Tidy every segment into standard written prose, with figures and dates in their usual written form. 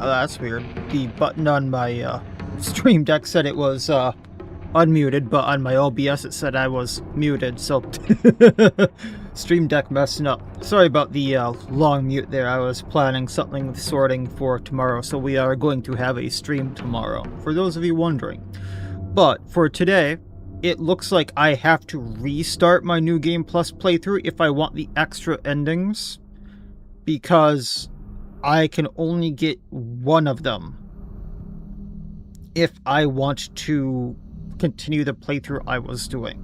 that's weird. The button on my Stream Deck said it was unmuted, but on my OBS it said I was muted, so Stream Deck messing up. Sorry about the long mute there. I was planning something with sorting for tomorrow, so we are going to have a stream tomorrow, for those of you wondering. But for today, it looks like I have to restart my New Game Plus playthrough if I want the extra endings, because I can only get one of them if I want to continue the playthrough I was doing.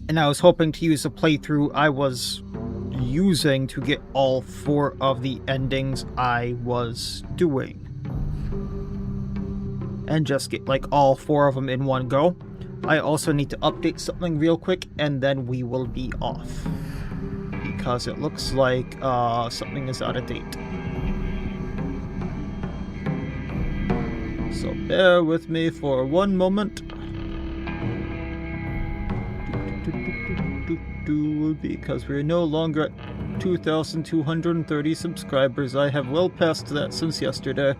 And I was hoping to use the playthrough I was using to get all 4 of the endings I was doing. And just get like all 4 of them in one go. I also need to update something real quick and then we will be off. Because it looks like something is out of date. So bear with me for one moment. Because we're no longer at 2,230 subscribers. I have well passed that since yesterday.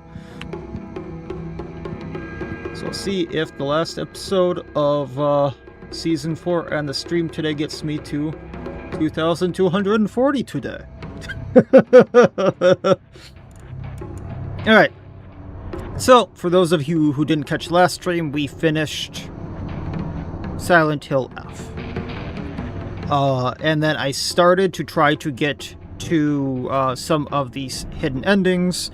So see if the last episode of Season 4 and the stream today gets me to 2,240 today. Alright. So, for those of you who didn't catch last stream, we finished Silent Hill F. And then I started to try to get to some of these hidden endings.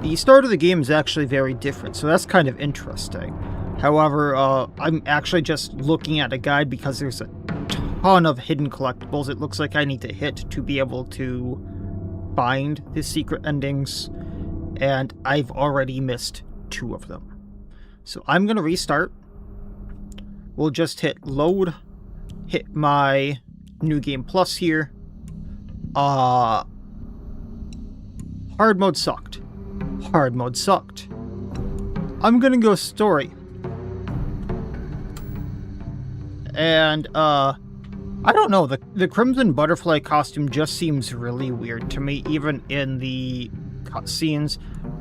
The start of the game is actually very different, so that's kind of interesting. However, I'm actually just looking at a guide because there's a ton of hidden collectibles it looks like I need to hit to be able to find the secret endings, and I've already missed 2 of them. So I'm going to restart. We'll just hit load, hit my New Game Plus here. Hard mode sucked. Hard mode sucked. I'm gonna go story. And, I don't know, the Crimson Butterfly costume just seems really weird to me, even in the cutscenes.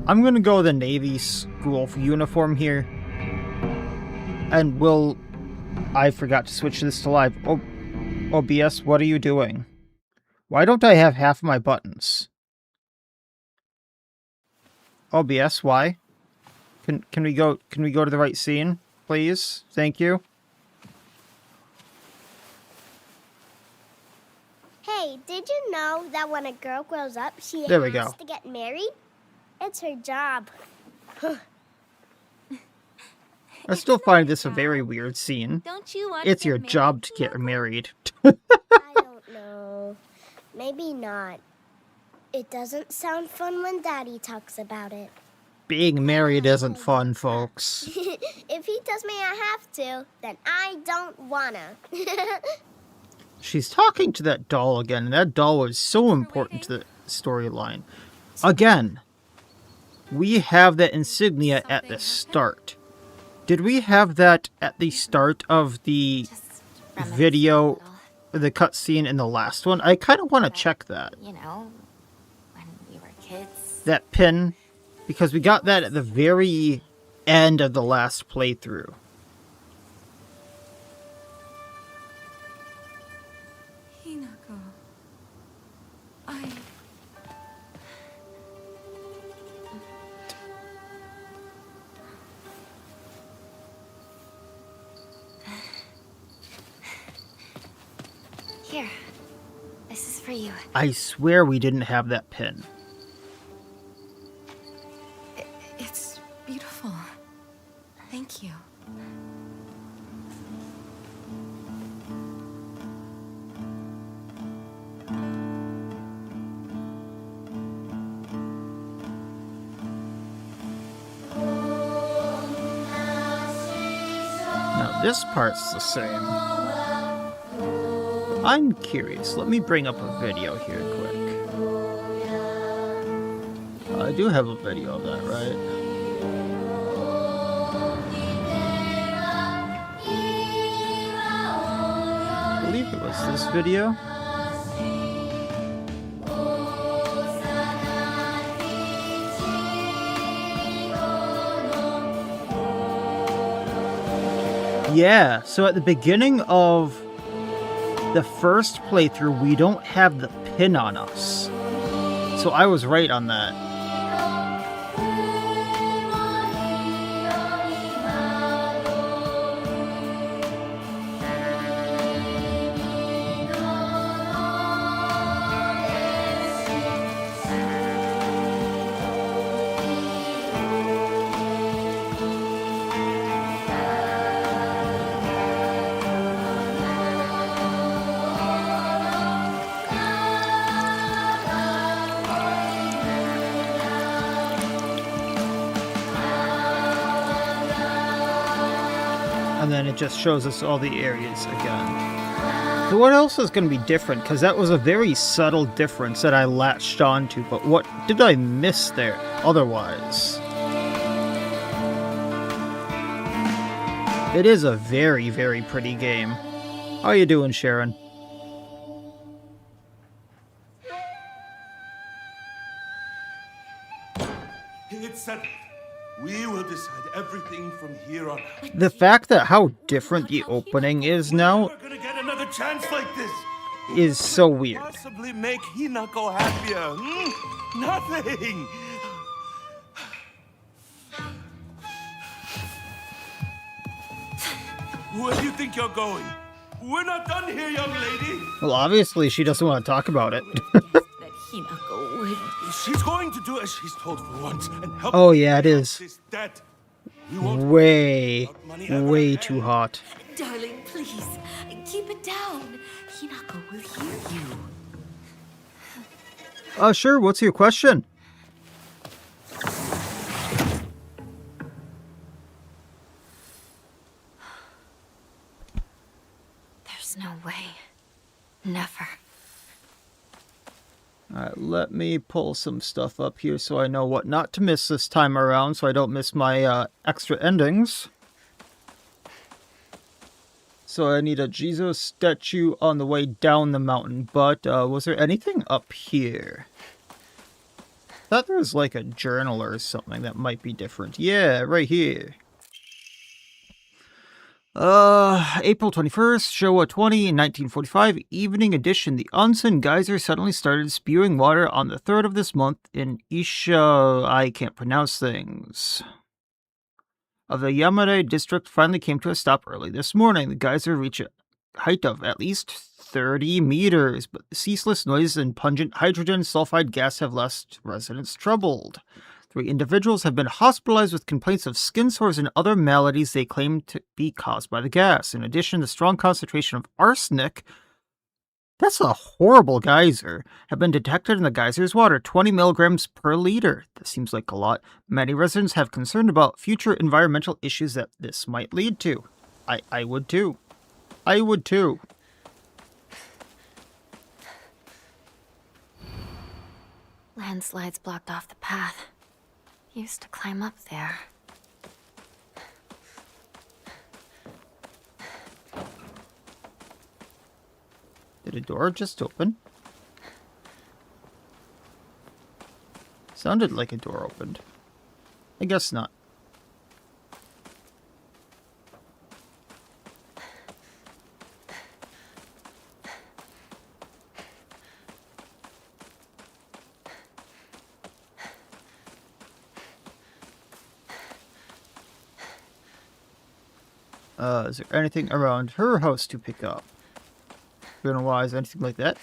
I'm gonna go the Navy school uniform here. And I forgot to switch this to live. OBS, what are you doing? Why don't I have half of my buttons? OBS, why? Can we go to the right scene, please? Thank you. Hey, did you know that when a girl grows up, she has to get married? It's her job. I still find this a very weird scene. Don't you want it's your job to get married. I don't know. Maybe not. It doesn't sound fun when Daddy talks about it. Being married isn't fun, folks. If he tells me I have to, then I don't wanna. She's talking to that doll again, and that doll was so important to the storyline. Again, we have that insignia at the start. Did we have that at the start of the video, the cutscene in the last one? I kind of want to check that. You know, when we were kids. That pin, because we got that at the very end of the last playthrough. Hinako, Here, this is for you. I swear we didn't have that pin. It's beautiful. Thank you. Now this part's the same. I'm curious. Let me bring up a video here quick. I do have a video of that, right? I believe it was this video. Yeah, so at the beginning of the first playthrough, we don't have the pin on us. So I was right on that. And then it just shows us all the areas again. So what else is going to be different? Because that was a very subtle difference that I latched onto. But what did I miss there otherwise? It is a very, very pretty game. How you doing, Sharon? It's settled. We will decide everything from here on out. The fact that how different the opening is now We're gonna get another chance like this. is so weird. Possibly make Hinako happier. Nothing. Where do you think you're going? We're not done here, young lady. Well, obviously she doesn't want to talk about it. That Hinako would. She's going to do as she's told for once and help. Oh yeah, it is. This debt. We won't Way, without money ever way again. too hot. Darling, please, keep it down. Hinako will hear you. Sure, what's your question? There's no way. Never. Alright, let me pull some stuff up here so I know what not to miss this time around, so I don't miss my extra endings. So I need a Jesus statue on the way down the mountain, but was there anything up here? I thought there was like a journal or something that might be different. Yeah, right here. April 21st, Showa 20 in 1945, evening edition. The Onsen geyser suddenly started spewing water on the 3rd of this month in Isha, I can't pronounce things, of the Yamare district finally came to a stop early this morning. The geyser reached a height of at least 30 meters, but the ceaseless noise and pungent hydrogen sulfide gas have left residents troubled. 3 individuals have been hospitalized with complaints of skin sores and other maladies they claim to be caused by the gas. In addition, the strong concentration of arsenic, that's a horrible geyser, have been detected in the geyser's water, 20 milligrams per liter. That seems like a lot. Many residents have concern about future environmental issues that this might lead to. I would too. I would too. Landslides blocked off the path. Used to climb up there. Did a door just open? Sounded like a door opened. I guess not. Is there anything around her house to pick up? Journal-wise, anything like that?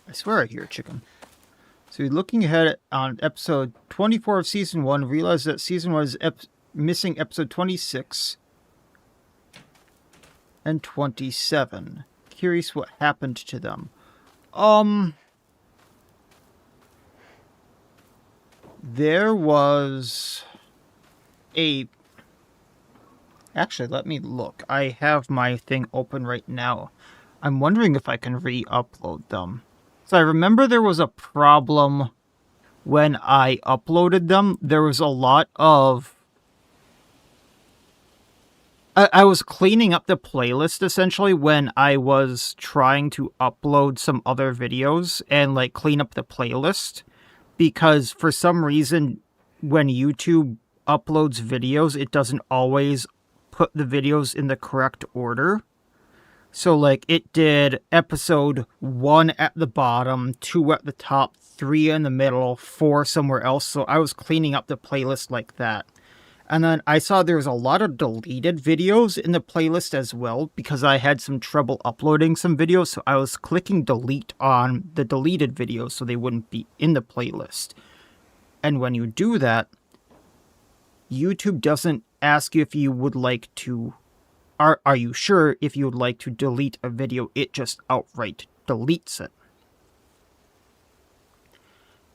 I swear I hear a chicken. So looking ahead on episode 24 of Season 1, realized that Season 1 is missing episode 26 and 27. Curious what happened to them. There was a... Actually, let me look. I have my thing open right now. I'm wondering if I can re-upload them. So I remember there was a problem when I uploaded them. There was a lot of I was cleaning up the playlist essentially when I was trying to upload some other videos and like clean up the playlist, because for some reason when YouTube uploads videos, it doesn't always put the videos in the correct order. So like it did episode 1 at the bottom, 2 at the top, 3 in the middle, 4 somewhere else. So I was cleaning up the playlist like that. And then I saw there was a lot of deleted videos in the playlist as well, because I had some trouble uploading some videos. So I was clicking delete on the deleted videos so they wouldn't be in the playlist. And when you do that, YouTube doesn't ask you if you would like to, are you sure if you would like to delete a video, it just outright deletes it.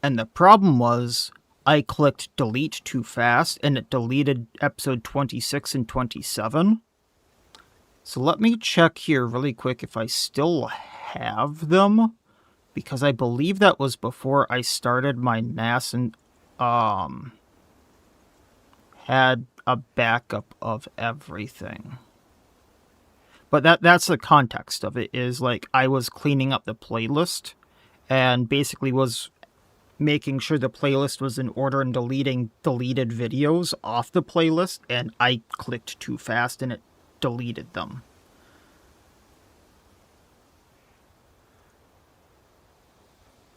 And the problem was, I clicked delete too fast, and it deleted episode 26 and 27. So let me check here really quick if I still have them, because I believe that was before I started my NAS and had a backup of everything. But that's the context of it, is like I was cleaning up the playlist and basically was making sure the playlist was in order and deleting deleted videos off the playlist, and I clicked too fast and it deleted them.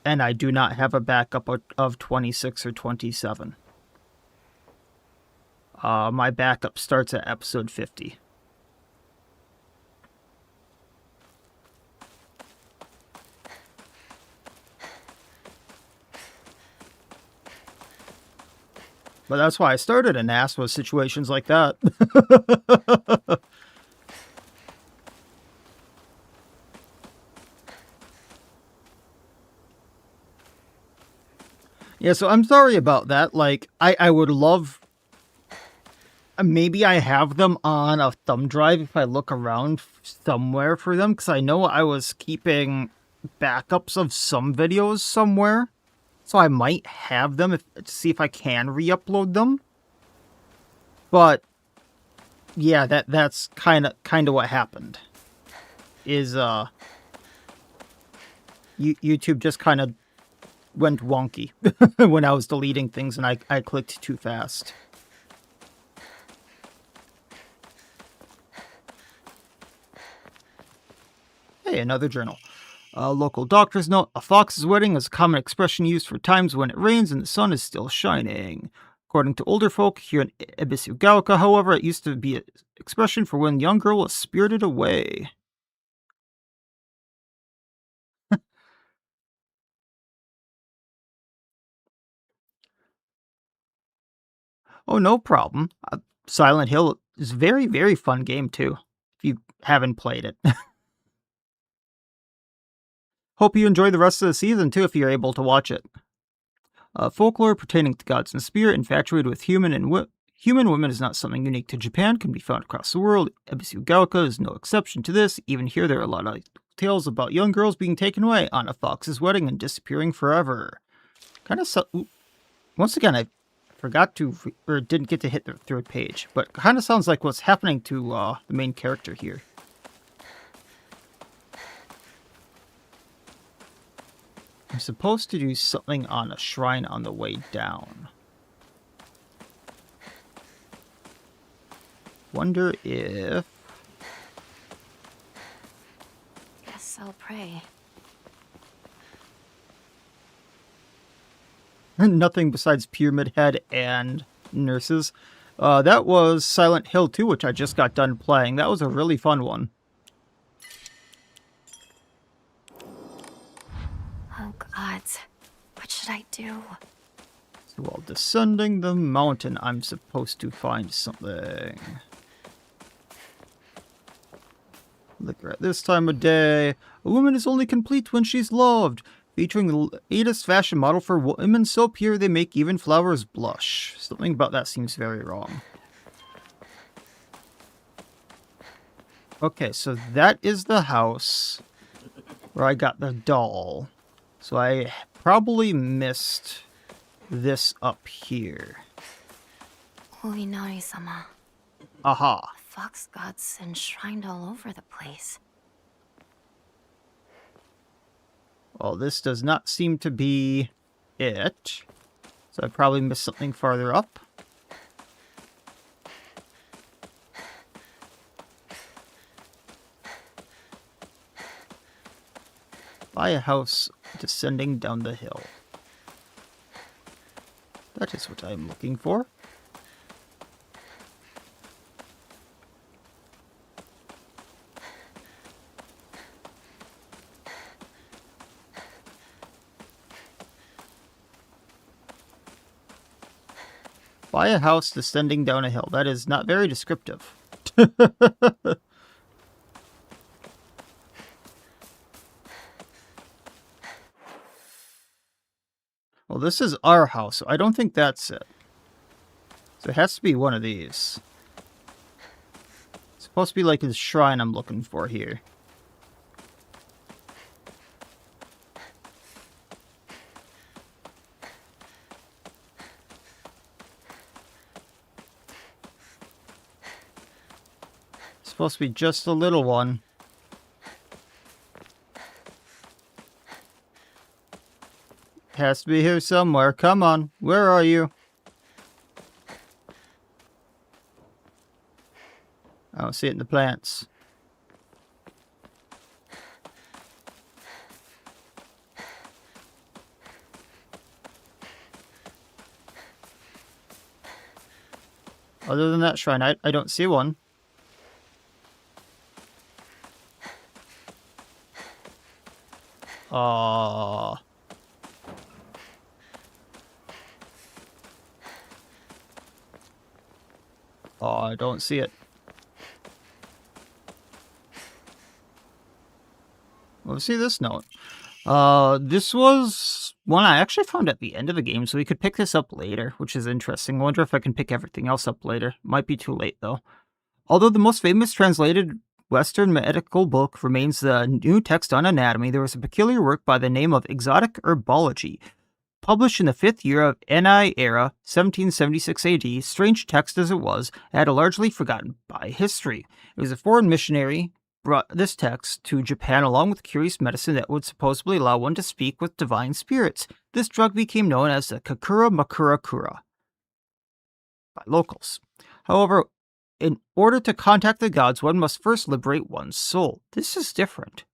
And I do not have a backup of 26 or 27. My backup starts at episode 50. But that's why I started a NAS, was situations like that. Yeah, so I'm sorry about that. Like, I would love... Maybe I have them on a thumb drive if I look around somewhere for them, because I know I was keeping backups of some videos somewhere. So I might have them to see if I can re-upload them. But yeah, that's kind of what happened. Is YouTube just kind of went wonky when I was deleting things and I clicked too fast. Hey, another journal. Local doctors note, a fox's wedding is a common expression used for times when it rains and the sun is still shining. According to older folk here in Miacidae, however, it used to be an expression for when a young girl was spirited away. Oh, no problem. Silent Hill is a very, very fun game, too, if you haven't played it. Hope you enjoy the rest of the season, too, if you're able to watch it. Folklore pertaining to gods and spirit infatuated with human women is not something unique to Japan, can be found across the world. Miacidae is no exception to this. Even here, there are a lot of tales about young girls being taken away on a fox's wedding and disappearing forever. Once again, I forgot to, or didn't get to hit the third page, but kind of sounds like what's happening to the main character here. I'm supposed to do something on a shrine on the way down. Wonder if... Guess I'll pray. Nothing besides Pyramid Head and nurses. That was Silent Hill 2, which I just got done playing. That was a really fun one. Oh, gods. What should I do? So while descending the mountain, I'm supposed to find something. Look at this time of day. A woman is only complete when she's loved. Featuring the latest fashion model for women so pure they make even flowers blush. Something about that seems very wrong. Okay, so that is the house where I got the doll. So I probably missed this up here. Uinari-sama. Aha. fox gods enshrined all over the place. Well, this does not seem to be it. So I probably missed something farther up. By a house descending down the hill. That is what I am looking for. By a house descending down a hill. That is not very descriptive. Well, this is our house, so I don't think that's it. So it has to be one of these. It's supposed to be like his shrine I'm looking for here. It's supposed to be just a little one. Has to be here somewhere. Come on. Where are you? I don't see it in the plants. Other than that shrine, I don't see one. Oh, I don't see it. Well, see this note. This was one I actually found at the end of the game, so we could pick this up later, which is interesting. I wonder if I can pick everything else up later. Might be too late, though. Although the most famous translated Western medical book remains the New Text on Anatomy, there was a peculiar work by the name of Exotic Herbology, published in the 5th year of Ni era, 1776 AD. Strange text as it was, it had largely forgotten by history. It was a foreign missionary brought this text to Japan along with curious medicine that would supposedly allow one to speak with divine spirits. This drug became known as the Kakura Makura Kura by locals. However, in order to contact the gods, one must first liberate one's soul. This is different.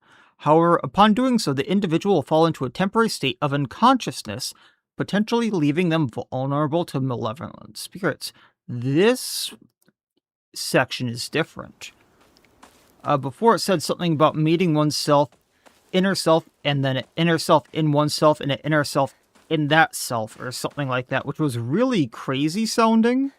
However, upon doing so, the individual will fall into a temporary state of unconsciousness, potentially leaving them vulnerable to malevolent spirits. This section is different. Before it said something about meeting oneself, inner self, and then an inner self in oneself, and an inner self in that self, or something like that, which was really crazy sounding.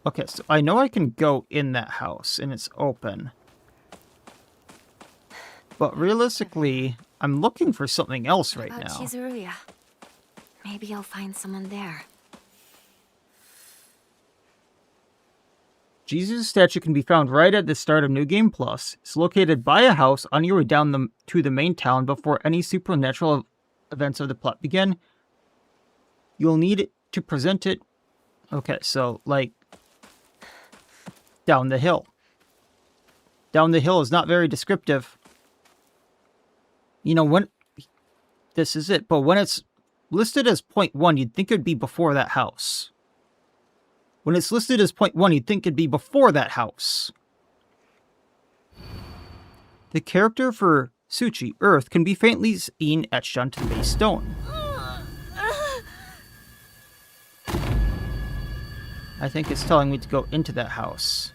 Okay, so I know I can go in that house, and it's open. But realistically, I'm looking for something else right now. Chizuruya. Maybe I'll find someone there. Jesus' statue can be found right at the start of New Game Plus. It's located by a house on your way down to the main town before any supernatural events of the plot begin. You'll need it to present it. Okay, so, like, down the hill. Down the hill is not very descriptive. You know, when... This is it, but when it's listed as point 1, you'd think it'd be before that house. When it's listed as point 1, you'd think it'd be before that house. The character for Suchi, Earth, can be faintly seen etched onto the base stone. I think it's telling me to go into that house.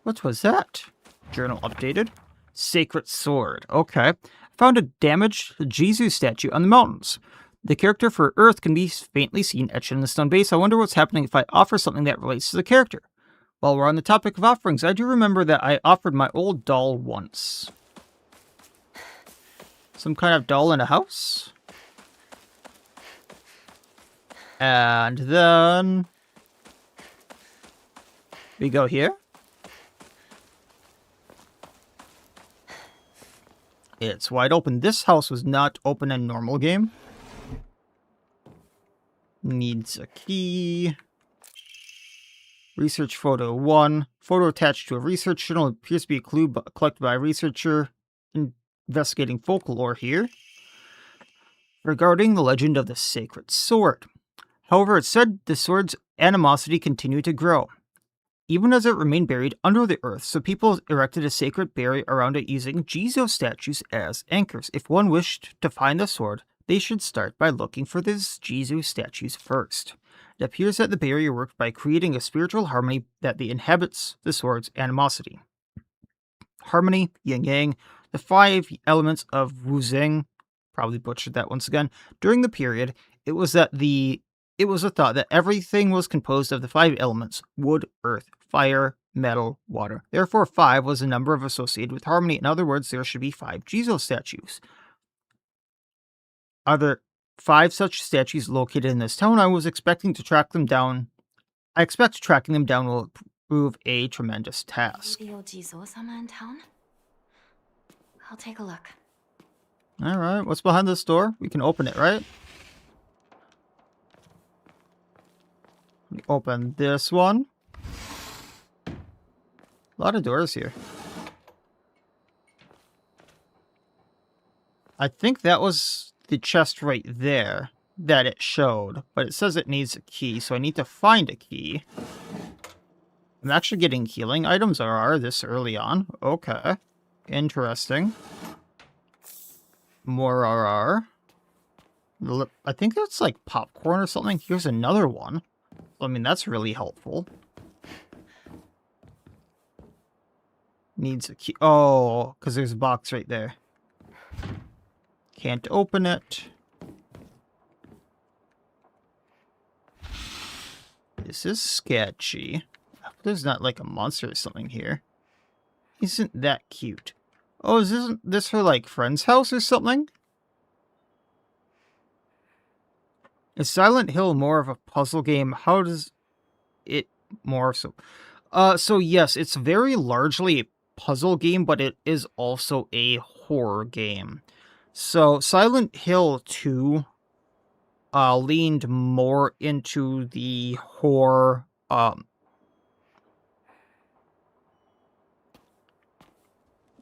What was that? Journal updated. Sacred Sword. Okay. Found a damaged Jesus statue on the mountains. The character for Earth can be faintly seen etched in the stone base. I wonder what's happening if I offer something that relates to the character. While we're on the topic of offerings, I do remember that I offered my old doll once. Some kind of doll in a house? And then... we go here. It's wide open. This house was not open in normal game. Needs a key. Research photo 1. Photo attached to a research journal appears to be a clue collected by a researcher investigating folklore here regarding the legend of the sacred sword. However, it said the sword's animosity continued to grow, even as it remained buried under the earth, so people erected a sacred barrier around it using Jizo statues as anchors. If one wished to find the sword, they should start by looking for these Jizo statues first. It appears that the barrier worked by creating a spiritual harmony that inhabits the sword's animosity. Harmony, yin-yang, the 5 elements of Wuzheng, probably butchered that once again. During the period, it was a thought that everything was composed of the 5 elements: wood, earth, fire, metal, water. Therefore, 5 was a number associated with harmony. In other words, there should be 5 Jizo statues. Are there 5 such statues located in this town? I was expecting to track them down. I expect tracking them down will prove a tremendous task. The old Jizo-sama in town? I'll take a look. Alright, what's behind this door? We can open it, right? We open this one. A lot of doors here. I think that was the chest right there that it showed, but it says it needs a key, so I need to find a key. I'm actually getting healing items are this early on. Okay. Interesting. More RR. I think that's like popcorn or something. Here's another one. I mean, that's really helpful. Needs a key. Oh, because there's a box right there. Can't open it. This is sketchy. There's not like a monster or something here. Isn't that cute? Oh, isn't this her like friend's house or something? Is Silent Hill more of a puzzle game? How does it more so? So yes, it's very largely a puzzle game, but it is also a horror game. So Silent Hill 2 leaned more into the horror.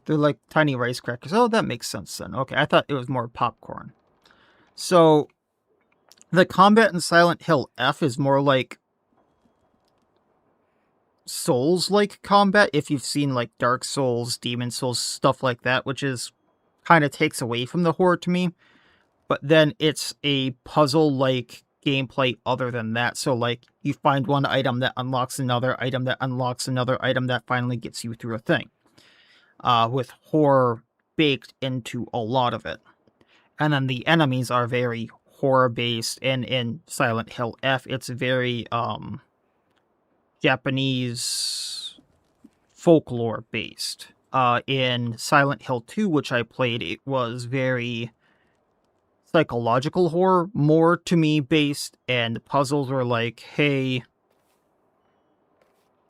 They're like tiny rice crackers. Oh, that makes sense then. Okay, I thought it was more popcorn. So the combat in Silent Hill F is more like Souls-like combat, if you've seen like Dark Souls, Demon Souls, stuff like that, which is kind of takes away from the horror to me. But then it's a puzzle-like gameplay other than that. So like you find one item that unlocks another item that unlocks another item that finally gets you through a thing. With horror baked into a lot of it. And then the enemies are very horror-based, and in Silent Hill F, it's very Japanese folklore-based. In Silent Hill 2, which I played, it was very psychological horror, more to me based, and the puzzles were like, hey...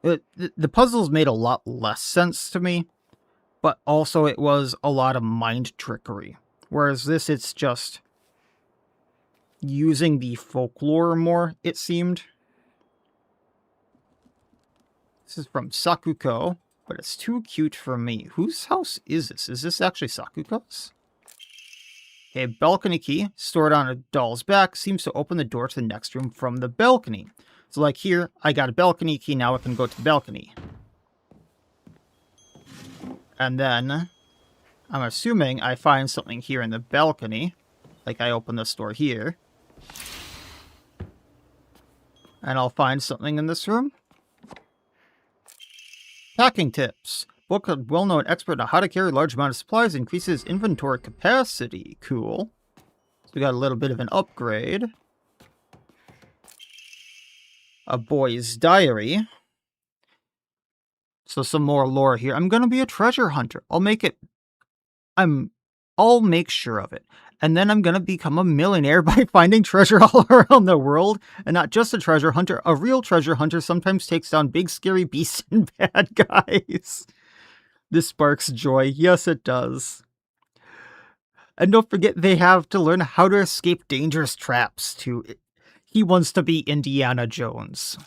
The puzzles made a lot less sense to me, but also it was a lot of mind trickery. Whereas this, it's just using the folklore more, it seemed. This is from Sakuko, but it's too cute for me. Whose house is this? Is this actually Sakuko's? A balcony key, stored on a doll's back, seems to open the door to the next room from the balcony. So like here, I got a balcony key, now I can go to the balcony. And then, I'm assuming I find something here in the balcony. Like I open this door here. And I'll find something in this room. Packing tips. Book a well-known expert on how to carry a large amount of supplies, increases inventory capacity. Cool. So we got a little bit of an upgrade. A boy's diary. So some more lore here. I'm gonna be a treasure hunter. I'll make sure of it. And then I'm gonna become a millionaire by finding treasure all around the world. And not just a treasure hunter. A real treasure hunter sometimes takes down big scary beasts and bad guys. This sparks joy. Yes, it does. And don't forget, they have to learn how to escape dangerous traps, too. He wants to be Indiana Jones.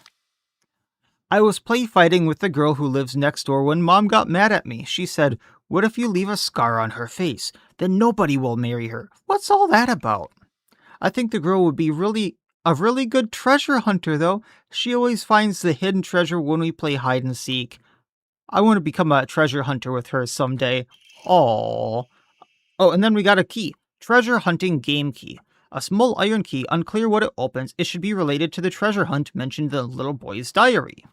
I was play fighting with the girl who lives next door when Mom got mad at me. She said, "What if you leave a scar on her face? Then nobody will marry her." What's all that about? I think the girl would be a really good treasure hunter, though. She always finds the hidden treasure when we play hide and seek. I want to become a treasure hunter with her someday. Aww. Oh, and then we got a key. Treasure hunting game key. A small iron key, unclear what it opens. It should be related to the treasure hunt mentioned in the little boy's diary.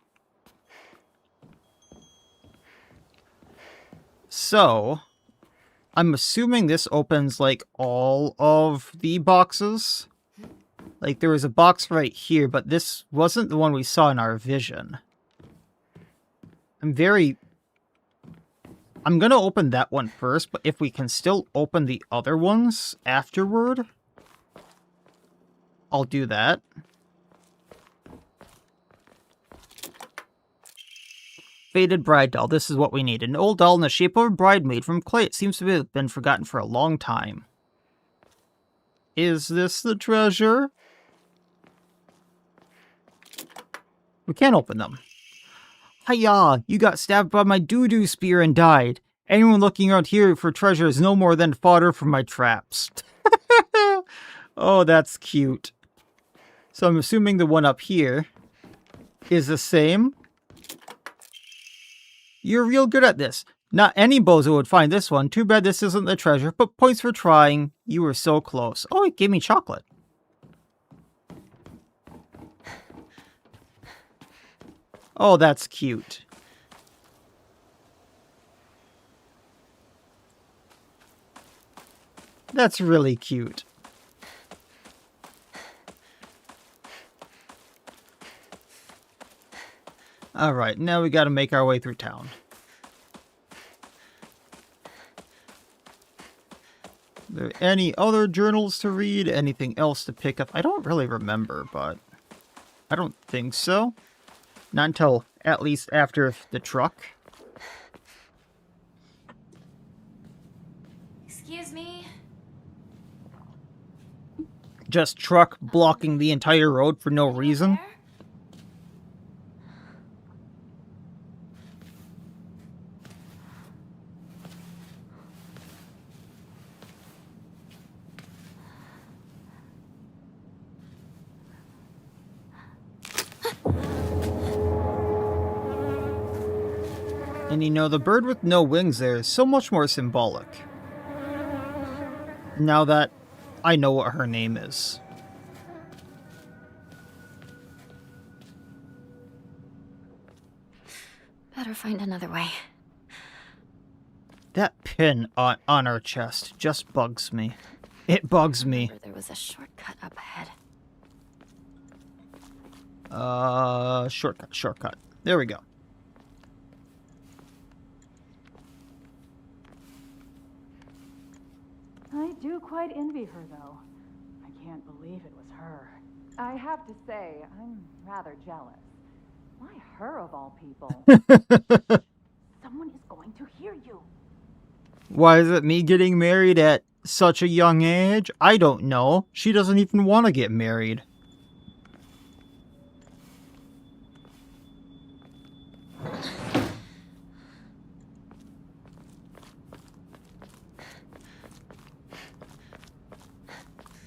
So, I'm assuming this opens, like, all of the boxes. Like, there was a box right here, but this wasn't the one we saw in our vision. I'm gonna open that one first, but if we can still open the other ones afterward, I'll do that. Faded bride doll. This is what we need. An old doll in the shape of a bride made from clay. It seems to have been forgotten for a long time. Is this the treasure? We can't open them. Hiya! You got stabbed by my doo-doo spear and died. Anyone looking around here for treasure is no more than fodder for my traps. Oh, that's cute. So I'm assuming the one up here is the same. You're real good at this. Not any bozo would find this one. Too bad this isn't the treasure, but points for trying. You were so close. Oh, it gave me chocolate. Oh, that's cute. That's really cute. Alright, now we gotta make our way through town. Are there any other journals to read? Anything else to pick up? I don't really remember, but I don't think so. Not until at least after the truck. Excuse me? Just truck blocking the entire road for no reason. There? And you know, the bird with no wings there is so much more symbolic. Now that I know what her name is. Better find another way. That pin on her chest just bugs me. It bugs me. Remember there was a shortcut up ahead. Shortcut. There we go. I do quite envy her, though. I can't believe it was her. I have to say, I'm rather jealous. Why her of all people? Someone is going to hear you. Why is it me getting married at such a young age? I don't know. She doesn't even want to get married.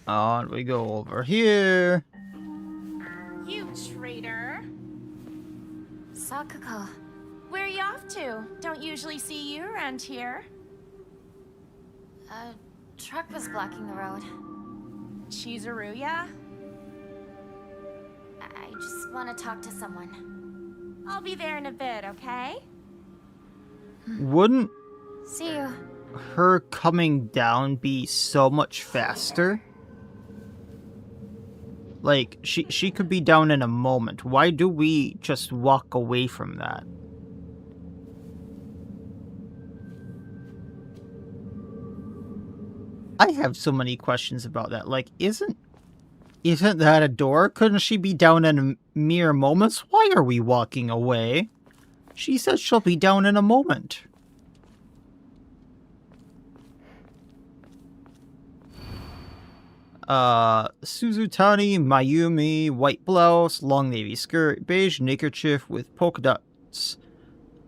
On we go over here. You traitor. Sakuko. Where are you off to? Don't usually see you around here. A truck was blocking the road. Chizuruya? I just want to talk to someone. I'll be there in a bit, okay? Wouldn't See you. her coming down be so much faster? Like, she could be down in a moment. Why do we just walk away from that? I have so many questions about that. Like, isn't that a door? Couldn't she be down in a mere moments? Why are we walking away? She says she'll be down in a moment. Suzutani, Mayumi, white blouse, long navy skirt, beige neckerchief with polka dots.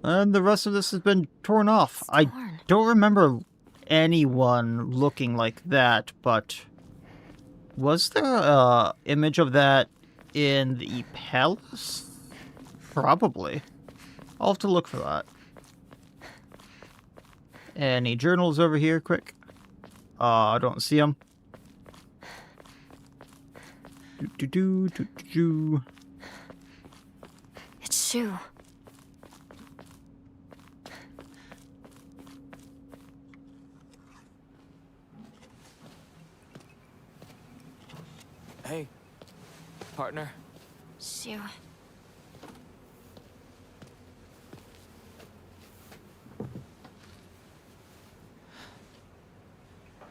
And the rest of this has been torn off. I Torn. don't remember anyone looking like that, but was there a image of that in the palace? Probably. I'll have to look for that. Any journals over here, quick? I don't see them. It's Shu. Hey, partner. Shu.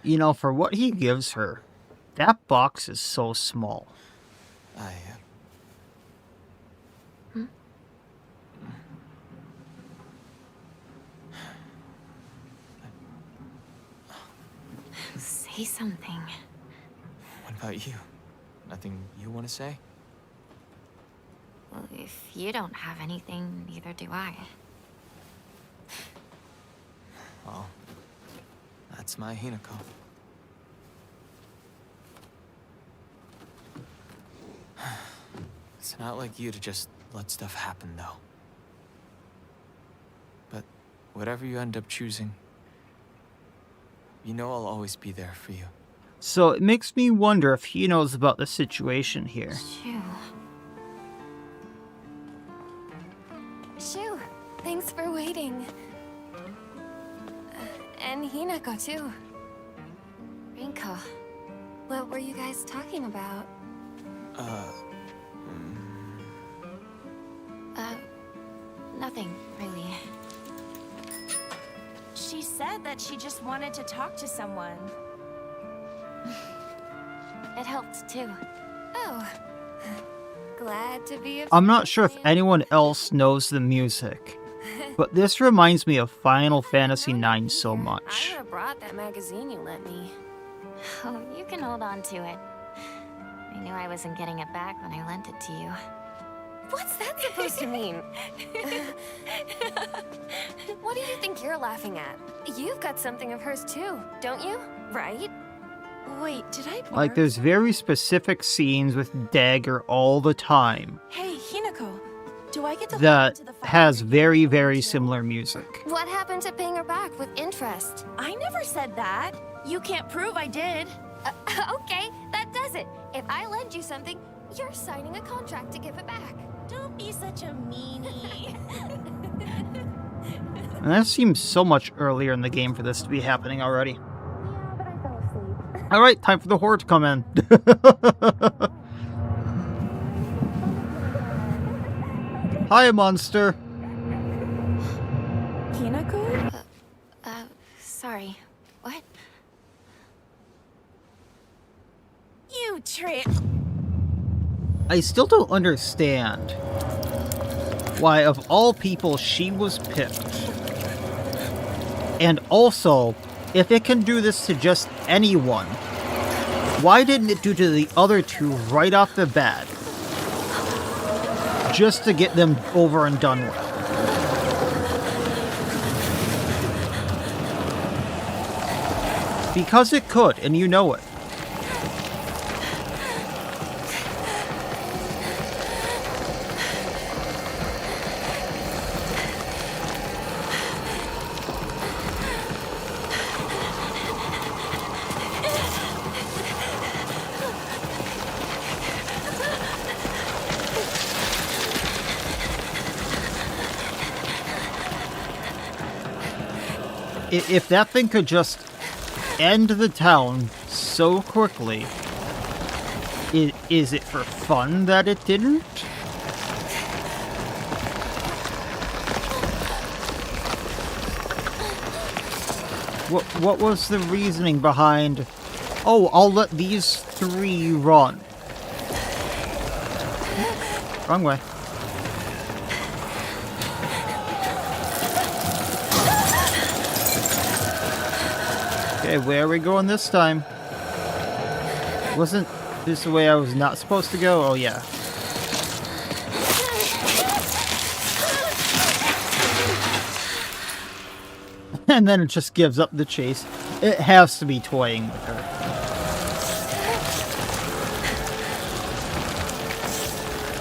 You know, for what he gives her, that box is so small. Say something. What about you? Nothing you want to say? Well, if you don't have anything, neither do I. Well, that's my Hinako. It's not like you to just let stuff happen, though. But whatever you end up choosing, you know I'll always be there for you. So it makes me wonder if he knows about the situation here. Shu. Shu, thanks for waiting. And Hinako, too. Rinko. What were you guys talking about? Nothing, really. She said that she just wanted to talk to someone. It helped, too. Oh. Glad to be of I'm not sure if service. anyone else knows the music, but this reminds me of Final Fantasy IX so I much. would have brought that magazine you lent me. Oh, you can hold on to it. I knew I wasn't getting it back when I lent it to you. What's that supposed to mean? What do you think you're laughing at? You've got something of hers too, don't you? Right? Wait, did I borrow Like, there's very specific scenes with Dagger all the time Hey, Hinako. Do I get to that listen to the has file? very, very similar music. What happened to paying her back with interest? I never said that. You can't prove I did. Okay, that does it. If I lend you something, you're signing a contract to give it back. Don't be such a meanie. And that seems so much earlier in the game for this to be happening already. Yeah, but I fell asleep. Alright, time for the horde to come in. Hi, monster. Hinako? Sorry. What? You trip. I still don't understand why, of all people, she was picked. And also, if it can do this to just anyone, why didn't it do to the other two right off the bat? Just to get them over and done with. Because it could, and you know it. If that thing could just end the town so quickly, is it for fun that it didn't? What was the reasoning behind, oh, I'll let these three run? Wrong way. Okay, where are we going this time? Wasn't this the way I was not supposed to go? Oh, yeah. And then it just gives up the chase. It has to be toying with her.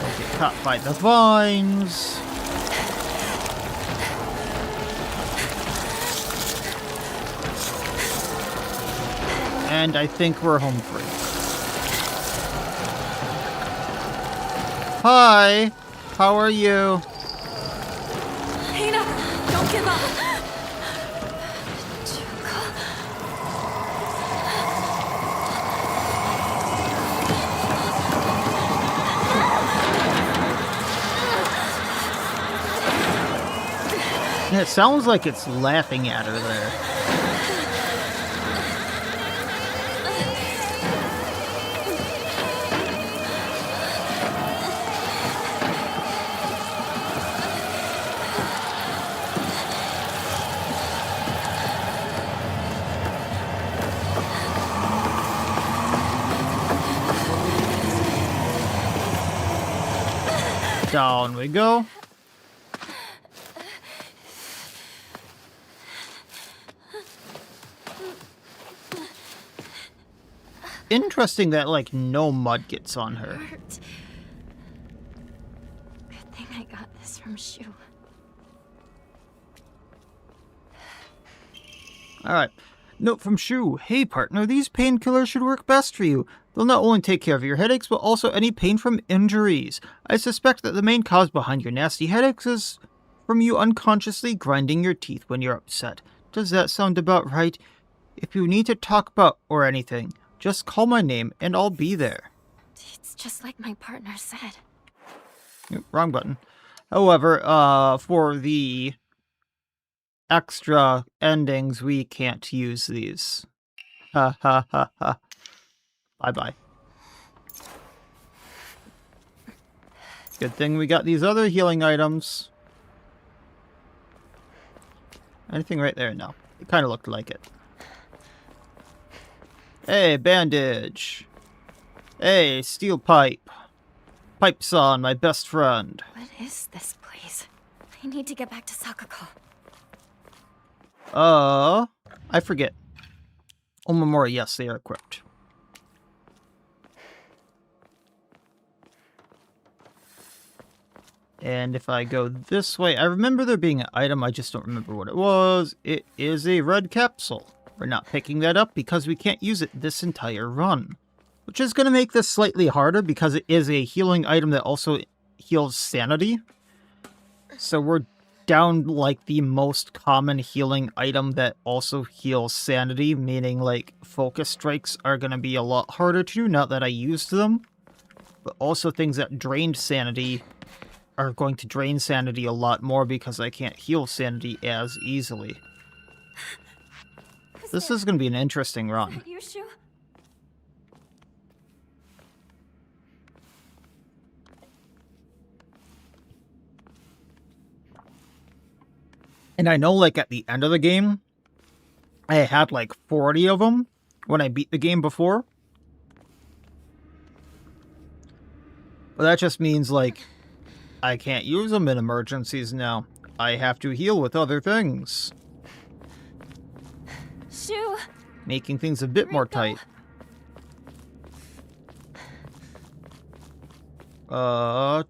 Don't get caught by the vines. And I think we're home free. Hi! How are you? Hina, don't give up. And it sounds like it's laughing at her there. Down we go. Interesting that, like, no mud gets on her. Hurt. Good thing I got this from Shu. Alright. Note from Shu. Hey partner, these painkillers should work best for you. They'll not only take care of your headaches, but also any pain from injuries. I suspect that the main cause behind your nasty headaches is from you unconsciously grinding your teeth when you're upset. Does that sound about right? If you need to talk about or anything, just call my name and I'll be there. It's just like my partner said. Wrong button. However, for the extra endings, we can't use these. Ha ha ha ha. Bye-bye. Good thing we got these other healing items. Anything right there? No. It kind of looked like it. Hey, bandage. Hey, steel pipe. Pipe saw, my best friend. What is this place? I need to get back to Sakako. I forget. Omamori, yes, they are equipped. And if I go this way, I remember there being an item, I just don't remember what it was. It is a red capsule. We're not picking that up because we can't use it this entire run. Which is going to make this slightly harder because it is a healing item that also heals sanity. So we're down like the most common healing item that also heals sanity, meaning like focus strikes are going to be a lot harder to do, not that I used them. But also things that drained sanity are going to drain sanity a lot more because I can't heal sanity as easily. This is going to be an interesting run. You, Shu? And I know, like, at the end of the game, I had, like, 40 of them when I beat the game before. But that just means, like, I can't use them in emergencies now. I have to heal with other things. Shu! Making things a bit more tight. Oh.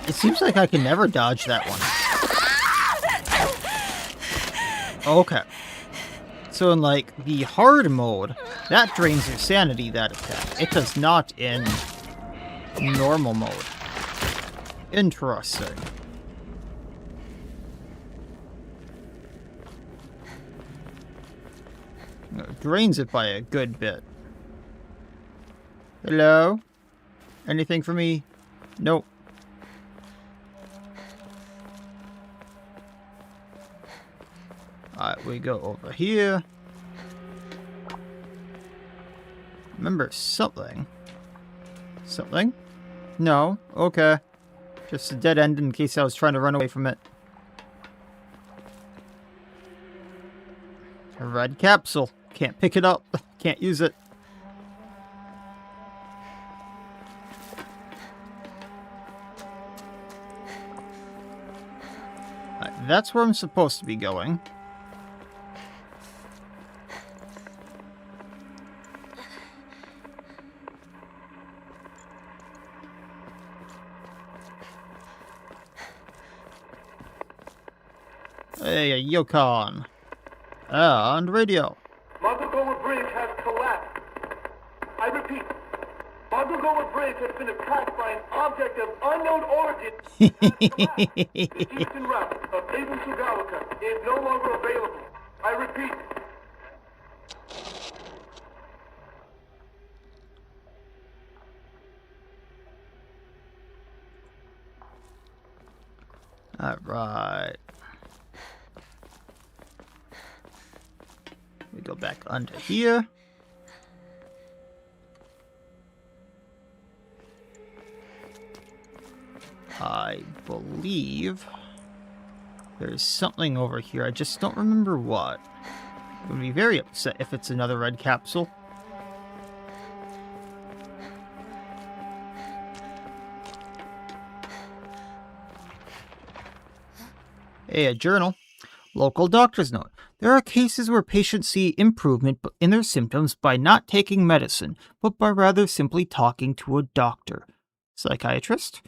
It seems like I can never dodge that one. Okay. So in, like, the hard mode, that drains your sanity, that attack. It does not in normal mode. Interesting. It drains it by a good bit. Hello? Anything for me? Nope. Alright, we go over here. Remember something. Something? No? Okay. Just a dead end in case I was trying to run away from it. A red capsule. Can't pick it up. Can't use it. That's where I'm supposed to be going. Hey, a Yukon. And radio. Montgomery Bridge has collapsed. I repeat, Montgomery Bridge has been attacked by an object of unknown origin. The eastern route of Avon Sugawaka is no longer available. I repeat. Alright. We go back under here. I believe there's something over here. I just don't remember what. I would be very upset if it's another red capsule. Hey, a journal. Local doctor's note. There are cases where patients see improvement in their symptoms by not taking medicine, but by rather simply talking to a doctor. Psychiatrist?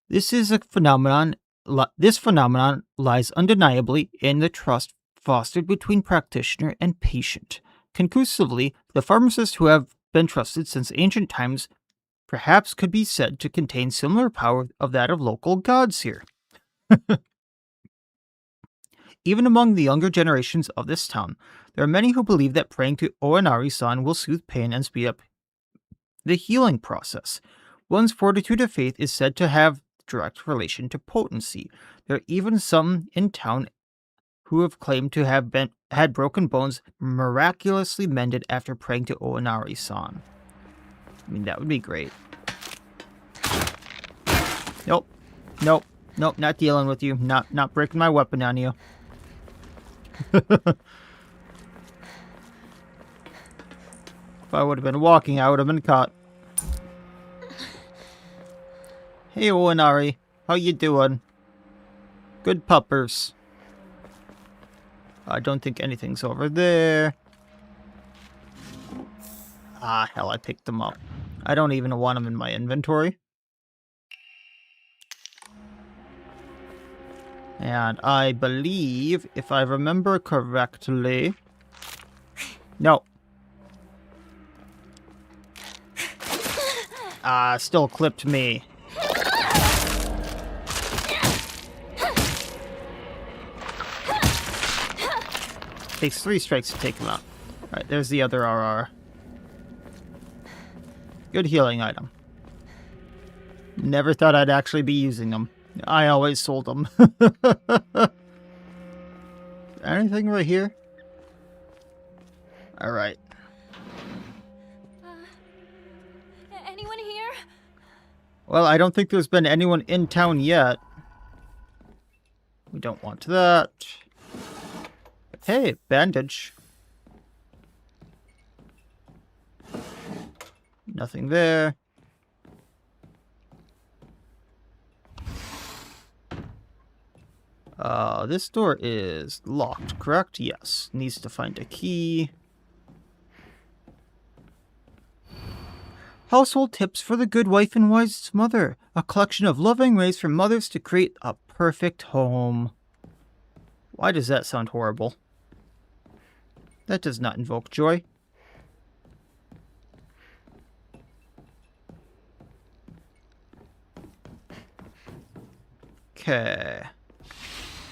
This phenomenon lies undeniably in the trust fostered between practitioner and patient. Conclusively, the pharmacists who have been trusted since ancient times perhaps could be said to contain similar power of that of local gods here. Even among the younger generations of this town, there are many who believe that praying to Oinari-san will soothe pain and speed up the healing process. One's fortitude of faith is said to have direct relation to potency. There are even some in town who have claimed to have had broken bones miraculously mended after praying to Oinari-san. I mean, that would be great. Nope. Nope. Nope, not dealing with you. Not breaking my weapon on you. If I would have been walking, I would have been caught. Hey, Oinari. How you doing? Good puppers. I don't think anything's over there. Ah, hell, I picked them up. I don't even want them in my inventory. And I believe, if I remember correctly... No. Ah, still clipped me. Takes 3 strikes to take him out. Alright, there's the other RR. Good healing item. Never thought I'd actually be using them. I always sold them. Anything right here? Alright. Anyone here? Well, I don't think there's been anyone in town yet. We don't want that. Hey, bandage. Nothing there. This door is locked, correct? Yes. Needs to find a key. Household tips for the good wife and wise mother. A collection of loving ways for mothers to create a perfect home. Why does that sound horrible? That does not invoke joy. Okay.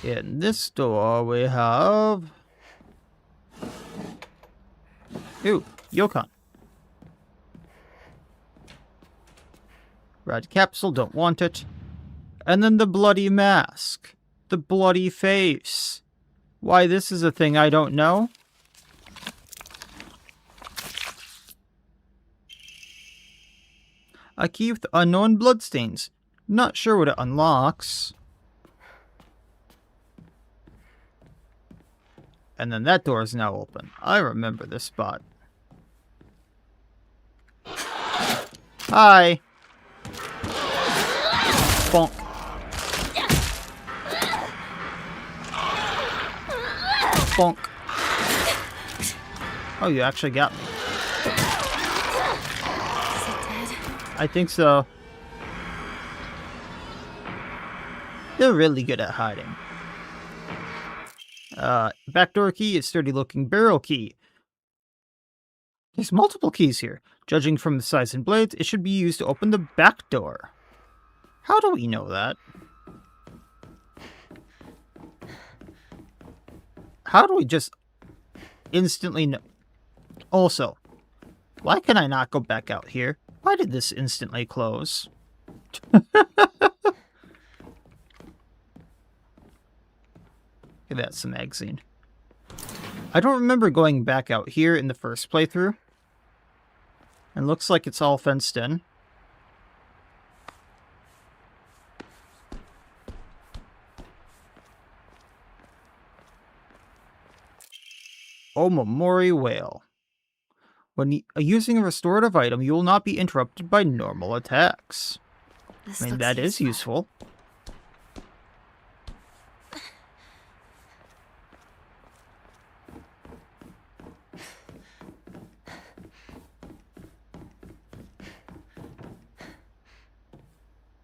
In this door we have... Ooh, Yukon. Red capsule, don't want it. And then the bloody mask. The bloody face. Why this is a thing I don't know? A key with unknown bloodstains. Not sure what it unlocks. And then that door is now open. I remember this spot. Hi! Bonk. Bonk. Oh, you actually got me. Is it dead? I think so. They're really good at hiding. Backdoor key is sturdy looking barrel key. There's multiple keys here. Judging from the size and blades, it should be used to open the back door. How do we know that? How do we just instantly know? Also, why can I not go back out here? Why did this instantly close? That's the magazine. I don't remember going back out here in the first playthrough. And looks like it's all fenced in. Omamori Whale. When using a restorative item, you will not be interrupted by normal attacks. This I mean, looks that is useful.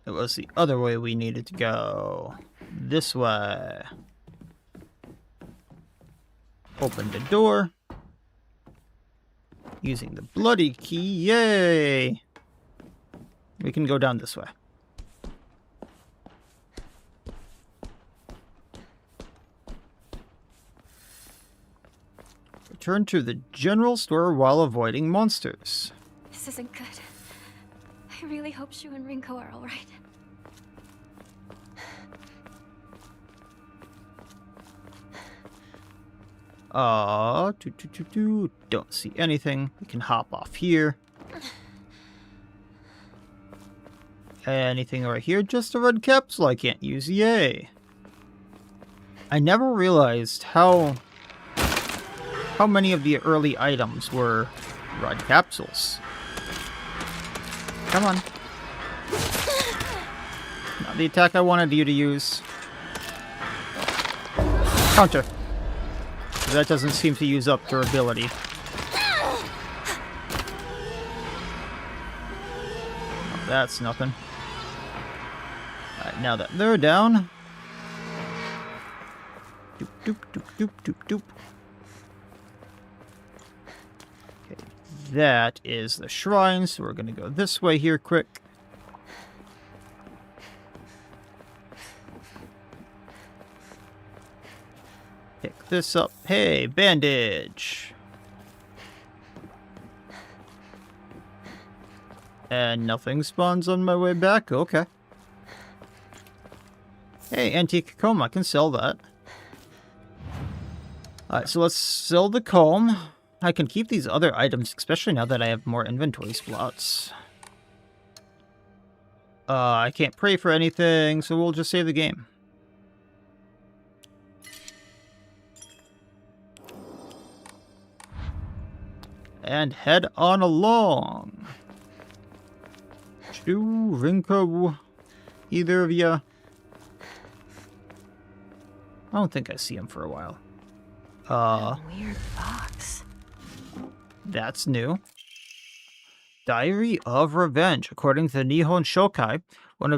It was the other way we needed to go. This way. Open the door. Using the bloody key. Yay! We can go down this way. Return to the general store while avoiding monsters. This isn't good. I really hope Shu and Rinko are alright. Don't see anything. We can hop off here. Anything right here? Just a red capsule I can't use. Yay. I never realized how many of the early items were red capsules. Come on. Not the attack I wanted you to use. Counter. That doesn't seem to use up durability. Oh, that's nothing. Alright, now that they're down. Doop, doop, doop, doop, doop, doop. Okay, that is the shrine, so we're gonna go this way here quick. Pick this up. Hey, bandage. And nothing spawns on my way back. Okay. Hey, antique comb. I can sell that. Alright, so let's sell the comb. I can keep these other items, especially now that I have more inventory slots. I can't pray for anything, so we'll just save the game. And head on along. Shu, Rinko, either of ya? I don't think I see him for a while. Weird box. That's new. Diary of Revenge. According to the Nihon Shokai, one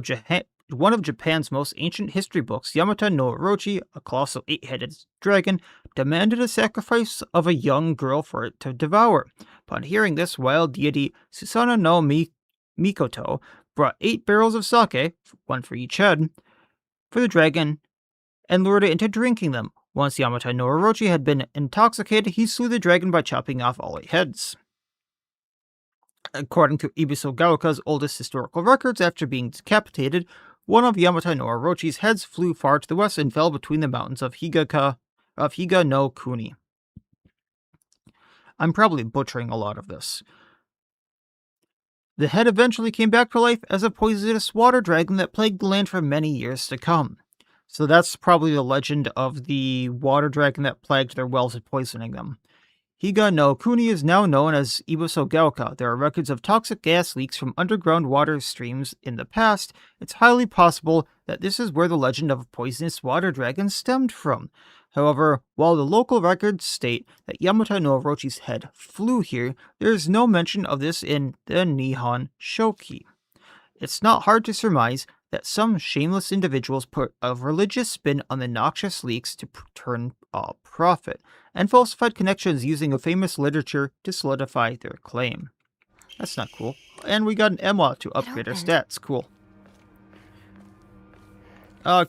of Japan's most ancient history books, Yamata no Orochi, a colossal 8-headed dragon, demanded a sacrifice of a young girl for it to devour. Upon hearing this, wild deity Susanoo no Mikoto brought 8 barrels of sake, one for each head, for the dragon, and lured it into drinking them. Once Yamata no Orochi had been intoxicated, he slew the dragon by chopping off all 8 heads. According to Ibiso Gaoka's oldest historical records, after being decapitated, one of Yamata no Orochi's heads flew far to the west and fell between the mountains of Higa no Kuni. I'm probably butchering a lot of this. The head eventually came back to life as a poisonous water dragon that plagued the land for many years to come. So that's probably the legend of the water dragon that plagued their wells and poisoning them. Higa no Kuni is now known as Ibuso-gaoka. There are records of toxic gas leaks from underground water streams in the past. It's highly possible that this is where the legend of a poisonous water dragon stemmed from. However, while the local records state that Yamata no Orochi's head flew here, there is no mention of this in the Nihon Shoki. It's not hard to surmise that some shameless individuals put a religious spin on the noxious leaks to turn a profit, and falsified connections using a famous literature to solidify their claim. That's not cool. And we got an Emma to upgrade our stats. Cool.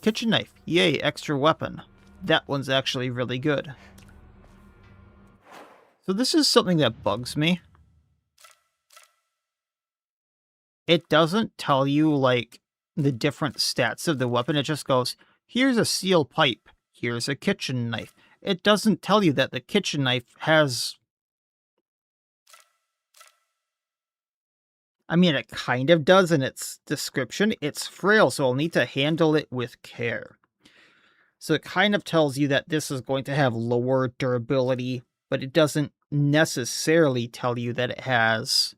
Kitchen knife. Yay, extra weapon. That one's actually really good. So this is something that bugs me. It doesn't tell you, like, the different stats of the weapon. It just goes, here's a steel pipe. Here's a kitchen knife. It doesn't tell you that the kitchen knife has... I mean, it kind of does in its description. It's frail, so I'll need to handle it with care. So it kind of tells you that this is going to have lower durability, but it doesn't necessarily tell you that it has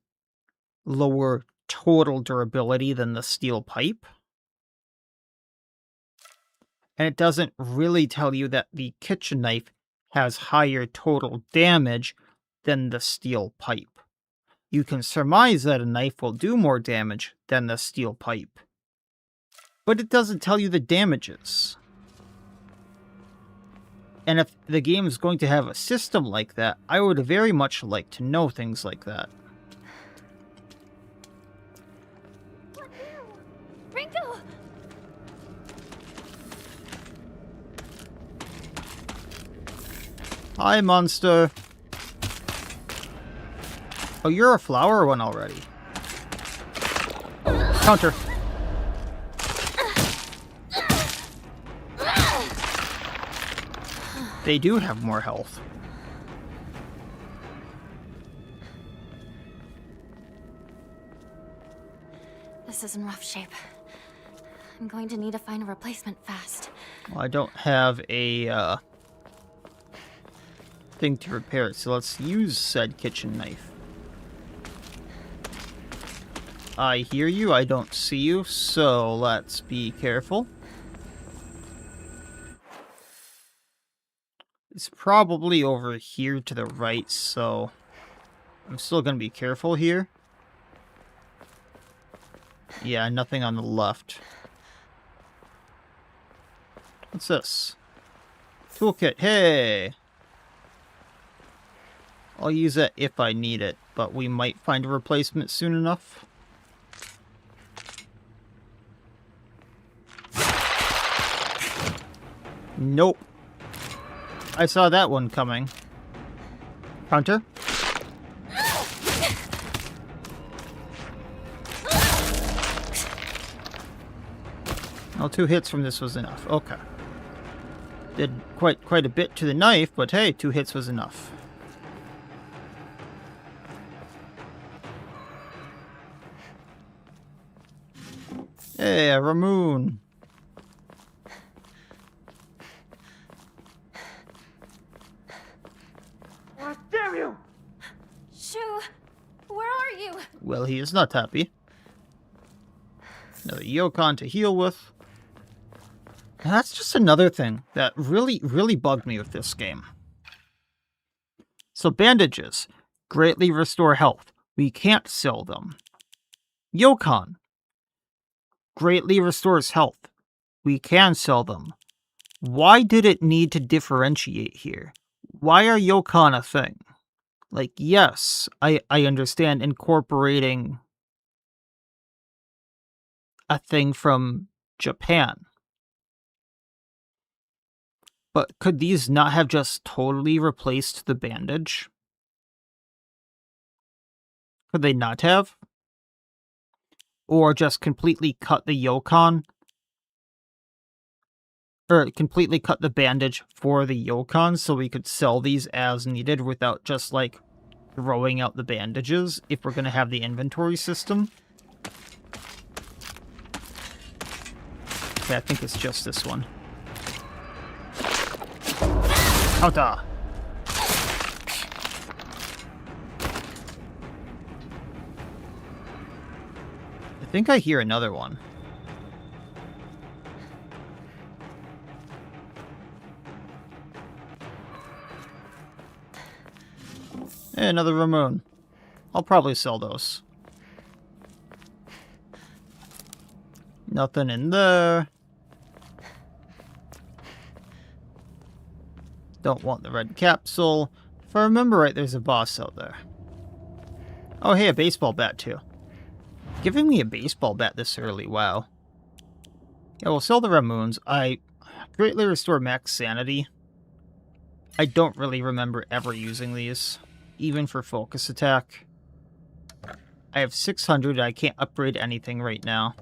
lower total durability than the steel pipe. And it doesn't really tell you that the kitchen knife has higher total damage than the steel pipe. You can surmise that a knife will do more damage than the steel pipe, but it doesn't tell you the damages. And if the game is going to have a system like that, I would very much like to know things like that. Rinko! Hi, monster. Oh, you're a flower one already. Counter. They do have more health. This is in rough shape. I'm going to need to find a replacement fast. Well, I don't have a thing to repair it, so let's use said kitchen knife. I hear you, I don't see you, so let's be careful. It's probably over here to the right, so I'm still going to be careful here. Yeah, nothing on the left. What's this? Toolkit, hey! I'll use it if I need it, but we might find a replacement soon enough. Nope. I saw that one coming. Counter? Well, 2 hits from this was enough. Okay. Did quite a bit to the knife, but hey, 2 hits was enough. Hey, a Ramoon. Damn you! Shu, where are you? Well, he is not happy. Another Yokon to heal with. And that's just another thing that really bugged me with this game. So bandages greatly restore health. We can't sell them. Yokon greatly restores health. We can sell them. Why did it need to differentiate here? Why are Yokon a thing? Like, yes, I understand incorporating a thing from Japan. But could these not have just totally replaced the bandage? Could they not have? Or just completely cut the Yokon? Or completely cut the bandage for the Yokon so we could sell these as needed without just, like, throwing out the bandages if we're going to have the inventory system. Okay, I think it's just this one. Counter! I think I hear another one. Hey, another Ramon. I'll probably sell those. Nothing in there. Don't want the red capsule. If I remember right, there's a boss out there. Oh, hey, a baseball bat, too. Giving me a baseball bat this early, wow. Yeah, we'll sell the Ramoons. I greatly restore max sanity. I don't really remember ever using these, even for focus attack. I have 600, I can't upgrade anything right now.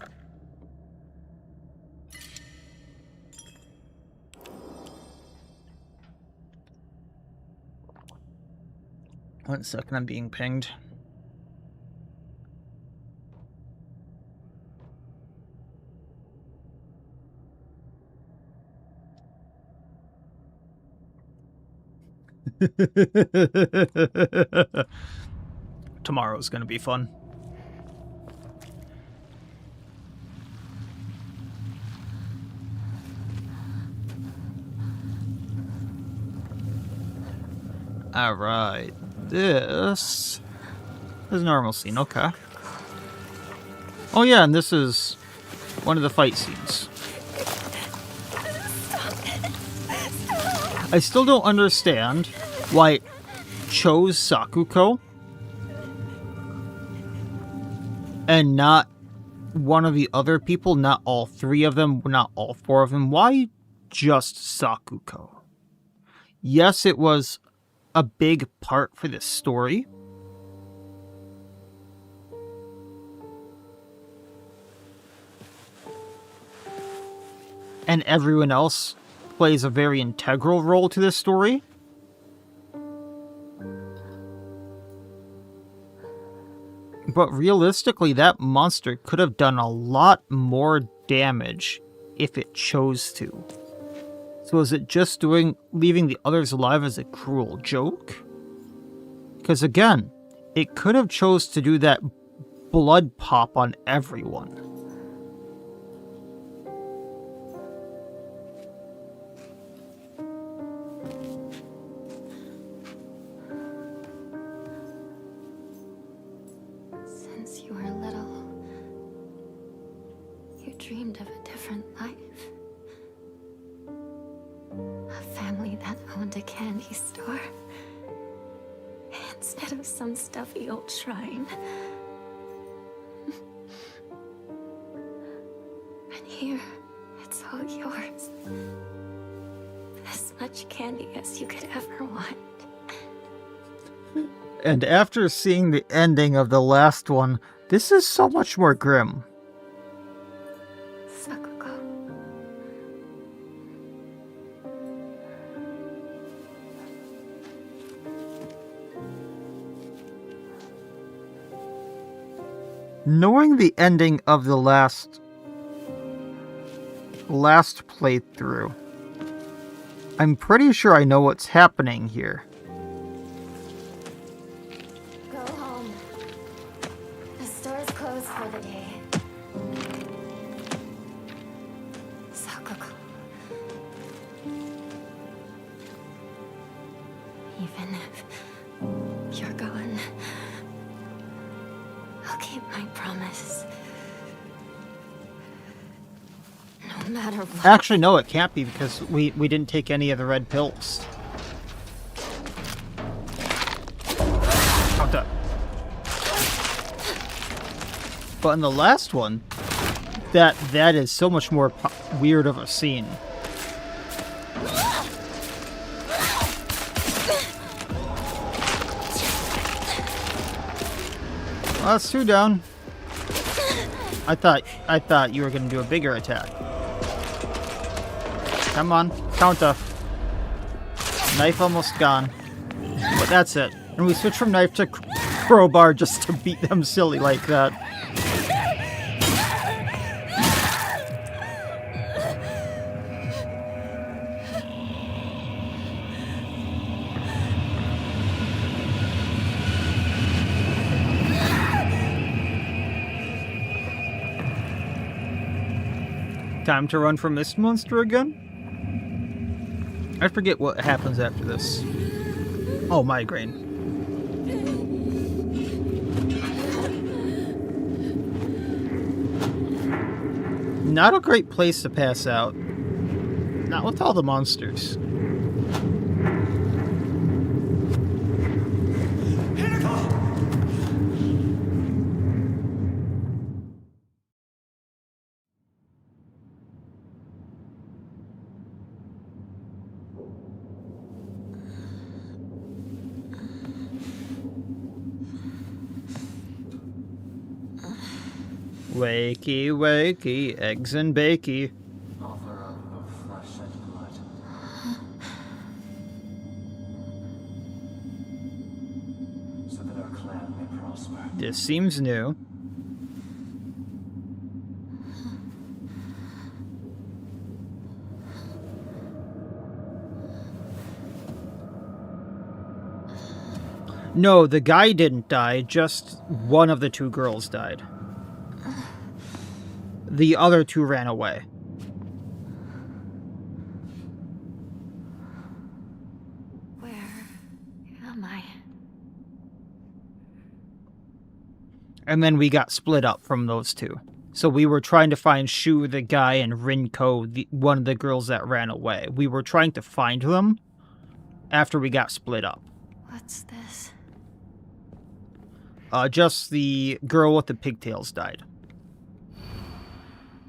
One second, I'm being pinged. Tomorrow's gonna be fun. Alright, this is normal scene, okay. Oh yeah, and this is one of the fight scenes. I still don't understand why it chose Sakuko and not one of the other people, not all three of them, not all four of them. Why just Sakuko? Yes, it was a big part for this story. And everyone else plays a very integral role to this story. But realistically, that monster could have done a lot more damage if it chose to. So is it just leaving the others alive as a cruel joke? Because again, it could have chose to do that blood pop on everyone. Since you were little, you dreamed of a different life. A family that owned a candy store. Instead of some stuffy old shrine. And here, it's all yours. As much candy as you could ever want. And after seeing the ending of the last one, this is so much more grim. Sakuko. Knowing the ending of the last playthrough, I'm pretty sure I know what's happening here. Go home. The store's closed for the day. Sakuko. Even if you're gone, I'll keep my promise. No matter what. Actually, no, it can't be because we didn't take any of the red pills. Fucked up. But in the last one, that is so much more weird of a scene. Well, that's two down. I thought you were gonna do a bigger attack. Come on, counter. Knife almost gone. But that's it. And we switch from knife to crowbar just to beat them silly like that. Time to run from this monster again? I forget what happens after this. Oh, migraine. Not a great place to pass out. Not with all the monsters. Wakey, wakey, eggs and bakey. Author of Flesh and Blood. So that our clan may prosper. This seems new. No, the guy didn't die, just one of the two girls died. The other two ran away. Where am I? And then we got split up from those two. So we were trying to find Shu, the guy, and Rinko, one of the girls that ran away. We were trying to find them after we got split up. What's this? Just the girl with the pigtails died.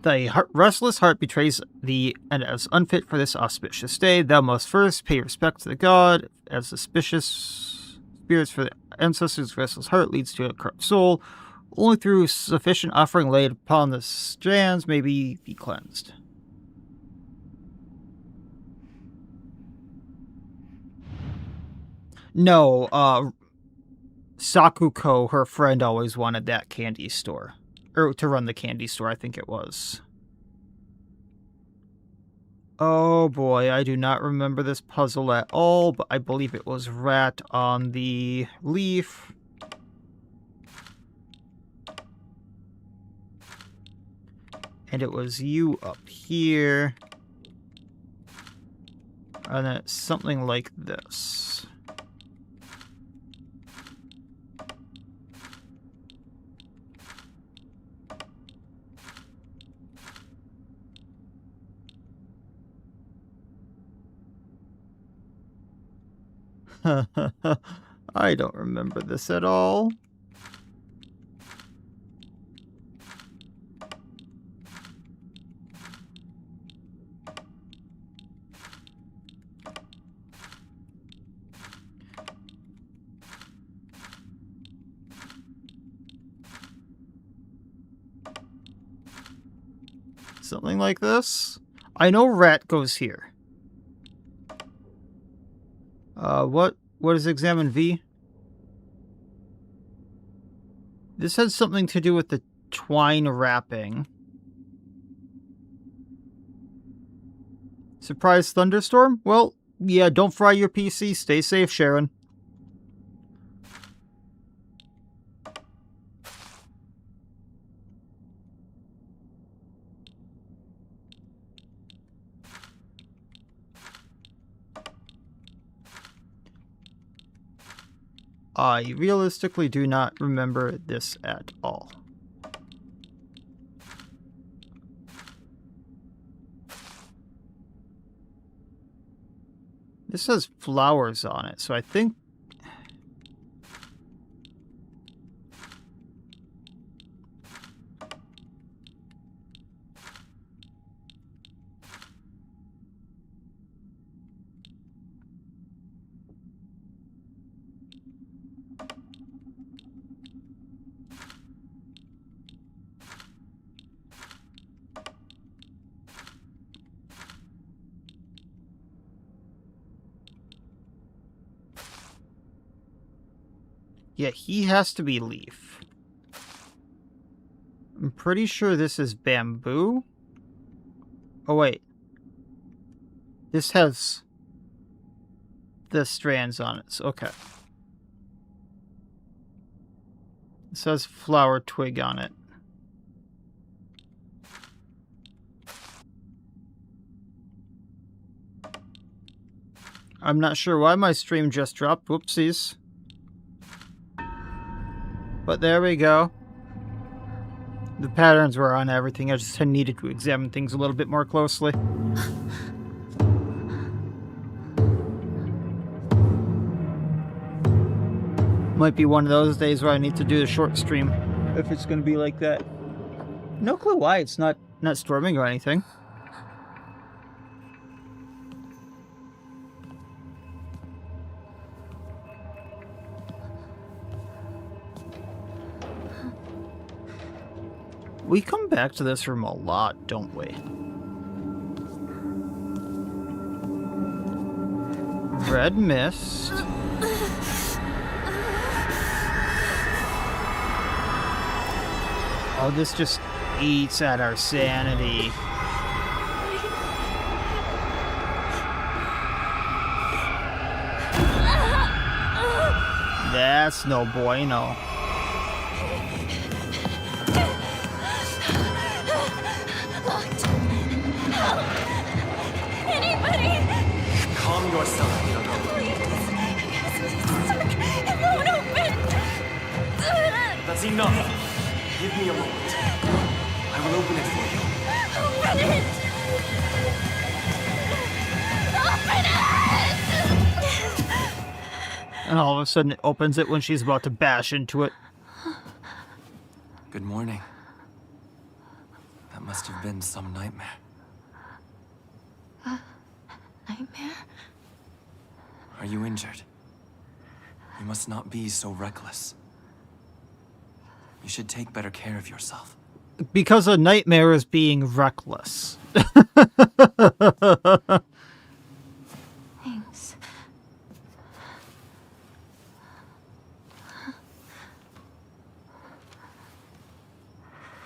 The restless heart betrays thee, and as unfit for this auspicious day, thou must first pay respect to the god, as suspicious spirits for the ancestors' restless heart leads to a corrupt soul. Only through sufficient offering laid upon the strands may be cleansed. No, Sakuko, her friend, always wanted that candy store. Or to run the candy store, I think it was. Oh boy, I do not remember this puzzle at all, but I believe it was rat on the leaf. And it was you up here. And then it's something like this. I don't remember this at all. Something like this. I know rat goes here. What is examine V? This has something to do with the twine wrapping. Surprise thunderstorm? Well, yeah, don't fry your PC. Stay safe, Sharon. I realistically do not remember this at all. This has flowers on it, so I think... Yeah, he has to be leaf. I'm pretty sure this is bamboo. Oh, wait. This has the strands on it. So, okay. It says flower twig on it. I'm not sure why my stream just dropped. Whoopsies. But there we go. The patterns were on everything. I just needed to examine things a little bit more closely. Might be one of those days where I need to do the short stream. If it's going to be like that. No clue why it's not storming or anything. We come back to this room a lot, don't we? Red mist. Oh, this just eats at our sanity. That's no bueno. Calm yourself, Yoko. It won't open! That's enough. Give me a moment. I will open it for you. Open it! Open it! And all of a sudden it opens it when she's about to bash into it. Good morning. That must have been some nightmare. Nightmare? Are you injured? You must not be so reckless. You should take better care of yourself. Because a nightmare is being reckless. Thanks.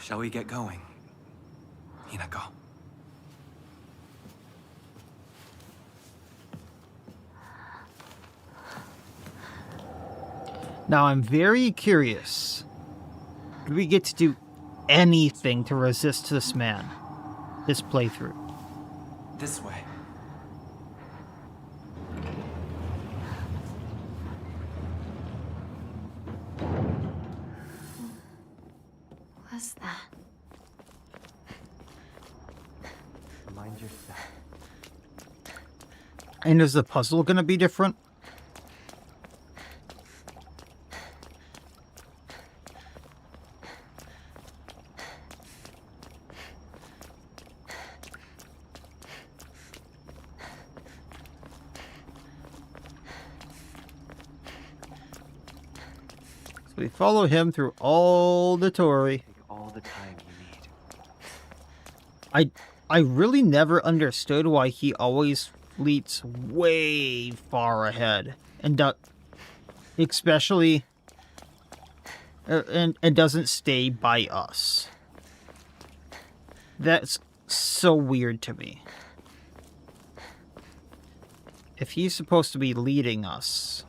Shall we get going? Hinako. Now I'm very curious. Do we get to do anything to resist this man? This playthrough? This way. What's that? Mind your step. And is the puzzle gonna be different? So we follow him through all the Torii. Take all the time you need. I really never understood why he always fleets way far ahead and especially and doesn't stay by us. That's so weird to me. If he's supposed to be leading us,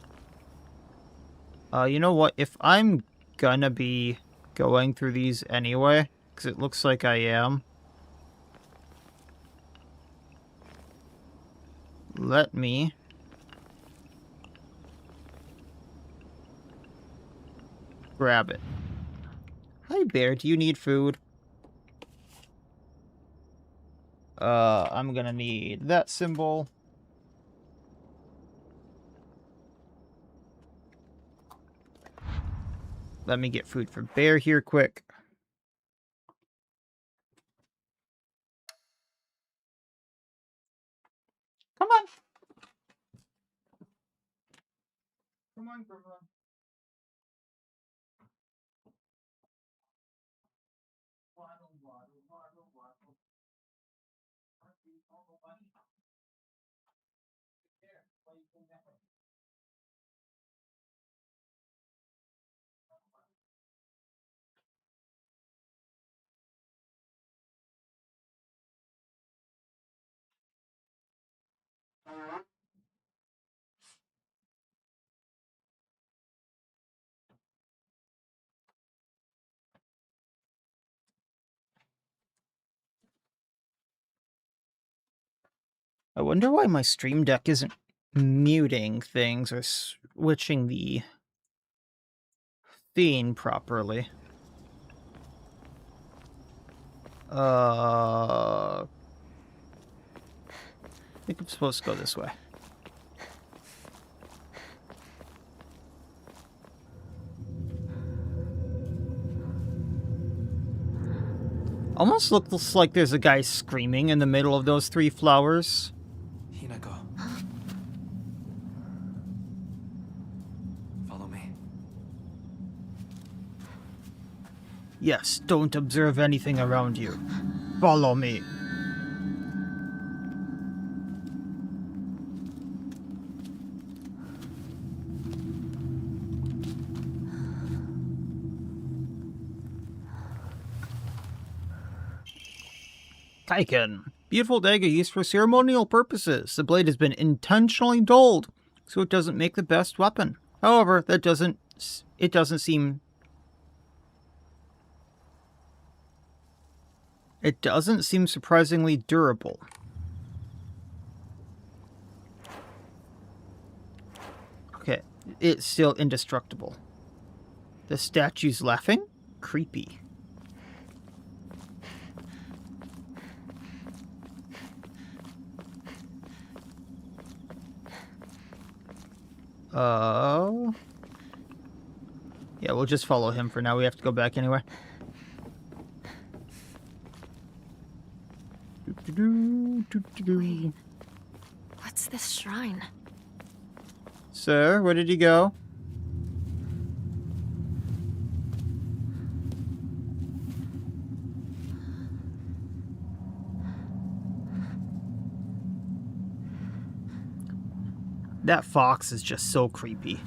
you know what? If I'm gonna be going through these anyway, because it looks like I am, let me grab it. Hi, bear. Do you need food? I'm gonna need that symbol. Let me get food for bear here quick. Come on. Come on, come on. Waddle, waddle, waddle, waddle. There, why you doing that way? I wonder why my Stream Deck isn't muting things or switching the theme properly. I think I'm supposed to go this way. Almost looks like there's a guy screaming in the middle of those 3 flowers. Hinako. Follow me. Yes, don't observe anything around you. Follow me. Kaiken. Beautiful dagger used for ceremonial purposes. The blade has been intentionally dulled, so it doesn't make the best weapon. However, it doesn't seem surprisingly durable. Okay, it's still indestructible. The statue's laughing? Creepy. Yeah, we'll just follow him for now. We have to go back anyway. Wait, what's this shrine? Sir, where did you go? That fox is just so creepy.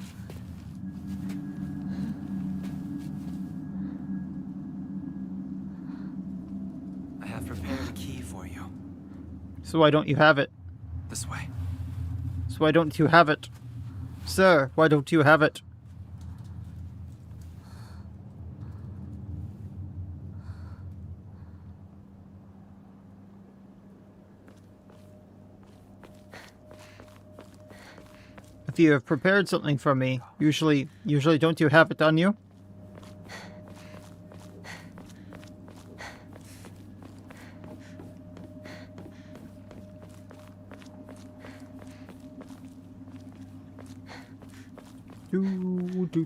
I have prepared a key for you. So why don't you have it? This way. So why don't you have it? Sir, why don't you have it? If you have prepared something for me, usually don't you have it on you?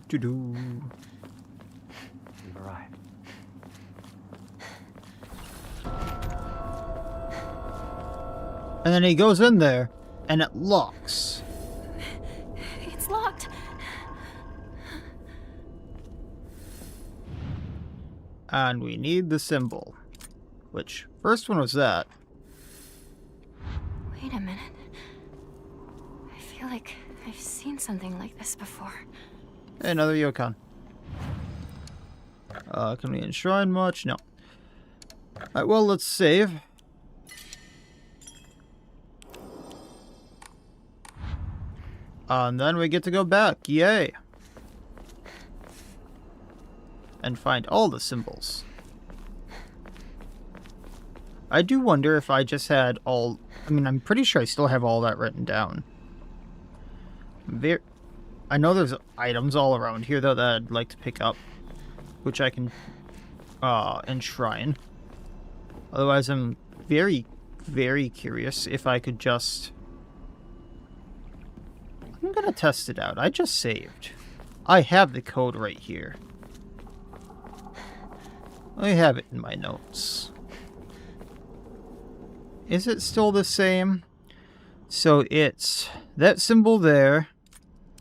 Do. We've arrived. And then he goes in there, and it locks. It's locked. And we need the symbol. Which, first one was that. Wait a minute. I feel like I've seen something like this before. Hey, another Yokon. Can we enshrine much? No. Alright, well, let's save. And then we get to go back. Yay! And find all the symbols. I do wonder if I just had all... I mean, I'm pretty sure I still have all that written down. I know there's items all around here, though, that I'd like to pick up. Which I can enshrine. Otherwise, I'm very, very curious if I could just... I'm gonna test it out. I just saved. I have the code right here. I have it in my notes. Is it still the same? So it's that symbol there,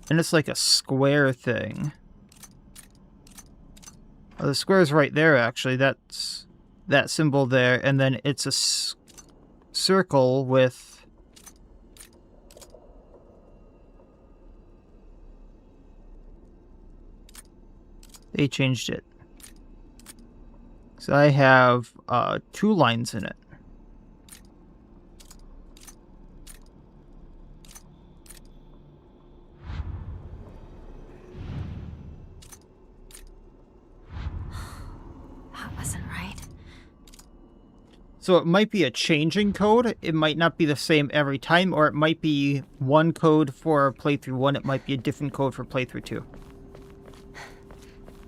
and it's like a square thing. Oh, the square's right there, actually. That's that symbol there, and then it's a circle with... They changed it. So I have 2 lines in it. So it might be a changing code. It might not be the same every time, or it might be one code for playthrough 1. It might be a different code for playthrough 2.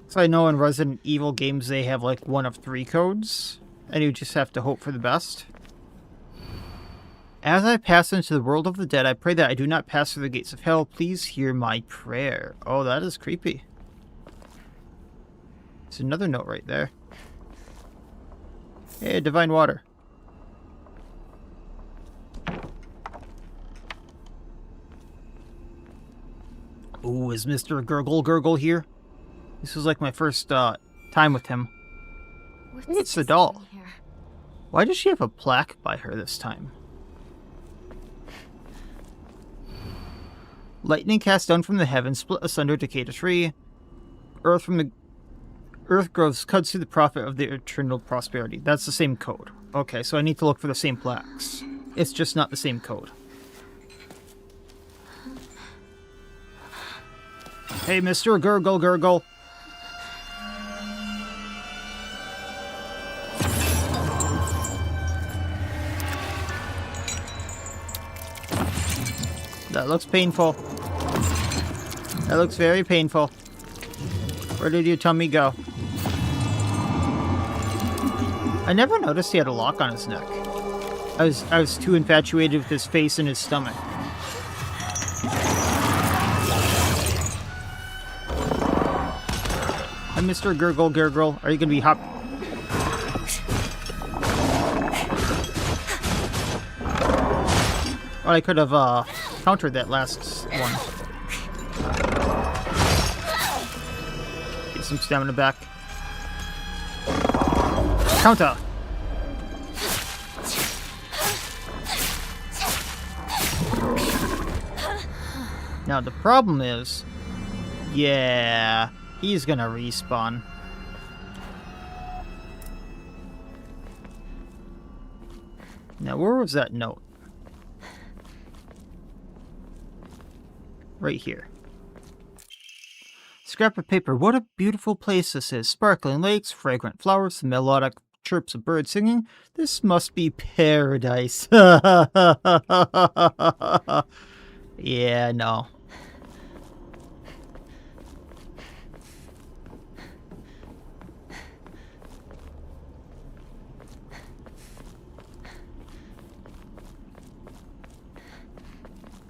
So I know in Resident Evil games they have like one of 3 codes, and you just have to hope for the best. As I pass into the world of the dead, I pray that I do not pass through the gates of hell. Please hear my prayer. Oh, that is creepy. There's another note right there. Hey, divine water. Ooh, is Mr. Gurgle here? This was like my first time with him. It's the doll. Why does she have a plaque by her this time? Lightning cast down from the heavens, split asunder, decayed a tree. Earth grows, cuts through the prophet of the eternal prosperity. That's the same code. Okay, so I need to look for the same plaques. It's just not the same code. Hey, Mr. Gurgle. That looks painful. That looks very painful. Where did your tummy go? I never noticed he had a lock on his neck. I was too infatuated with his face and his stomach. Hi, Mr. Gurgle. Are you gonna be hop? Oh, I could have countered that last one. Get some stamina back. Counter! Now the problem is... yeah, he's gonna respawn. Now where was that note? Right here. Scrap of paper. What a beautiful place this is. Sparkling lakes, fragrant flowers, the melodic chirps of birds singing. This must be paradise. Yeah, no.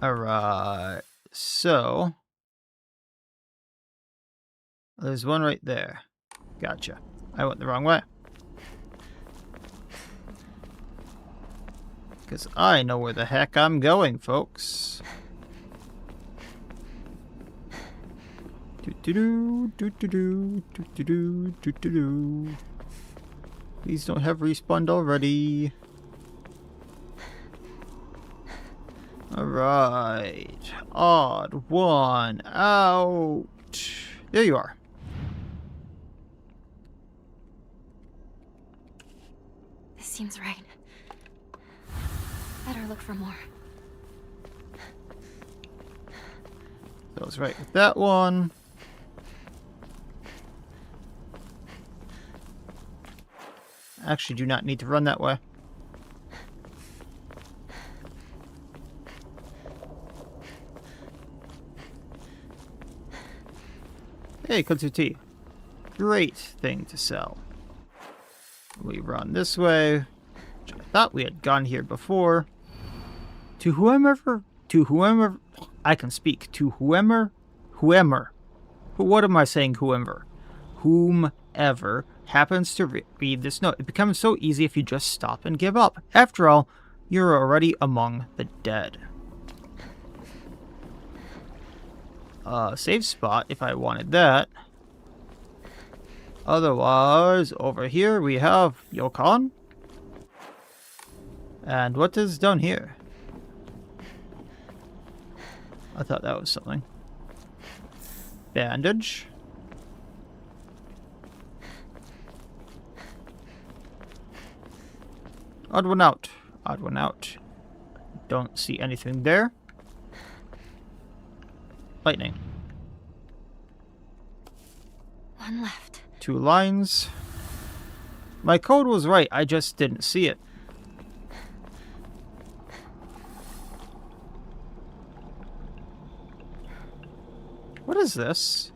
Alright. So, there's one right there. Gotcha. I went the wrong way. Because I know where the heck I'm going, folks. Please don't have respawned already. Alright. Odd one out. There you are. This seems right. Better look for more. That was right with that one. Actually, do not need to run that way. Hey, kudzu tea. Great thing to sell. We run this way. Which I thought we had gone here before. To whomever I can speak. To whomever. What am I saying, whomever happens to read this note. It becomes so easy if you just stop and give up. After all, you're already among the dead. Save spot if I wanted that. Otherwise, over here we have Yokon. And what is down here? I thought that was something. Bandage. Odd one out. Odd one out. Don't see anything there. Lightning. One left. 2 lines. My code was right, I just didn't see it. What is this?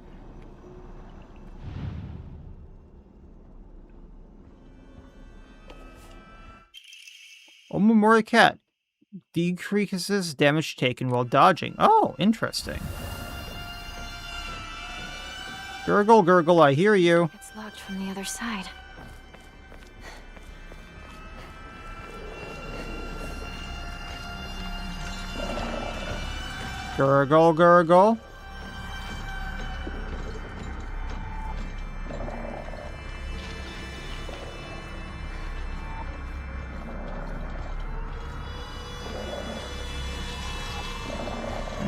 Omamori cat. Decreases damage taken while dodging. Oh, interesting. Gurgle, gurgle, I hear you. It's locked from the other side. Gurgle, gurgle.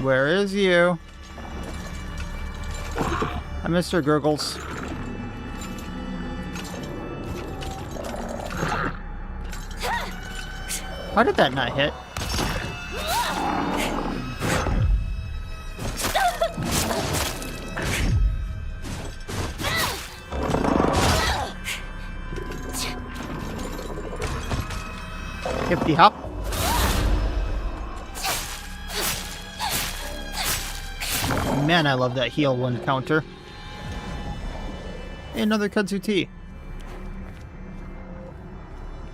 Where is you? Hi, Mr. Gurgles. How did that not hit? Hippity hop. Man, I love that heal one counter. Hey, another kudzu tea.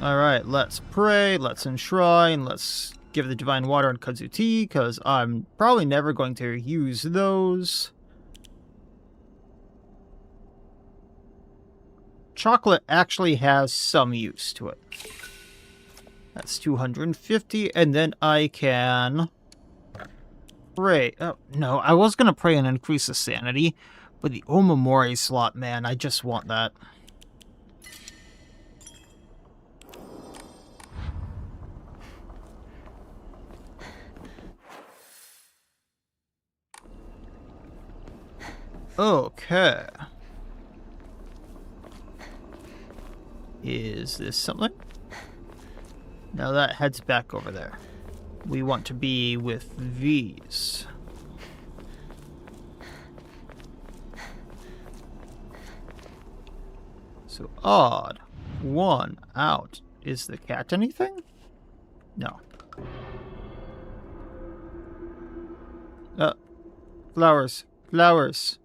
Alright, let's pray, let's enshrine, let's give the divine water and kudzu tea, because I'm probably never going to use those. Chocolate actually has some use to it. That's 250, and then I can pray. Oh, no, I was going to pray and increase the sanity, but the Omamori slot, man, I just want that. Okay. Is this something? Now that heads back over there. We want to be with these. So odd. One out. Is the cat anything? No. Flowers. Flowers.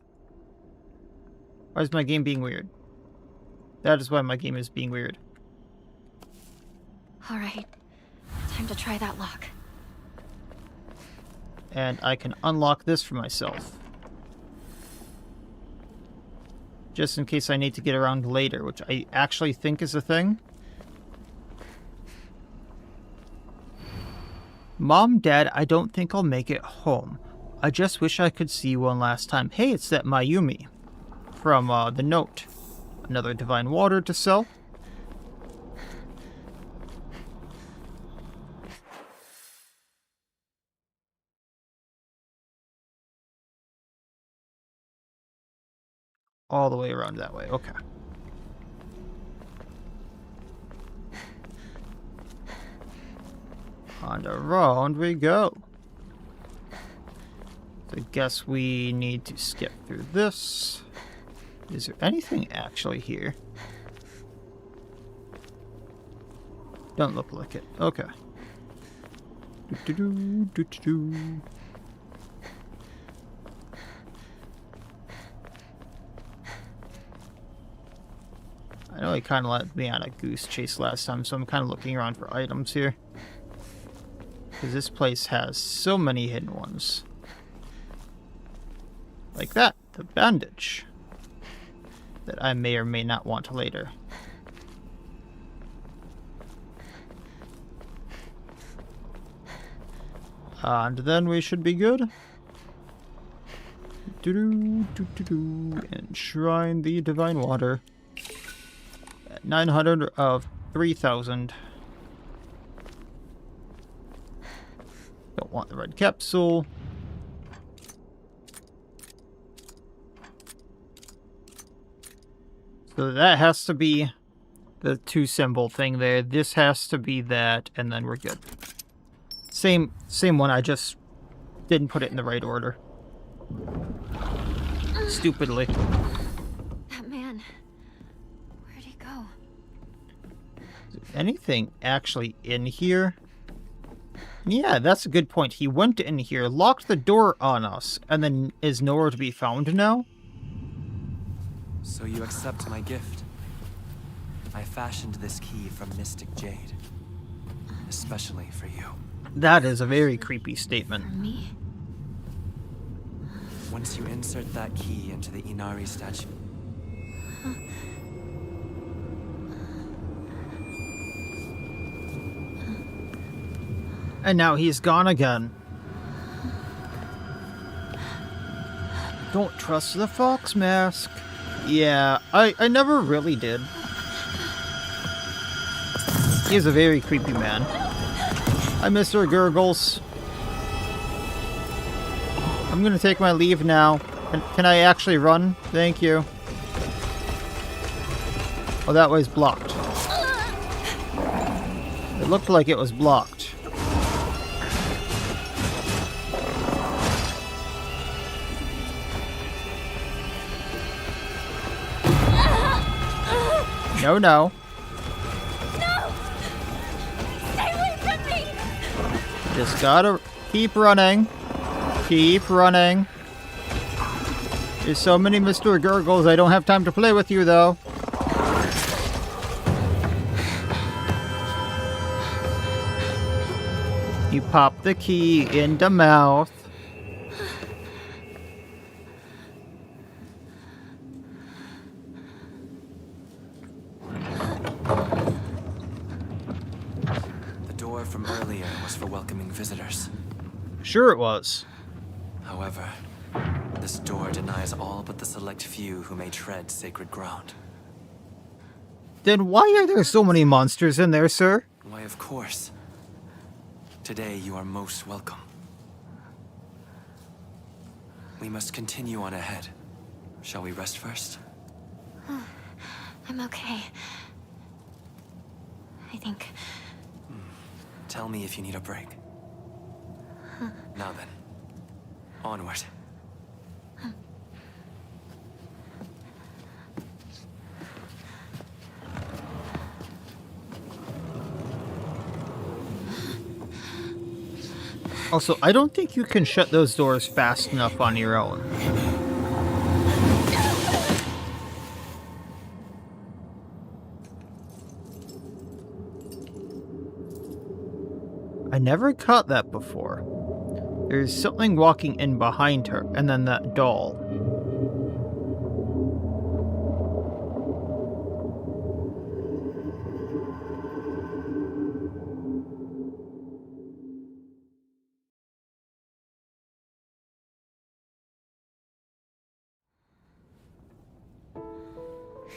Why is my game being weird? That is why my game is being weird. Alright. Time to try that lock. And I can unlock this for myself. Just in case I need to get around later, which I actually think is a thing. Mom, Dad, I don't think I'll make it home. I just wish I could see you one last time. Hey, it's that Mayumi from the note. Another divine water to sell. All the way around that way, okay. And around we go. So I guess we need to skip through this. Is there anything actually here? Don't look like it. Okay. I know he kind of let me on a goose chase last time, so I'm kind of looking around for items here. Because this place has so many hidden ones. Like that, the bandage. That I may or may not want later. And then we should be good. Enshrine the divine water. At 900 of 3,000. Don't want the red capsule. So that has to be the 2 symbol thing there. This has to be that, and then we're good. Same one, I just didn't put it in the right order. Stupidly. That man. Where'd he go? Is there anything actually in here? Yeah, that's a good point. He went in here, locked the door on us, and then is nowhere to be found now? So you accept my gift? I fashioned this key from mystic jade. Especially for you. That is a very creepy statement. For me? Once you insert that key into the Inari statue... And now he's gone again. Don't trust the fox mask. Yeah, I never really did. He's a very creepy man. Hi, Mr. Gurgles. I'm gonna take my leave now. Can I actually run? Thank you. Oh, that way's blocked. It looked like it was blocked. No, no. No! Stay away from me! Just gotta keep running. Keep running. There's so many Mr. Gurgles, I don't have time to play with you, though. You pop the key into mouth. The door from earlier was for welcoming visitors. Sure it was. However, this door denies all but the select few who may tread sacred ground. Then why are there so many monsters in there, sir? Why, of course. Today you are most welcome. We must continue on ahead. Shall we rest first? I'm okay. I think. Tell me if you need a break. Now then, onward. Also, I don't think you can shut those doors fast enough on your own. I never caught that before. There's something walking in behind her, and then that doll.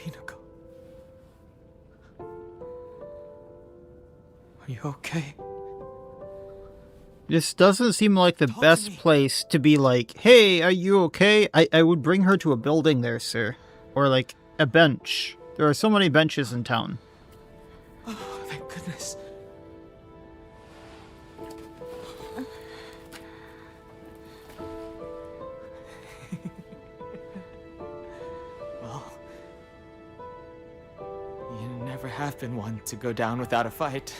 Hinako. Are you okay? This doesn't seem like the best place to be like, hey, are you okay? I would bring her to a building there, sir. Or like a bench. There are so many benches in town. Oh, thank goodness. Well, you never have been one to go down without a fight.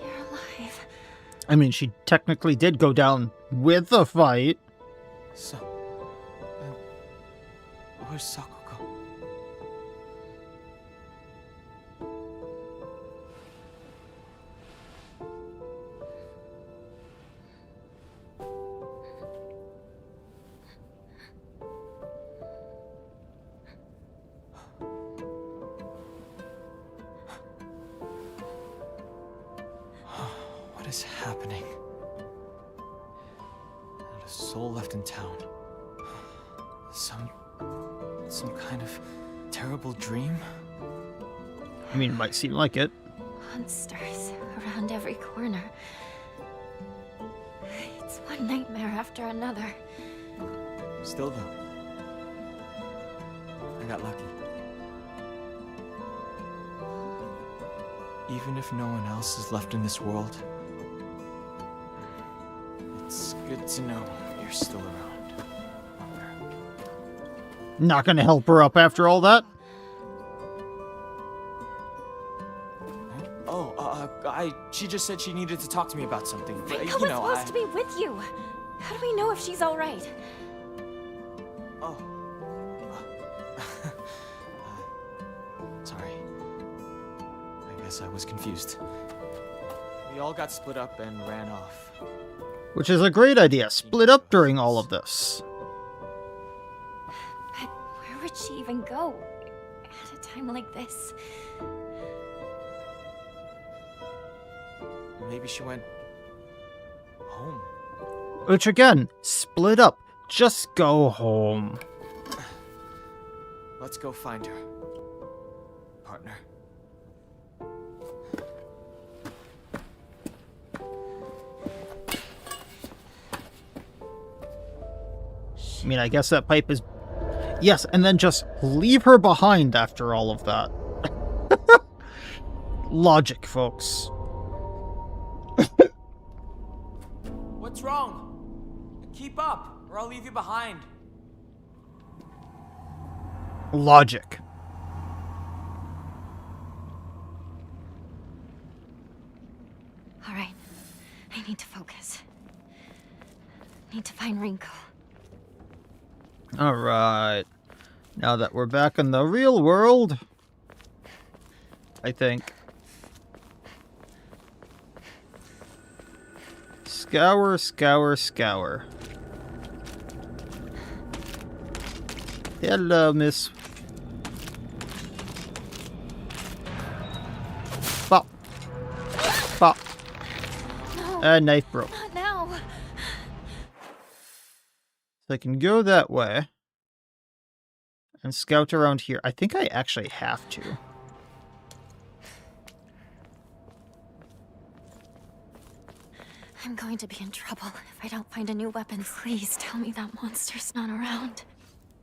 You're alive. I mean, she technically did go down with a fight. So, where's Sakuko? What is happening? Not a soul left in town. Some kind of terrible dream? I mean, it might seem like it. Monsters around every corner. It's one nightmare after another. Still though, I got lucky. Even if no one else is left in this world, it's good to know you're still around. Not gonna help her up after all that. Oh, she just said she needed to talk to me about something. But, Rinko was supposed to be with you. How do we know if she's all right? Oh. Sorry. I guess I was confused. We all got split up and ran off. Which is a great idea. Split up during all of this. But where would she even go at a time like this? Maybe she went home. Which again, split up. Just go home. Let's go find her. Partner. I mean, I guess that pipe is... Yes, and then just leave her behind after all of that. Logic, folks. What's wrong? Keep up, or I'll leave you behind. Logic. All right. I need to focus. Need to find Rinko. Alright. Now that we're back in the real world, I think. Scour, scour, scour. Hello, miss. Pop. Pop. No, Knife broke. not now. So I can go that way and scout around here. I think I actually have to. I'm going to be in trouble if I don't find a new weapon. Please tell me that monster's not around.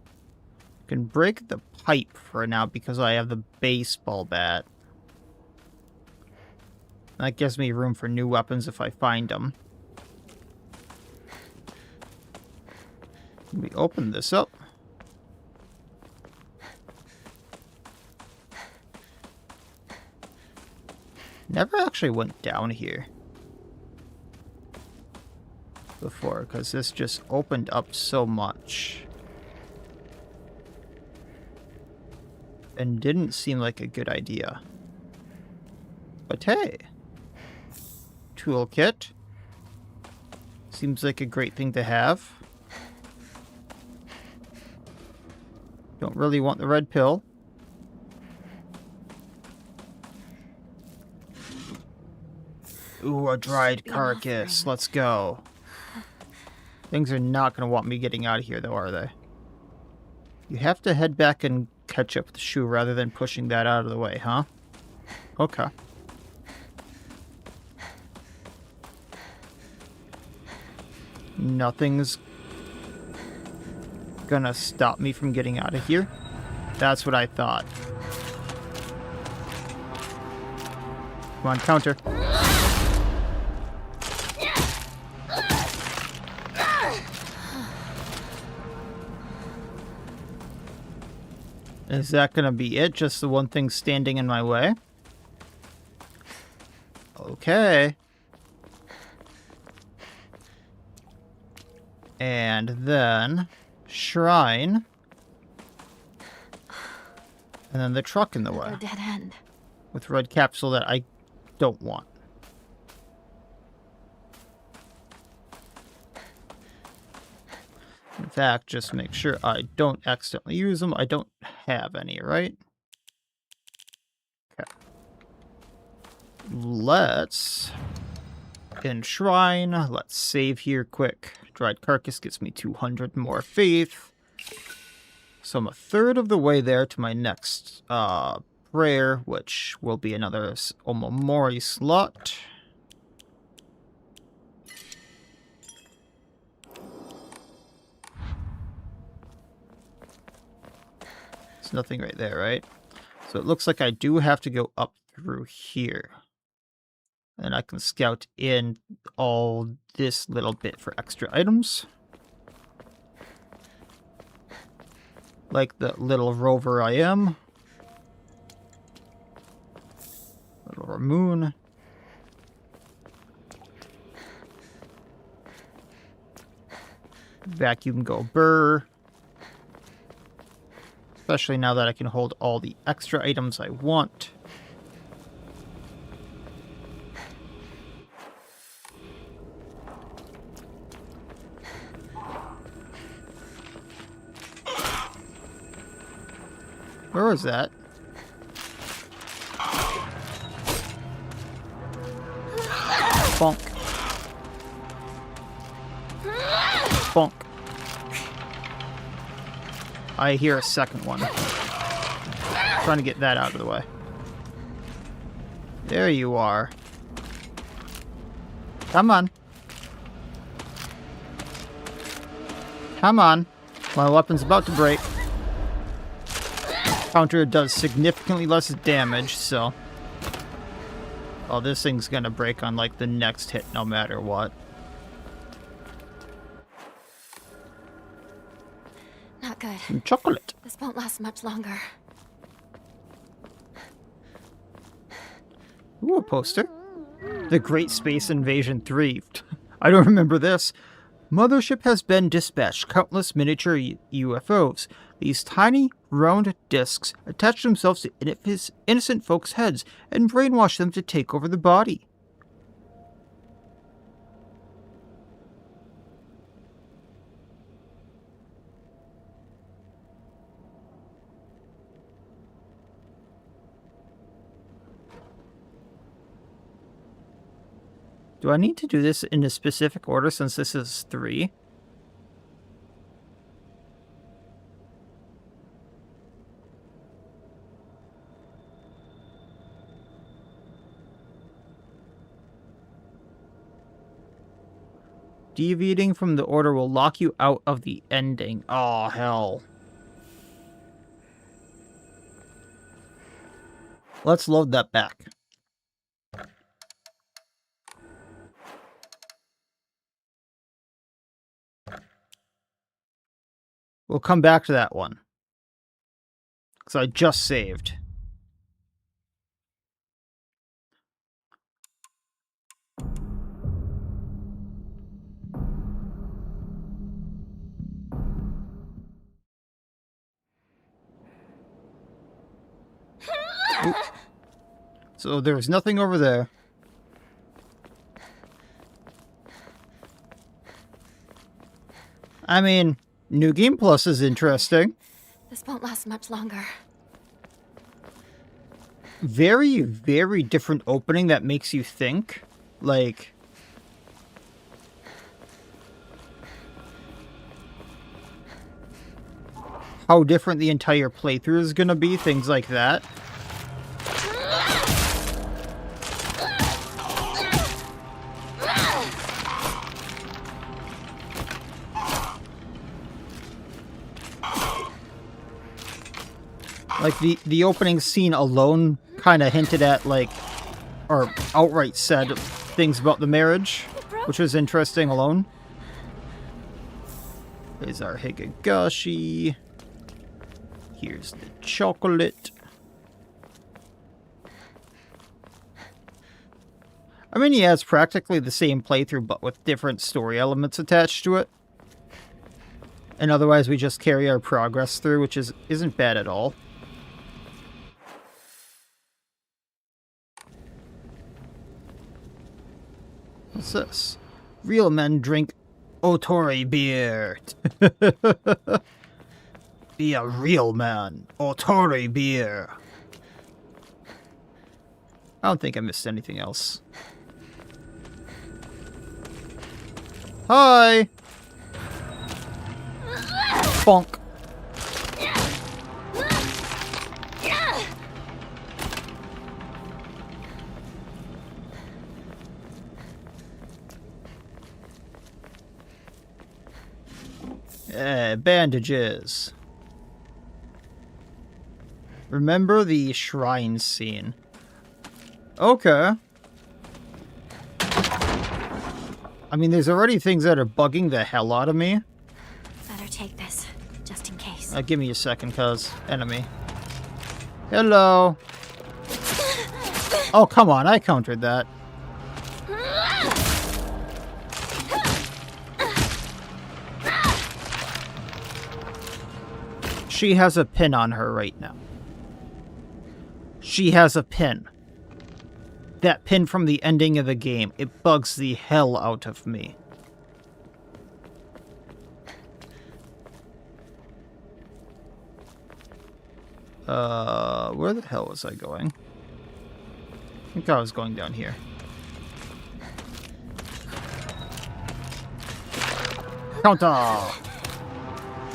I can break the pipe for now because I have the baseball bat. That gives me room for new weapons if I find them. We open this up. Never actually went down here before because this just opened up so much and didn't seem like a good idea. But hey, toolkit seems like a great thing to have. Don't really want the red pill. Ooh, a dried carcass. Let's go. Things are not going to want me getting out of here, though, are they? You have to head back and catch up with the shoe rather than pushing that out of the way, huh? Okay. Nothing's gonna stop me from getting out of here. That's what I thought. Come on, counter. Is that gonna be it? Just the one thing standing in my way? Okay. And then shrine. And then the truck in the way. A dead end. With red capsule that I don't want. In fact, just make sure I don't accidentally use them. I don't have any, right? Okay. Let's enshrine. Let's save here quick. Dried carcass gets me 200 more faith. So I'm a third of the way there to my next prayer, which will be another Omamori slot. There's nothing right there, right? So it looks like I do have to go up through here. And I can scout in all this little bit for extra items. Like the little rover I am. Little Ramoon. Vacuum go burr. Especially now that I can hold all the extra items I want. Where was that? Bonk. Bonk. I hear a second one. Trying to get that out of the way. There you are. Come on. Come on. My weapon's about to break. Counter does significantly less damage, so... Oh, this thing's gonna break on, like, the next hit, no matter what. Not good. Some chocolate. This won't last much longer. Ooh, a poster. The Great Space Invasion 3. I don't remember this. Mothership has been dispatched countless miniature UFOs. These tiny, round discs attach themselves to innocent folks' heads and brainwash them to take over the body. Do I need to do this in a specific order since this is 3? Deviating from the order will lock you out of the ending. Oh, hell. Let's load that back. We'll come back to that one. Because I just saved. Oop. So there's nothing over there. I mean, New Game Plus is interesting. This won't last much longer. Very, very different opening that makes you think. Like... how different the entire playthrough is gonna be, things like that. Like, the opening scene alone kind of hinted at, like, or outright said things about the marriage, which was interesting alone. Here's our Higagashi. Here's the chocolate. I mean, yeah, it's practically the same playthrough, but with different story elements attached to it. And otherwise, we just carry our progress through, which isn't bad at all. What's this? Real men drink Otori beer. Be a real man. Otori beer. I don't think I missed anything else. Hi! Bonk. Bandages. Remember the shrine scene. Okay. I mean, there's already things that are bugging the hell out of me. Better take this, just in case. Give me a second, cuz. Enemy. Hello. Oh, come on. I countered that. She has a pin on her right now. She has a pin. That pin from the ending of the game. It bugs the hell out of me. Where the hell was I going? I think I was going down here. Counter!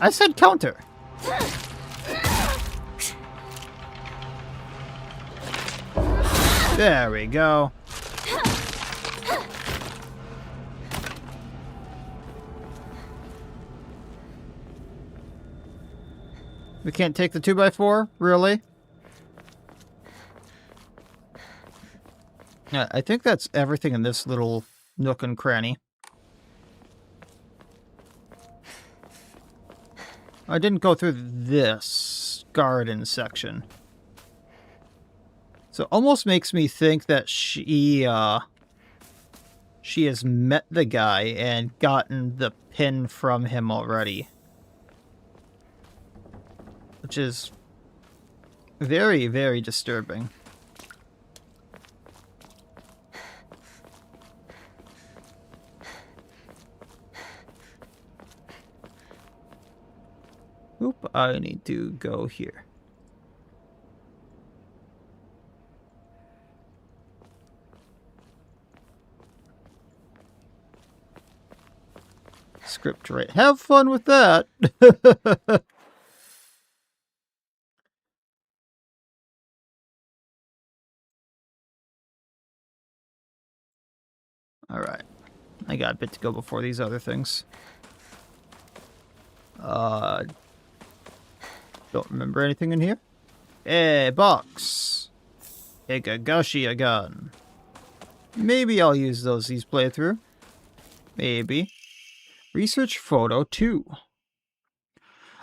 I said counter! There we go. We can't take the 2x4? Really? Yeah, I think that's everything in this little nook and cranny. I didn't go through this garden section. So it almost makes me think that she has met the guy and gotten the pin from him already. Which is very, very disturbing. Oop, I need to go here. Script right. Have fun with that. Alright. I got a bit to go before these other things. Don't remember anything in here. Hey, box. Higagashi gun. Maybe I'll use these playthrough. Maybe. Research photo 2.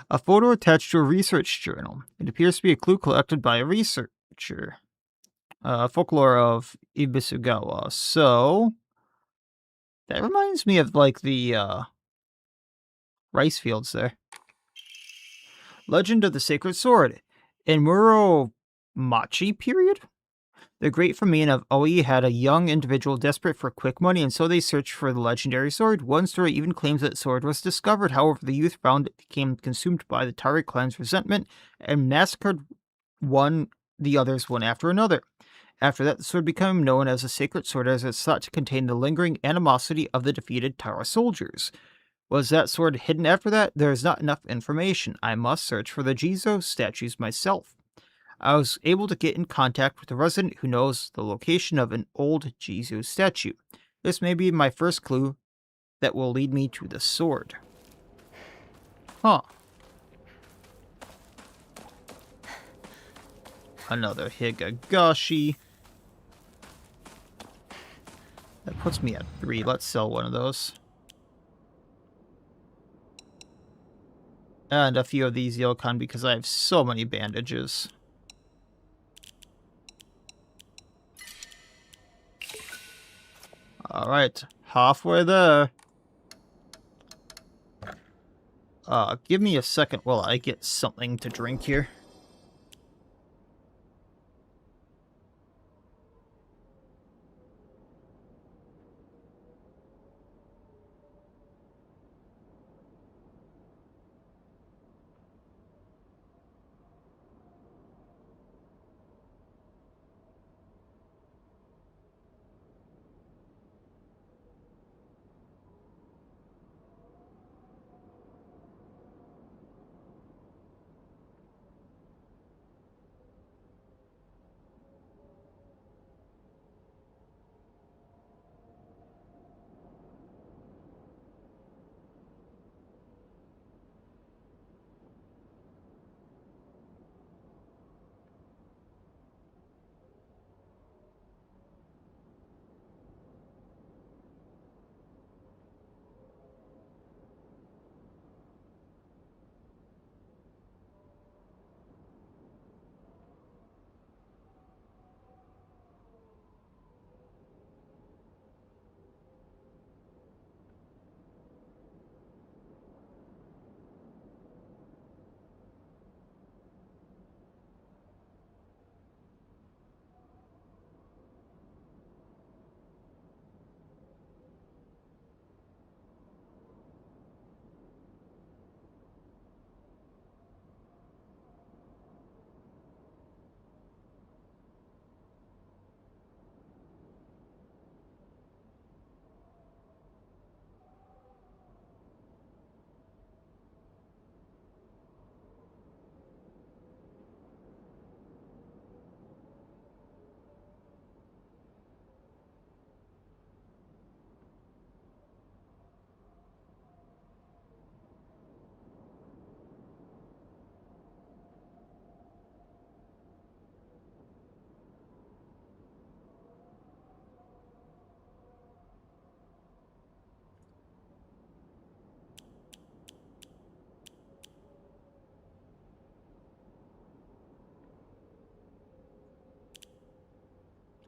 A photo attached to a research journal. It appears to be a clue collected by a researcher. Folklore of Ibisugawa. So, that reminds me of, like, the, rice fields there. Legend of the Sacred Sword. In Muromachi period? The great famine of Oi had a young individual desperate for quick money, and so they searched for the legendary sword. One story even claims that the sword was discovered. However, the youth found it became consumed by the Tare clan's resentment and massacred the others one after another. After that, the sword became known as a sacred sword, as it's thought to contain the lingering animosity of the defeated Tara soldiers. Was that sword hidden after that? There is not enough information. I must search for the Jizo statues myself. I was able to get in contact with a resident who knows the location of an old Jizo statue. This may be my first clue that will lead me to the sword. Huh. Another Higagashi. That puts me at 3. Let's sell one of those. And a few of these Yokon because I have so many bandages. Alright, halfway there. Give me a second while I get something to drink here.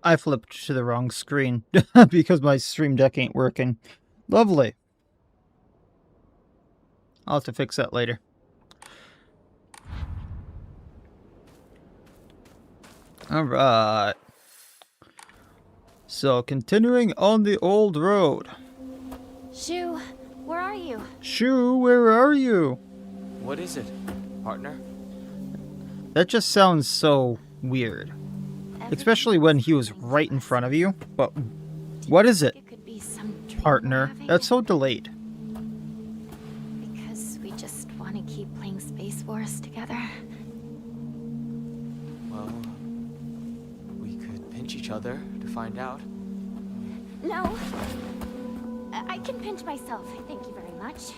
I flipped to the wrong screen because my Stream Deck ain't working. Lovely. I'll have to fix that later. Alright. So, continuing on the old road. Shu, where are you? Shu, where are you? What is it, partner? That just sounds so weird. Especially when he was right in front of you. But what is it, It could be some dream partner? we're having? That's so delayed. Because we just want to keep playing Space Wars together. Well, we could pinch each other to find out. No. I can pinch myself. Thank you very much.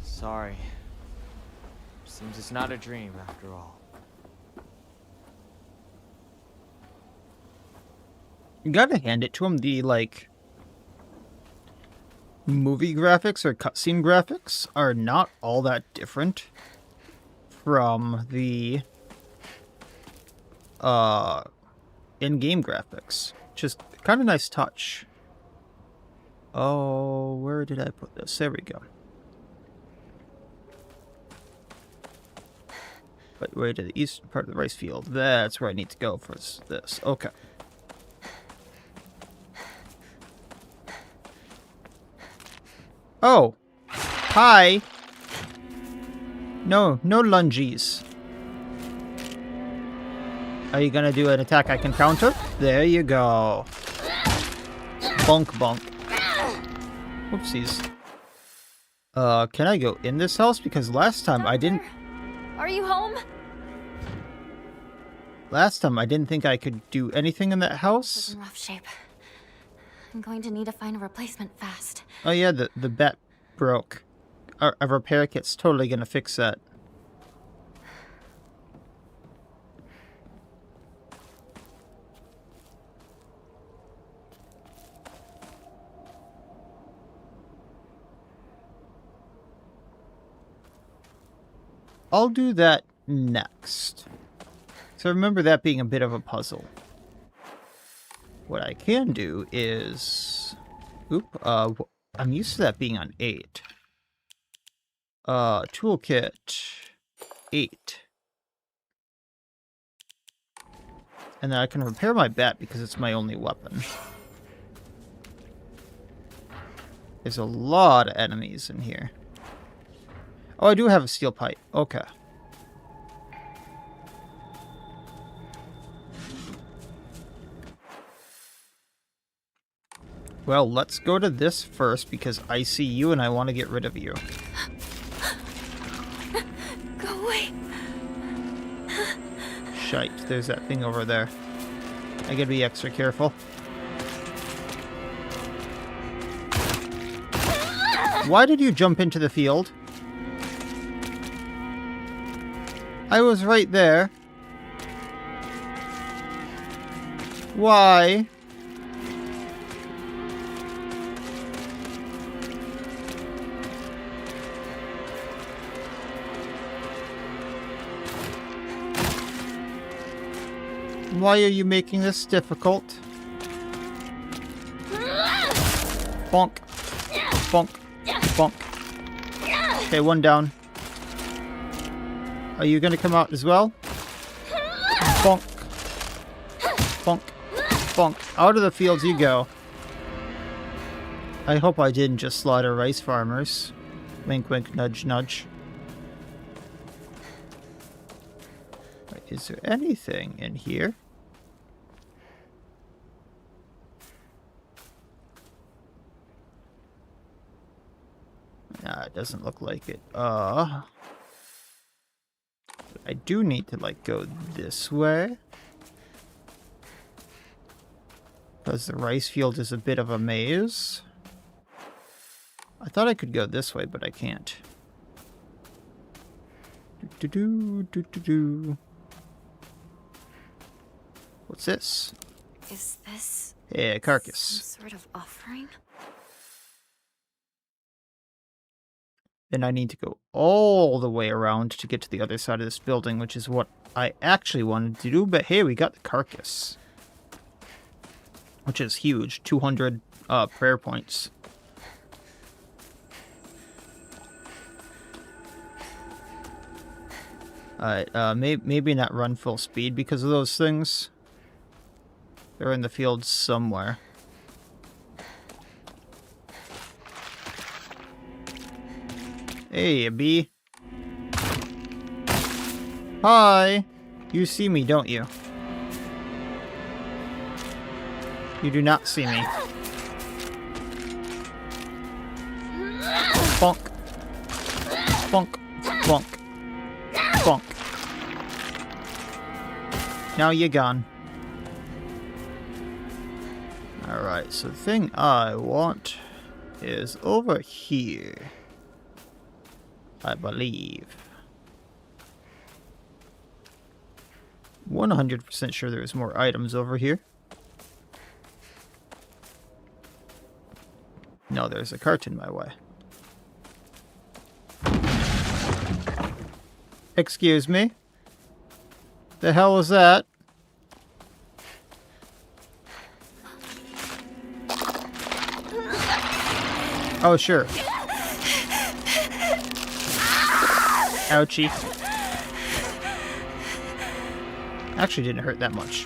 Sorry. Seems it's not a dream after all. You gotta hand it to him, the, like, movie graphics or cutscene graphics are not all that different from the, in-game graphics. Just kind of nice touch. Oh, where did I put this? There we go. But way to the eastern part of the rice field. That's where I need to go for this. Okay. Oh. Hi. No lunges. Are you gonna do an attack I can counter? There you go. Bonk bonk. Whoopsies. Can I go in this house? Because last time I didn't... Are you home? Last time I didn't think I could do anything in that This is house. in rough shape. I'm going to need to find a replacement fast. Oh yeah, the bat broke. A repair kit's totally gonna fix that. I'll do that next. So remember that being a bit of a puzzle. What I can do is... Oop, I'm used to that being on 8. Toolkit 8. And then I can repair my bat because it's my only weapon. There's a lot of enemies in here. Oh, I do have a steel pipe. Okay. Well, let's go to this first because I see you and I want to get rid of you. Go away. Shite, there's that thing over there. I gotta be extra careful. Why did you jump into the field? I was right there. Why? Why are you making this difficult? Bonk. Bonk. Bonk. Okay, one down. Are you gonna come out as well? Bonk. Bonk. Bonk. Out of the fields you go. I hope I didn't just slaughter rice farmers. Wink wink nudge nudge. Wait, is there anything in here? Nah, it doesn't look like it. I do need to, like, go this way. Because the rice field is a bit of a maze. I thought I could go this way, but I can't. Do-do-do. What's this? Is this Yeah, carcass. some sort of offering? Then I need to go all the way around to get to the other side of this building, which is what I actually wanted to do. But hey, we got the carcass, which is huge. 200 prayer points. Alright, maybe not run full speed because of those things. They're in the field somewhere. Hey, bee. Hi! You see me, don't you? You do not see me. Bonk. Bonk. Bonk. Bonk. Now you're gone. Alright, so the thing I want is over here. I believe. 100% sure there's more items over here. No, there's a cart in my way. Excuse me? The hell was that? Oh, sure. Ouchie. Actually didn't hurt that much.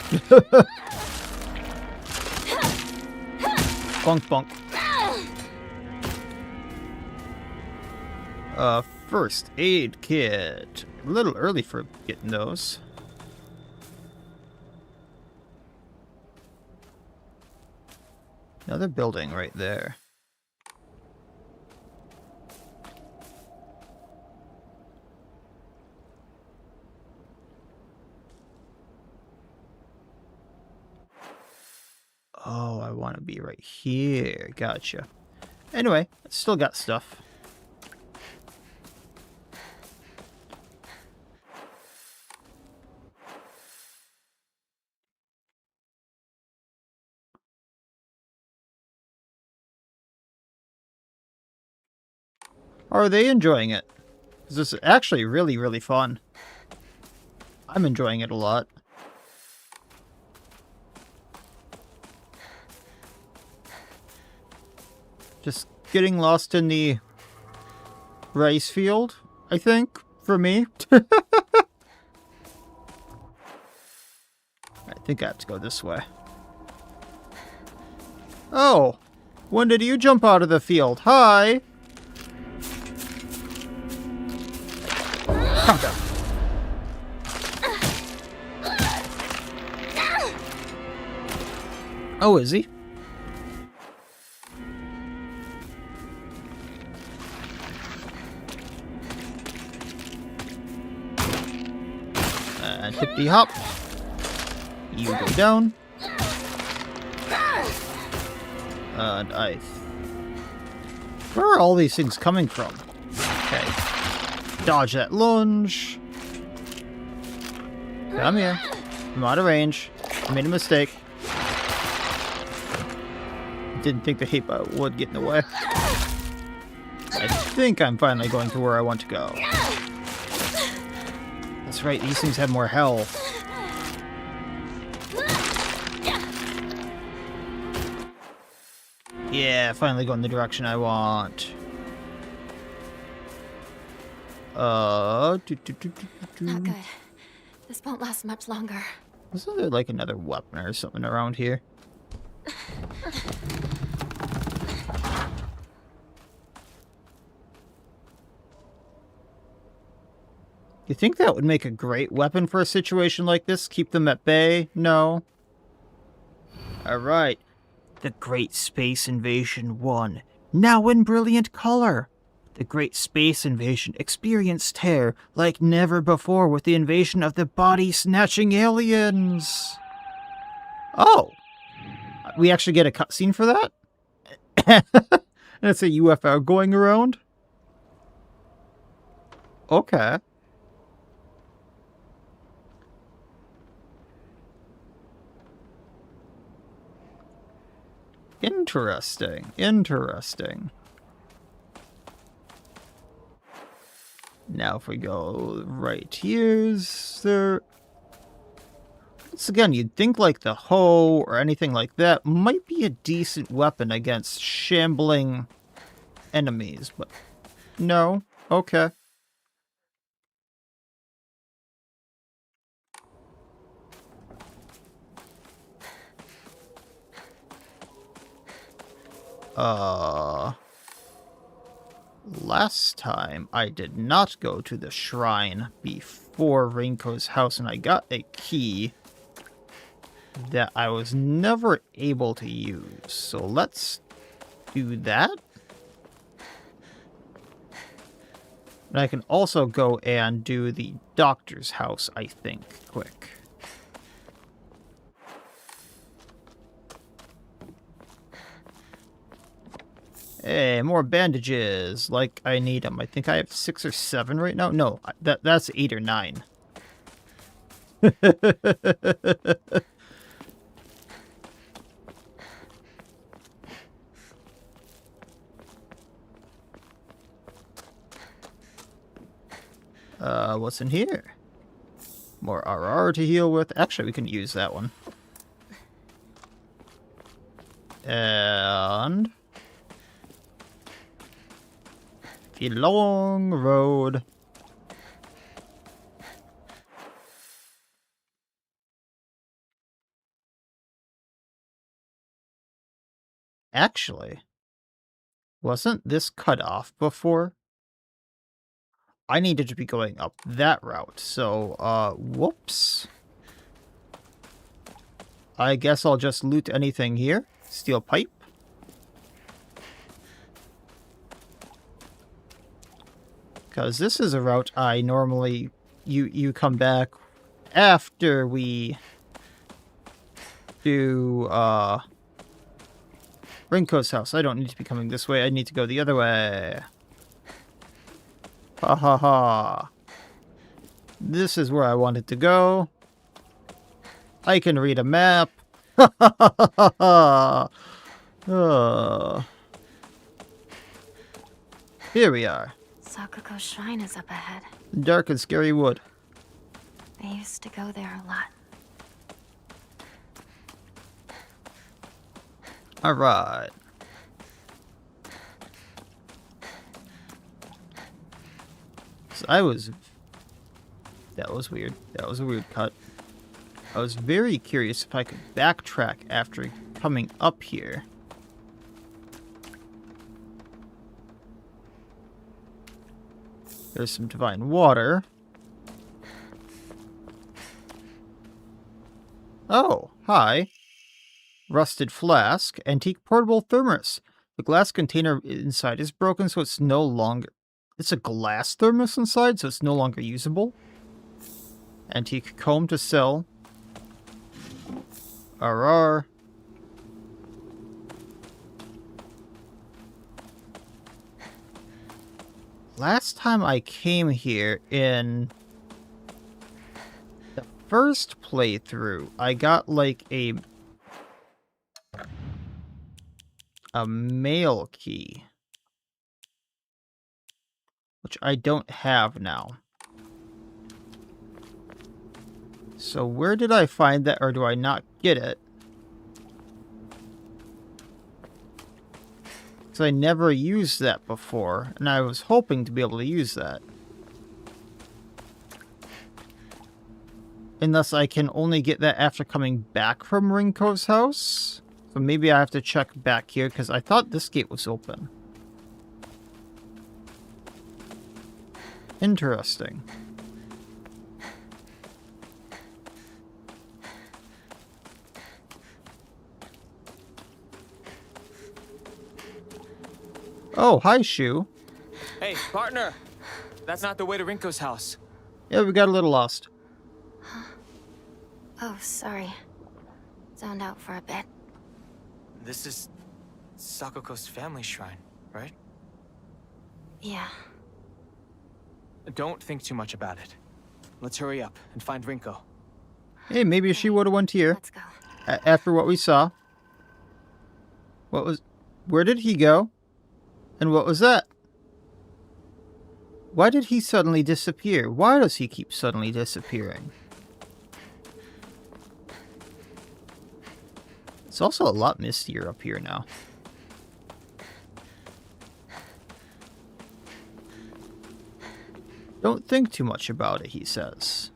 Bonk bonk. First aid kit. A little early for getting those. Another building right there. Oh, I want to be right here. Gotcha. Anyway, still got stuff. Are they enjoying it? This is actually really, really fun. I'm enjoying it a lot. Just getting lost in the rice field, I think, for me. I think I have to go this way. Oh! When did you jump out of the field? Hi! Conker. Oh, is he? Hippity hop. You go down. And where are all these things coming from? Okay. Dodge that lunge. Come here. I'm out of range. I made a mistake. Didn't think the heap would get in the way. I think I'm finally going to where I want to go. That's right, these things have more health. Yeah, finally going the direction I want. Not good. This won't last much longer. Isn't there like another weapon or something around here? You think that would make a great weapon for a situation like this? Keep them at bay? No. Alright. The Great Space Invasion 1. Now in brilliant color. The Great Space Invasion experienced terror like never before with the invasion of the body-snatching aliens. Oh. We actually get a cutscene for that? And it's a UFO going around? Okay. Interesting. Interesting. Now if we go right here, is there... Once again, you'd think like the hoe or anything like that might be a decent weapon against shambling enemies, but no. Okay. Last time I did not go to the shrine before Rinko's house, and I got a key that I was never able to use. So let's do that. And I can also go and do the doctor's house, I think, quick. Hey, more bandages, like I need them. I think I have 6 or 7 right now. No, that's 8 or 9. What's in here? More RR to heal with. Actually, we can use that one. And... the long road. Actually, wasn't this cut off before? I needed to be going up that route, so, whoops. I guess I'll just loot anything here. Steel pipe. Because this is a route I normally... You come back after we do, Rinko's house. I don't need to be coming this way. I need to go the other way. Ha ha ha. This is where I wanted to go. I can read a map. Ha ha ha ha ha. Here we are. Sakuko's shrine is up ahead. Dark and scary wood. I used to go there a lot. Alright. So that was weird. That was a weird cut. I was very curious if I could backtrack after coming up here. There's some divine water. Oh, hi. Rusted flask. Antique portable thermos. The glass container inside is broken, so it's no longer... It's a glass thermos inside, so it's no longer usable. Antique comb to sell. RR. Last time I came here in the first playthrough, I got like a mail key, which I don't have now. So where did I find that, or do I not get it? Because I never used that before, and I was hoping to be able to use that. Unless I can only get that after coming back from Rinko's house. So maybe I have to check back here, because I thought this gate was open. Interesting. Oh, hi, Shu. Hey, partner! That's not the way to Rinko's house. Yeah, we got a little lost. Oh, sorry. Zoned out for a bit. This is Sakuko's family shrine, right? Yeah. Don't think too much about it. Let's hurry up and find Rinko. Hey, maybe she would have went here. Let's go. After what we saw. What was... Where did he go? And what was that? Why did he suddenly disappear? Why does he keep suddenly disappearing? It's also a lot mistier up here now. Don't think too much about it, he says.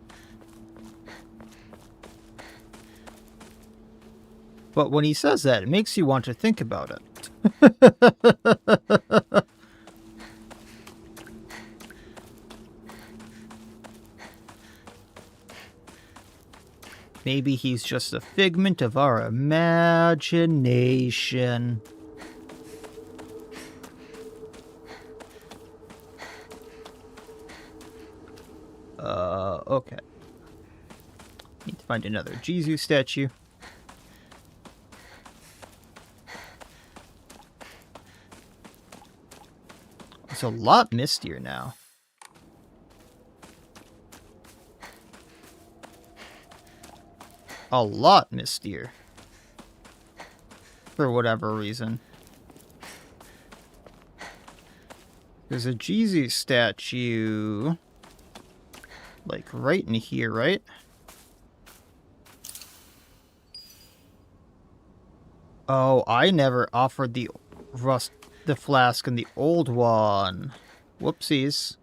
But when he says that, it makes you want to think about it. Maybe he's just a figment of our imagination. Okay. Need to find another Jesus statue. It's a lot mistier now. A lot mistier. For whatever reason. There's a Jesus statue, like right in here, right? Oh, I never offered the flask in the old one. Whoopsies.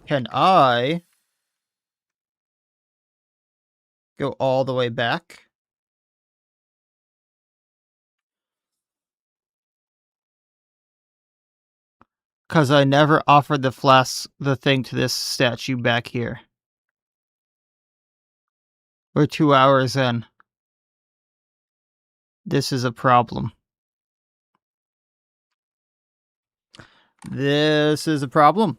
Can I go all the way back? Because I never offered the thing to this statue back here. We're 2 hours in. This is a problem. This is a problem.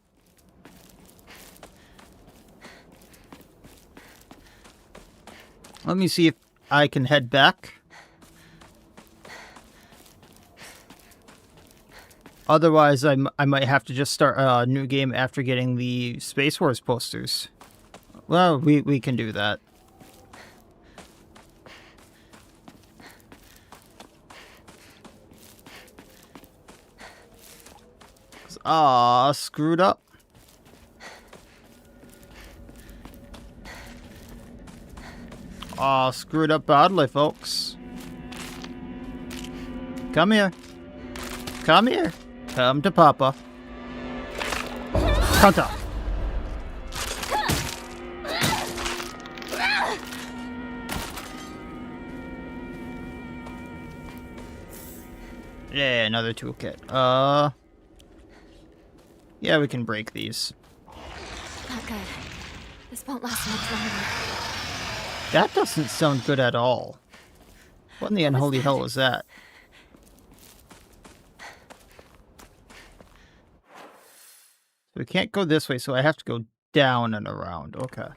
Let me see if I can head back. Otherwise, I might have to just start a new game after getting the Space Wars posters. Well, we can do that. Ah, screwed up. Ah, screwed up badly, folks. Come here. Come here. Come to Papa. Counter. Yeah, another toolkit. Yeah, we can break these. Not good. This won't last much longer. That doesn't sound good at all. What in the unholy hell was that? We can't go this way, so I have to go down and around. Okay.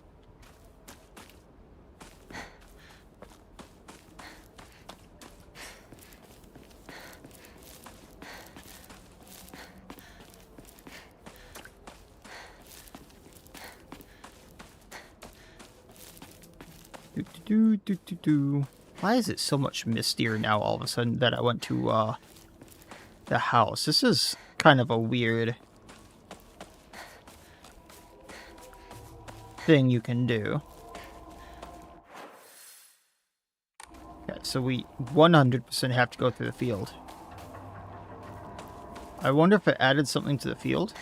Why is it so much mistier now all of a sudden that I went to the house? This is kind of a weird thing you can do. Okay, so we 100% have to go through the field. I wonder if it added something to the field.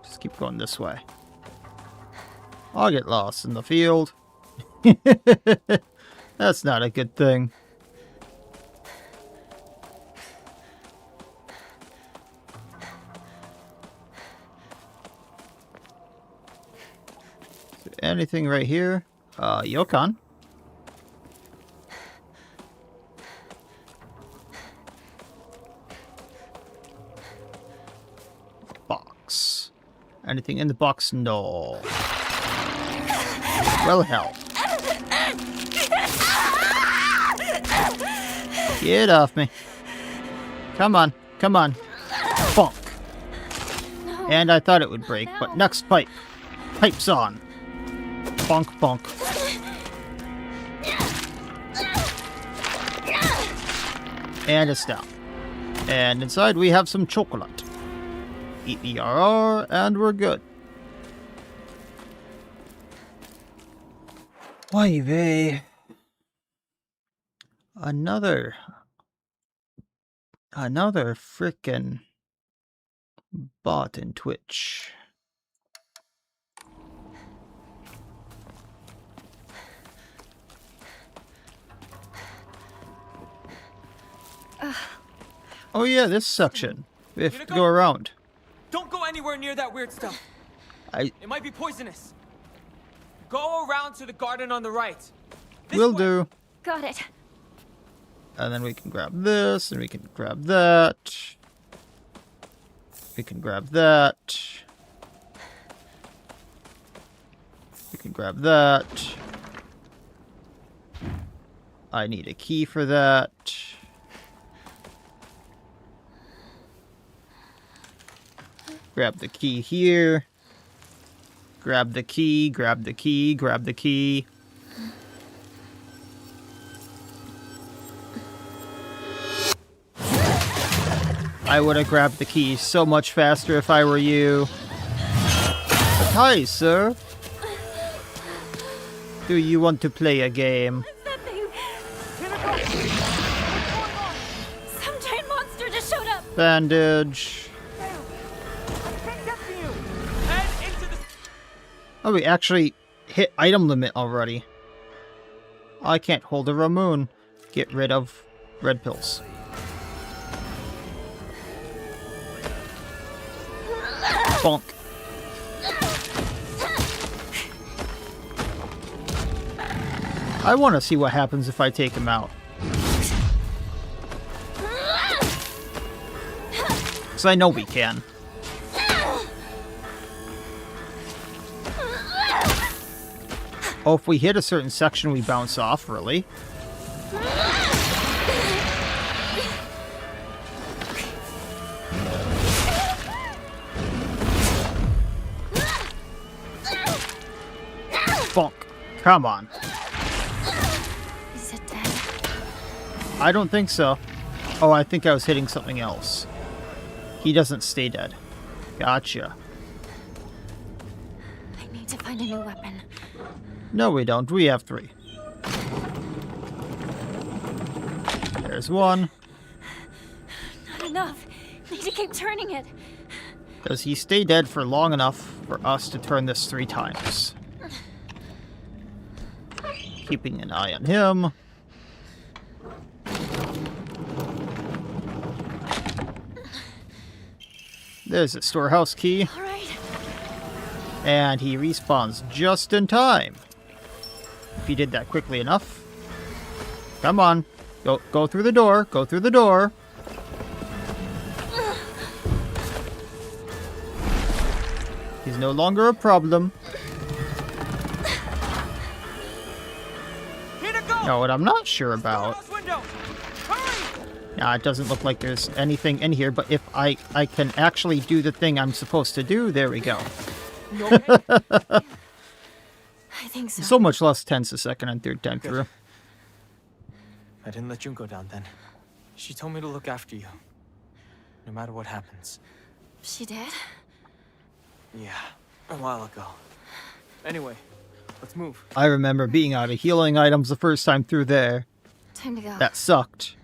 Just keep going this way. I'll get lost in the field. That's not a good thing. Is there anything right here? Yokon. Box. Anything in the box? No. Well, hell. Get off me. Come on. Come on. Bonk. No. And I thought it would break, but next pipe. Pipe's on. Bonk, bonk. And it's down. And inside we have some chocolate. Eat the RR, and we're good. Oy vey. Another frickin' bot in Twitch. Oh yeah, this section. We have to go around. Don't go anywhere near that weird stuff. It might be poisonous. Go around to the garden on the right. Will do. Got it. And then we can grab this, and we can grab that. We can grab that. We can grab that. I need a key for that. Grab the key here. Grab the key, grab the key, grab the key. I would have grabbed the key so much faster if I were you. But hi, sir. Do you want to play a game? Some giant monster just showed up. Bandage. Oh, we actually hit item limit already. I can't hold a Ramoon. Get rid of red pills. Bonk. I want to see what happens if I take him out. Because I know we can. Oh, if we hit a certain section, we bounce off, really? Bonk. Come on. Is it dead? I don't think so. Oh, I think I was hitting something else. He doesn't stay dead. Gotcha. I need to find a new weapon. No, we don't. We have 3. There's one. Not enough. Need to keep turning it. Does he stay dead for long enough for us to turn this 3 times? Keeping an eye on him. There's a storehouse key. All right. And he respawns just in time. If he did that quickly enough. Come on. Go through the door. Go through the door. He's no longer a problem. Now, what I'm not sure about... Now, it doesn't look like there's anything in here, but if I can actually do the thing I'm supposed to do, there we go. I think so. So much less tense the second and third time through. I didn't let Junko down then. She told me to look after you. No matter what happens. She did? Yeah, a while ago. Anyway, let's move. I remember being out of healing items the first time through there. Time to go. That sucked.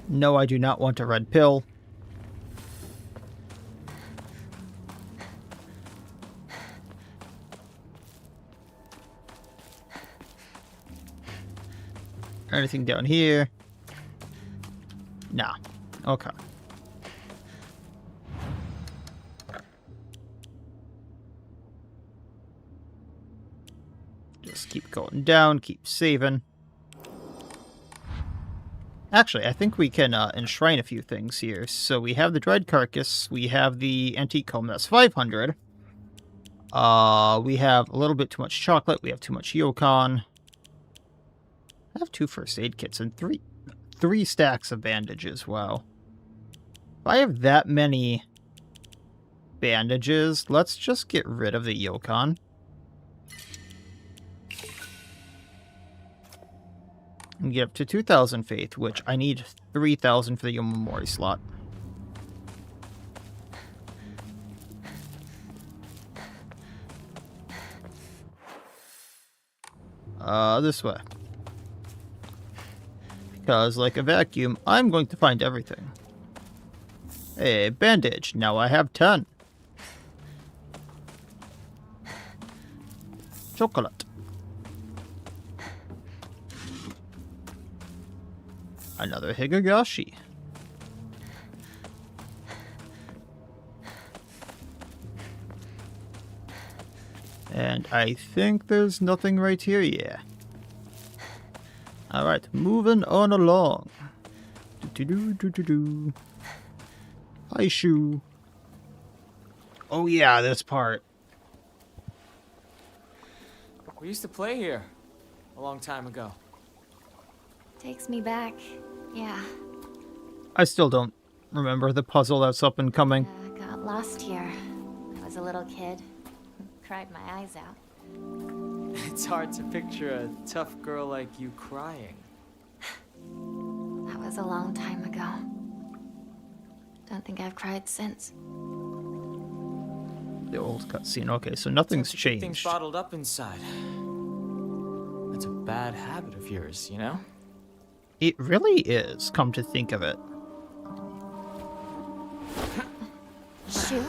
No, I do not want a red pill. Anything down here? Nah. Okay. Just keep going down, keep saving. Actually, I think we can enshrine a few things here. So we have the dried carcass, we have the antique comb, that's 500. We have a little bit too much chocolate, we have too much yokon. I have 2 first aid kits and three stacks of bandages, wow. I have that many bandages, let's just get rid of the Yokon. And get up to 2,000 faith, which I need 3,000 for the Yomamori slot. This way. Because, like a vacuum, I'm going to find everything. A bandage. Now I have 10. Chocolate. Another Higurashi. And I think there's nothing right here, yeah. Alright, moving on along. Do-do-do-do-do-do. Hi, Shu. Oh yeah, this part. We used to play here a long time ago. Takes me back. Yeah. I still don't remember the puzzle that's up and coming. Got lost here. I was a little kid. Cried my eyes out. It's hard to picture a tough girl like you crying. That was a long time ago. Don't think I've cried since. The old cutscene. Okay, so nothing's changed. Things bottled up inside. That's a bad habit of yours, you know? It really is, come to think of it. Shu?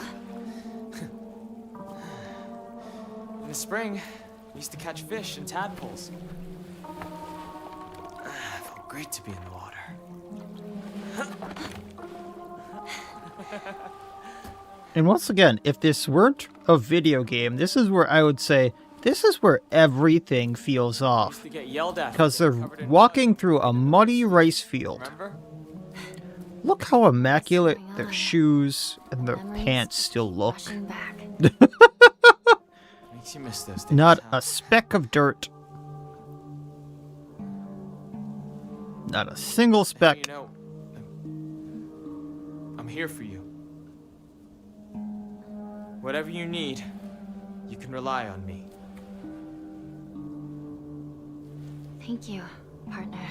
In the spring, we used to catch fish and tadpoles. It felt great to be in the water. And once again, if this weren't a video game, this is where I would say, this is where everything feels off. Because they're walking through a muddy rice field. Remember? Look how immaculate their shoes and their pants still look. Makes you miss those days, Not a speck of dirt. Not a single speck. Hey, you know, I'm here for you. Whatever you need, you can rely on me. Thank you, partner.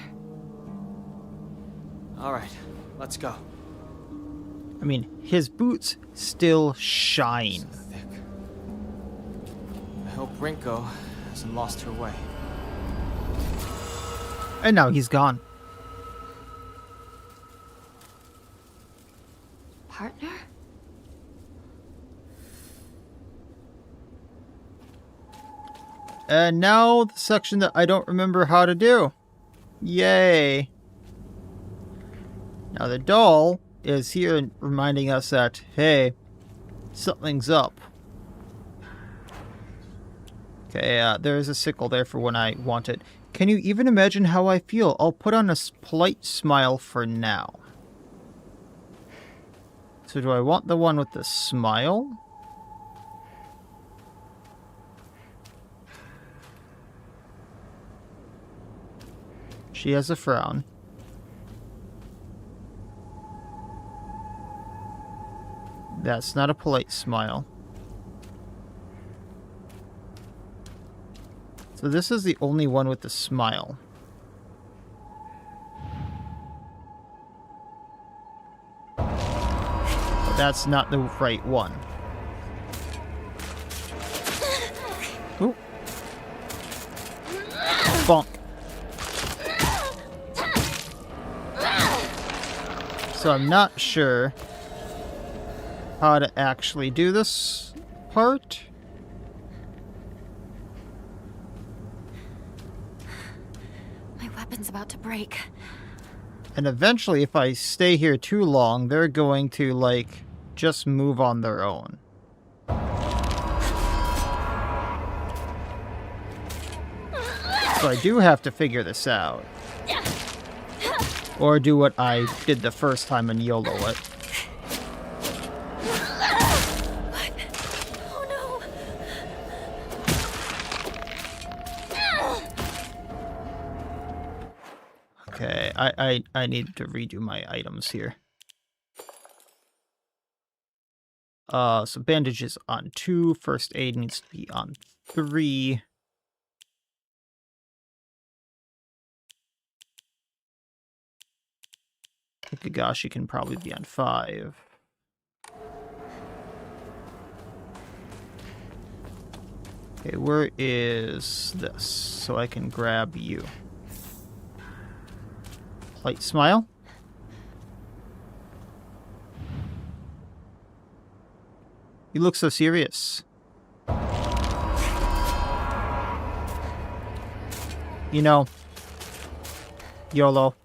All right, let's go. I mean, his boots still shine. So thick. I hope Rinko hasn't lost her way. And now he's gone. Partner? And now the section that I don't remember how to do. Yay. Now the doll is here reminding us that, hey, something's up. Okay, there's a sickle there for when I want it. Can you even imagine how I feel? I'll put on a polite smile for now. So do I want the one with the smile? She has a frown. That's not a polite smile. So this is the only one with the smile. But that's not the right one. Ooh. Bonk. So I'm not sure how to actually do this part. My weapon's about to break. And eventually, if I stay here too long, they're going to, like, just move on their own. So I do have to figure this out. Or do what I did the first time and YOLO it. Oh Okay, I need to redo my items here. So bandages on 2. First aid needs to be on 3. Kagashi can probably be on 5. Okay, where is this? So I can grab you. Light smile. You look so serious. You know, YOLO.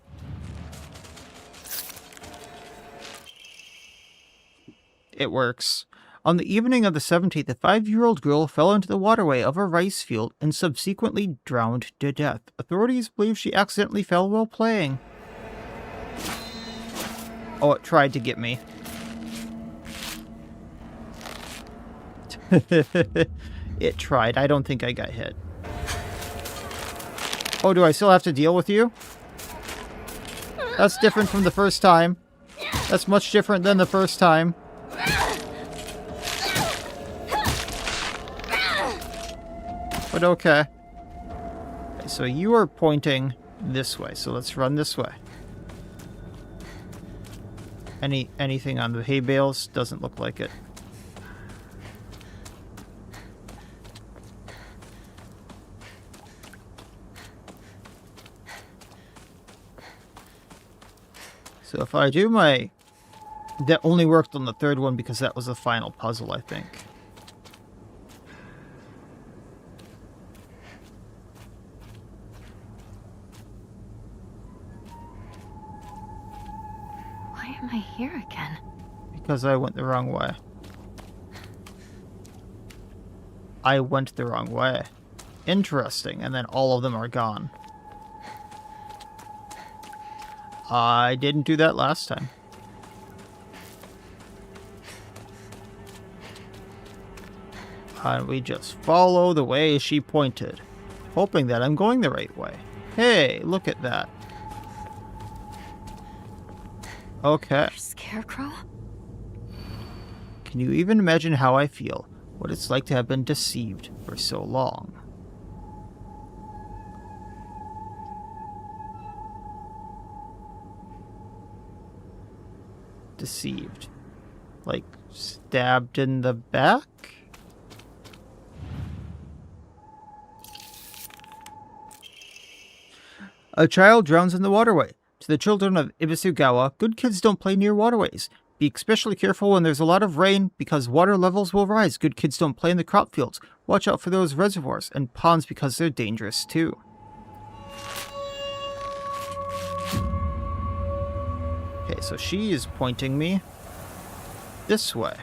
It works. On the evening of the 17th, a 5-year-old girl fell into the waterway of a rice field and subsequently drowned to death. Authorities believe she accidentally fell while playing. Oh, it tried to get me. It tried. I don't think I got hit. Oh, do I still have to deal with you? That's different from the first time. That's much different than the first time. But okay. Okay, so you are pointing this way, so let's run this way. Anything on the hay bales? Doesn't look like it. So if I do my... That only worked on the third one because that was the final puzzle, I think. Why am I here again? Because I went the wrong way. I went the wrong way. Interesting, and then all of them are gone. I didn't do that last time. And we just follow the way she pointed, hoping that I'm going the right way. Hey, look at that. Okay. Scarecrow? Can you even imagine how I feel? What it's like to have been deceived for so long? Deceived. Like, stabbed in the back? A child drowns in the waterway. To the children of Ibisugawa, good kids don't play near waterways. Be especially careful when there's a lot of rain, because water levels will rise. Good kids don't play in the crop fields. Watch out for those reservoirs and ponds because they're dangerous too. Okay, so she is pointing me this way.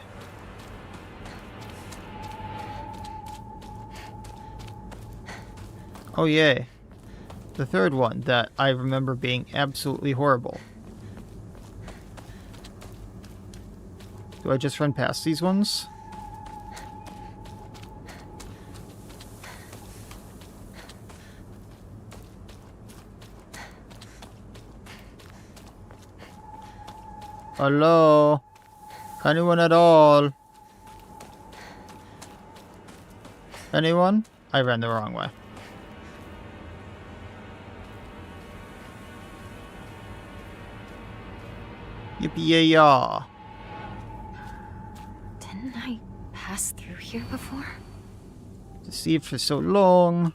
Oh yay. The third one that I remember being absolutely horrible. Do I just run past these ones? Hello? Anyone at all? Anyone? I ran the wrong way. Yippee-yay-yaw. Didn't I pass through here before? Deceived for so long.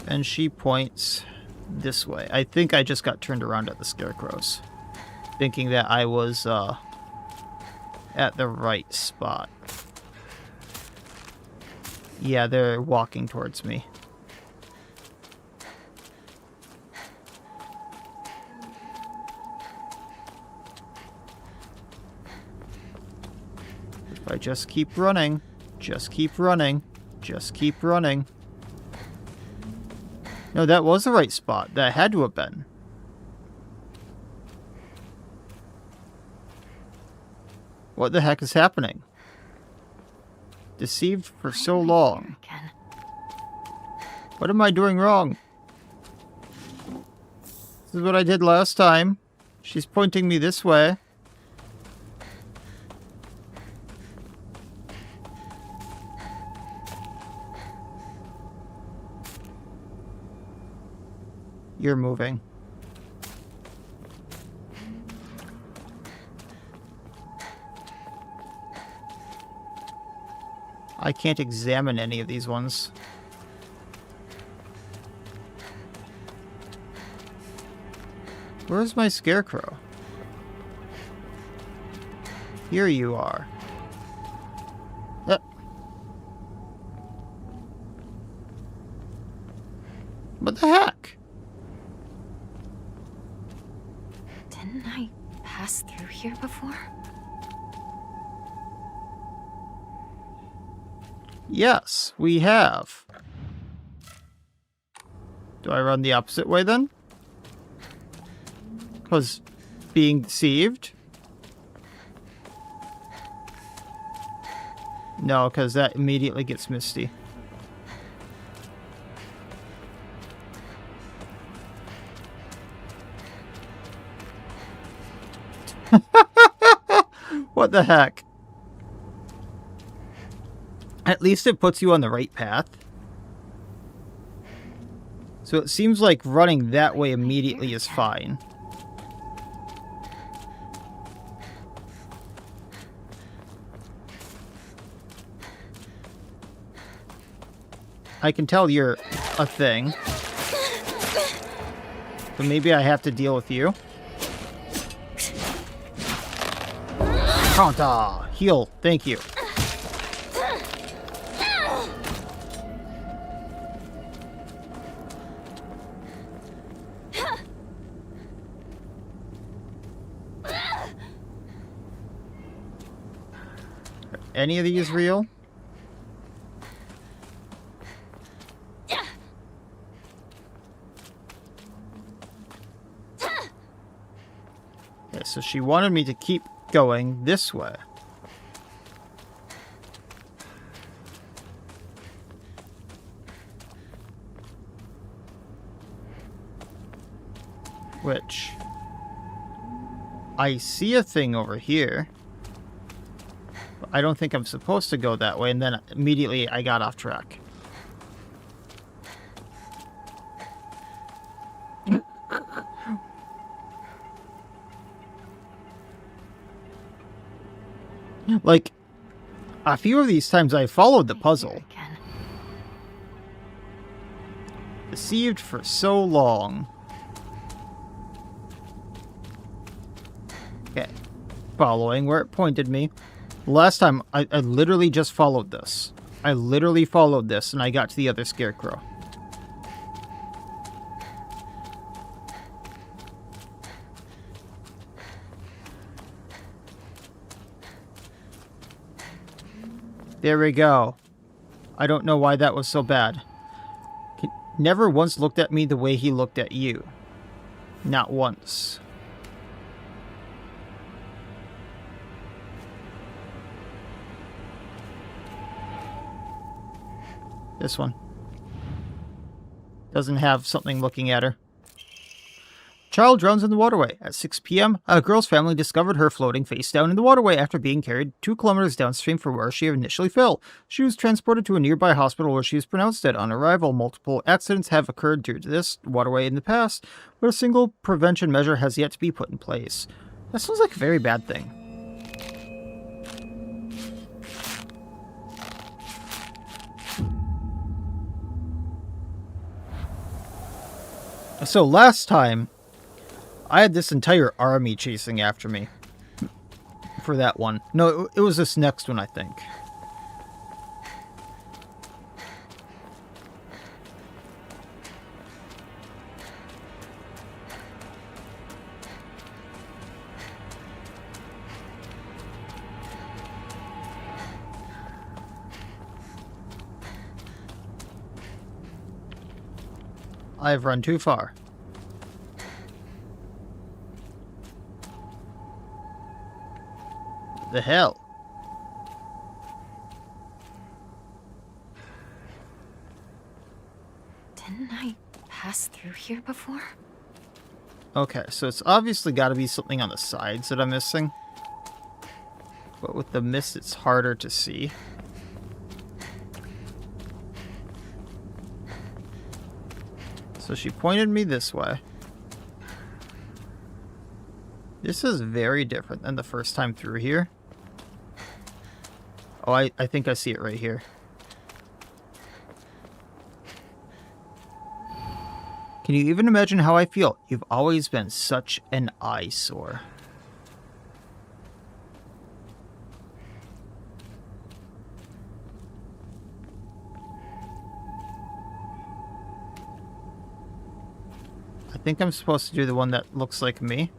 And she points this way. I think I just got turned around at the scarecrows, thinking that I was at the right spot. Yeah, they're walking towards me. If I just keep running, just keep running, just keep running. No, that was the right spot. That had to have been. What the heck is happening? Deceived for so long. What am I doing wrong? This is what I did last time. She's pointing me this way. You're moving. I can't examine any of these ones. Where's my scarecrow? Here you are. What the heck? Didn't I pass through here before? Yes, we have. Do I run the opposite way then? Because being deceived? No, because that immediately gets misty. What the heck? At least it puts you on the right path. So it seems like running that way immediately is fine. I can tell you're a thing. So maybe I have to deal with you. Counter! Heal, thank you. Are any of these real? Okay, so she wanted me to keep going this way. Which... I see a thing over here. But I don't think I'm supposed to go that way, and then immediately I got off track. Like, a few of these times I followed the puzzle. Deceived for so long. Okay. Following where it pointed me. Last time, I literally just followed this. I literally followed this, and I got to the other scarecrow. There we go. I don't know why that was so bad. He never once looked at me the way he looked at you. Not once. This one. Doesn't have something looking at her. Child drowns in the waterway. At 6 p.m., a girl's family discovered her floating face down in the waterway after being carried 2 kilometers downstream from where she initially fell. She was transported to a nearby hospital where she was pronounced dead on arrival. Multiple accidents have occurred due to this waterway in the past, but a single prevention measure has yet to be put in place. That sounds like a very bad thing. So last time, I had this entire army chasing after me for that one. No, it was this next one, I think. I've run too far. The hell? Didn't I pass through here before? Okay, so it's obviously got to be something on the sides that I'm missing. But with the mist, it's harder to see. So she pointed me this way. This is very different than the first time through here. Oh, I think I see it right here. Can you even imagine how I feel? You've always been such an eyesore. I think I'm supposed to do the one that looks like me.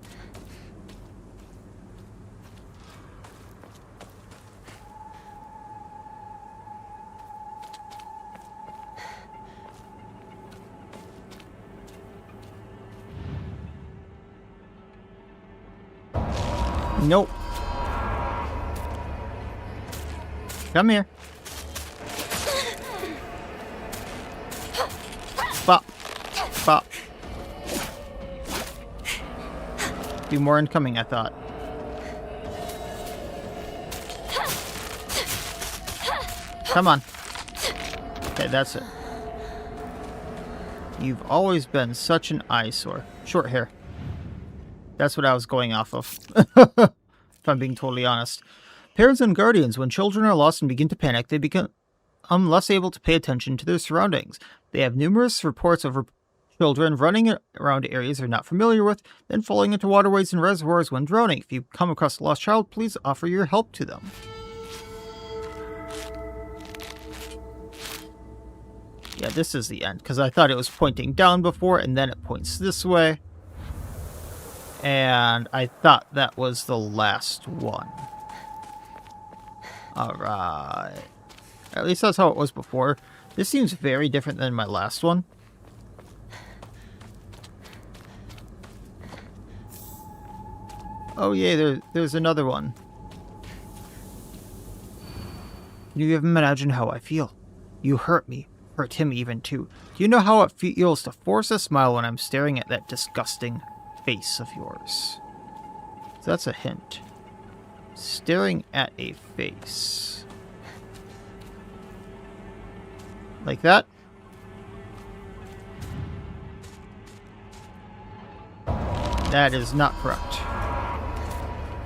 Nope. Come here. Bop. Bop. Be more incoming, I thought. Come on. Okay, that's it. You've always been such an eyesore. Short hair. That's what I was going off of. If I'm being totally honest. Parents and guardians, when children are lost and begin to panic, they become less able to pay attention to their surroundings. They have numerous reports of children running around areas they're not familiar with, then falling into waterways and reservoirs when drowning. If you come across a lost child, please offer your help to them. Yeah, this is the end, because I thought it was pointing down before, and then it points this way. And I thought that was the last one. Alright. At least that's how it was before. This seems very different than my last one. Oh yay, there's another one. Can you even imagine how I feel? You hurt me. Hurt him even too. Do you know how it feels to force a smile when I'm staring at that disgusting face of yours? So that's a hint. Staring at a face. Like that? That is not correct.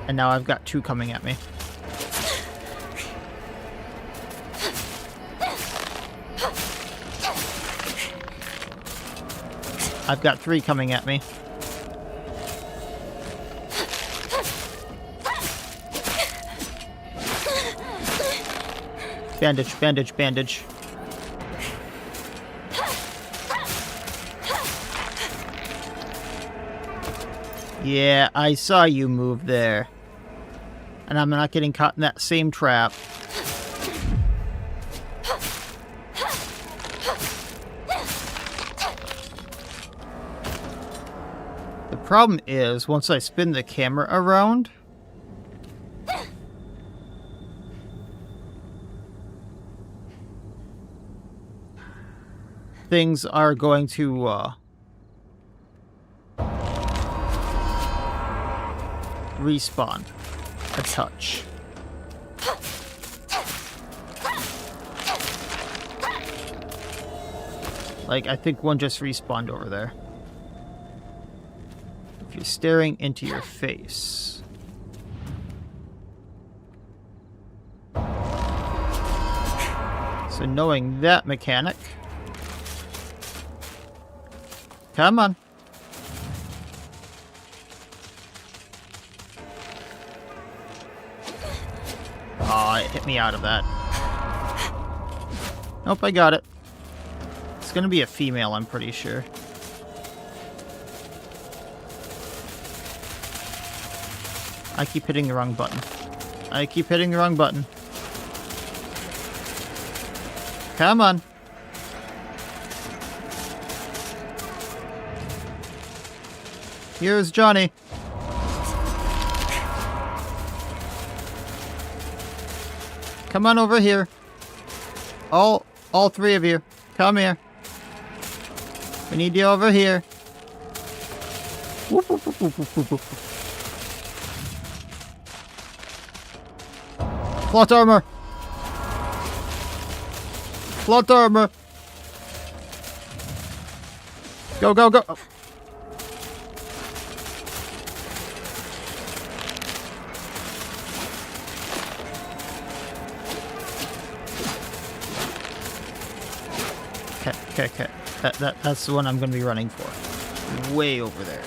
And now I've got two coming at me. I've got three coming at me. Bandage, bandage, bandage. Yeah, I saw you move there. And I'm not getting caught in that same trap. The problem is, once I spin the camera around, things are going to respawn a touch. Like, I think one just respawned over there. If you're staring into your face. So knowing that mechanic. Come on. Aw, it hit me out of that. Nope, I got it. It's gonna be a female, I'm pretty sure. I keep hitting the wrong button. I keep hitting the wrong button. Come on. Here's Johnny. Come on over here. All three of you. Come here. We need you over here. Whoop, whoop, whoop, whoop, whoop, whoop. Plot armor. Plot armor. Go, go, go! Oh. Okay. That's the one I'm going to be running for. Way over there.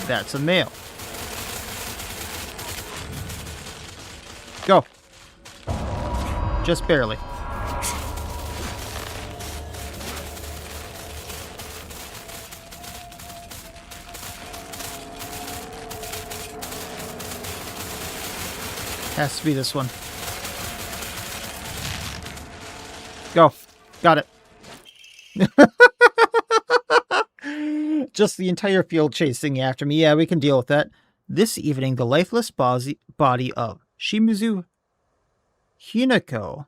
That's a male. Go. Just barely. Has to be this one. Go. Got it. Just the entire field chasing after me. Yeah, we can deal with that. This evening, the lifeless body of Shimizu Hinako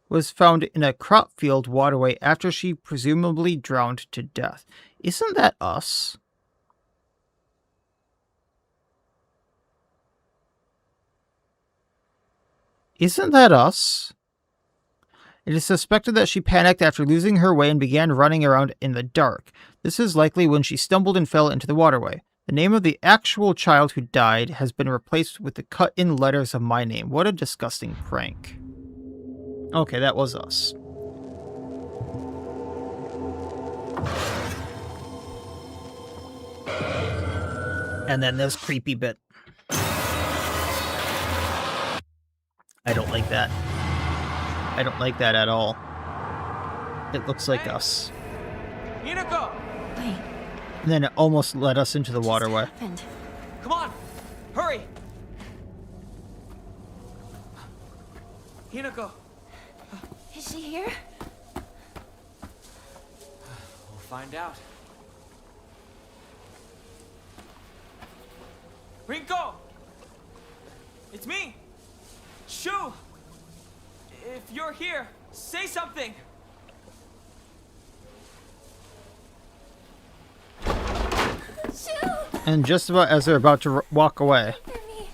was found in a crop field waterway after she presumably drowned to death. Isn't that us? Isn't that us? It is suspected that she panicked after losing her way and began running around in the dark. This is likely when she stumbled and fell into the waterway. The name of the actual child who died has been replaced with the cut-in letters of my name. What a disgusting prank. Okay, that was us. And then this creepy bit. I don't like that. I don't like that at all. It looks like us. Hinako! Wait. And then it almost led us into the waterway. Happened? Come on! Hurry! Hinako! Is she here? We'll find out. Rinko! It's me! Shu! If you're here, say something! Shoo! And just about as they're about to walk away. For me.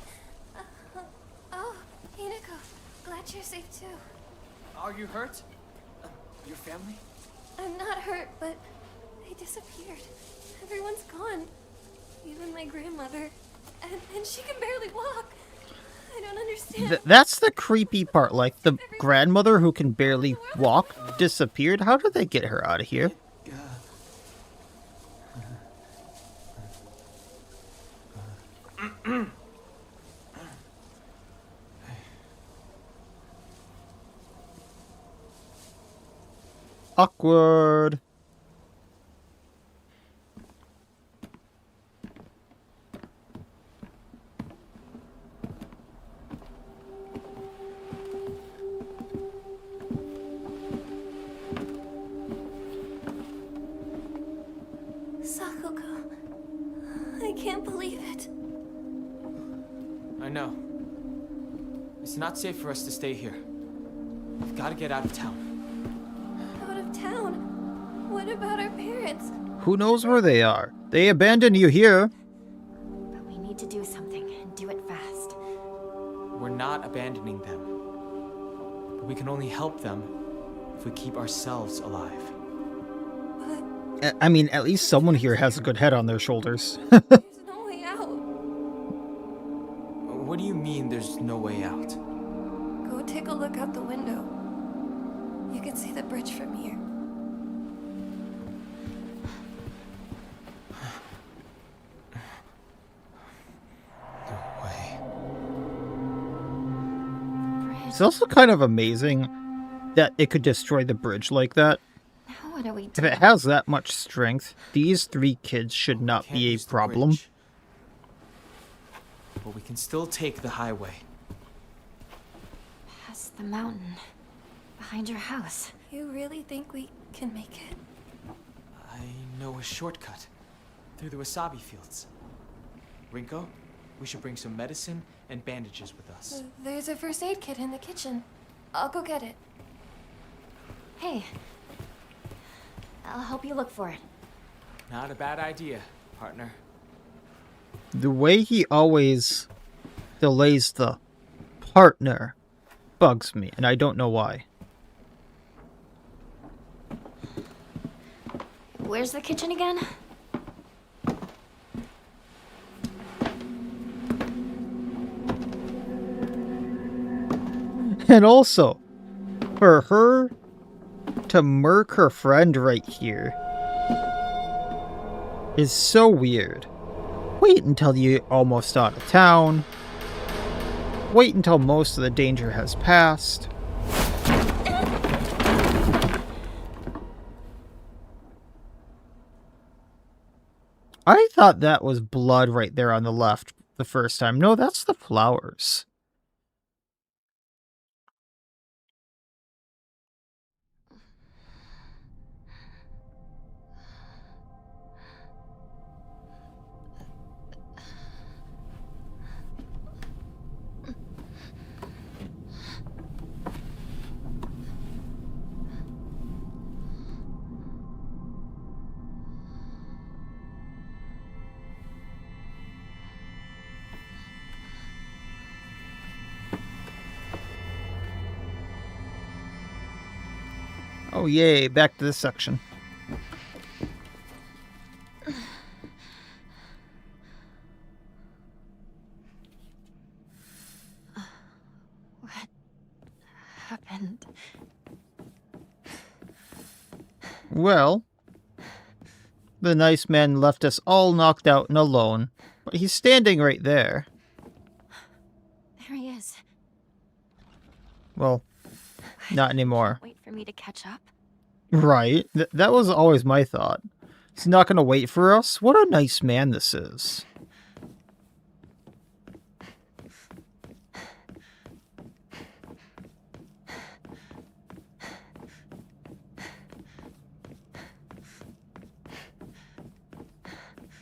Oh, Hinako. Glad you're safe too. Are you hurt? Your family? I'm not hurt, but they disappeared. Everyone's gone. Even my grandmother. And she can barely walk. I don't understand. That's the creepy part. Like, the grandmother who can barely walk disappeared. How did they get her out of here? Awkward. Sakuko. I can't believe it. I know. It's not safe for us to stay here. We've got to get out of town. Out of town? What about our parents? Who knows where they are? They abandoned you here. But we need to do something, and do it fast. We're not abandoning them. But we can only help them if we keep ourselves alive. I mean, at least someone here has a good head on their shoulders. There's no way out. What do you mean there's no way out? Go take a look out the window. You can see the bridge from here. No way. It's also kind of amazing that it could destroy the bridge like that. Now what do we If do? it has that much strength, these 3 kids should not Can't be a use the problem. bridge. But we can still take the highway. Past the mountain. Behind your house. You really think we can make it? I know a shortcut through the wasabi fields. Rinko, we should bring some medicine and bandages with us. There's a first aid kit in the kitchen. I'll go get it. Hey. I'll help you look for it. Not a bad idea, partner. The way he always delays the partner bugs me, and I don't know why. Where's the kitchen again? And also, for her to murk her friend right here is so weird. Wait until you're almost out of town. Wait until most of the danger has passed. I thought that was blood right there on the left the first time. No, that's the flowers. Oh yay, back to this section. What happened? Well, the nice man left us all knocked out and alone, but he's standing right there. There he is. Well, not anymore. Wait for me to catch up. Right. That was always my thought. He's not going to wait for us? What a nice man this is.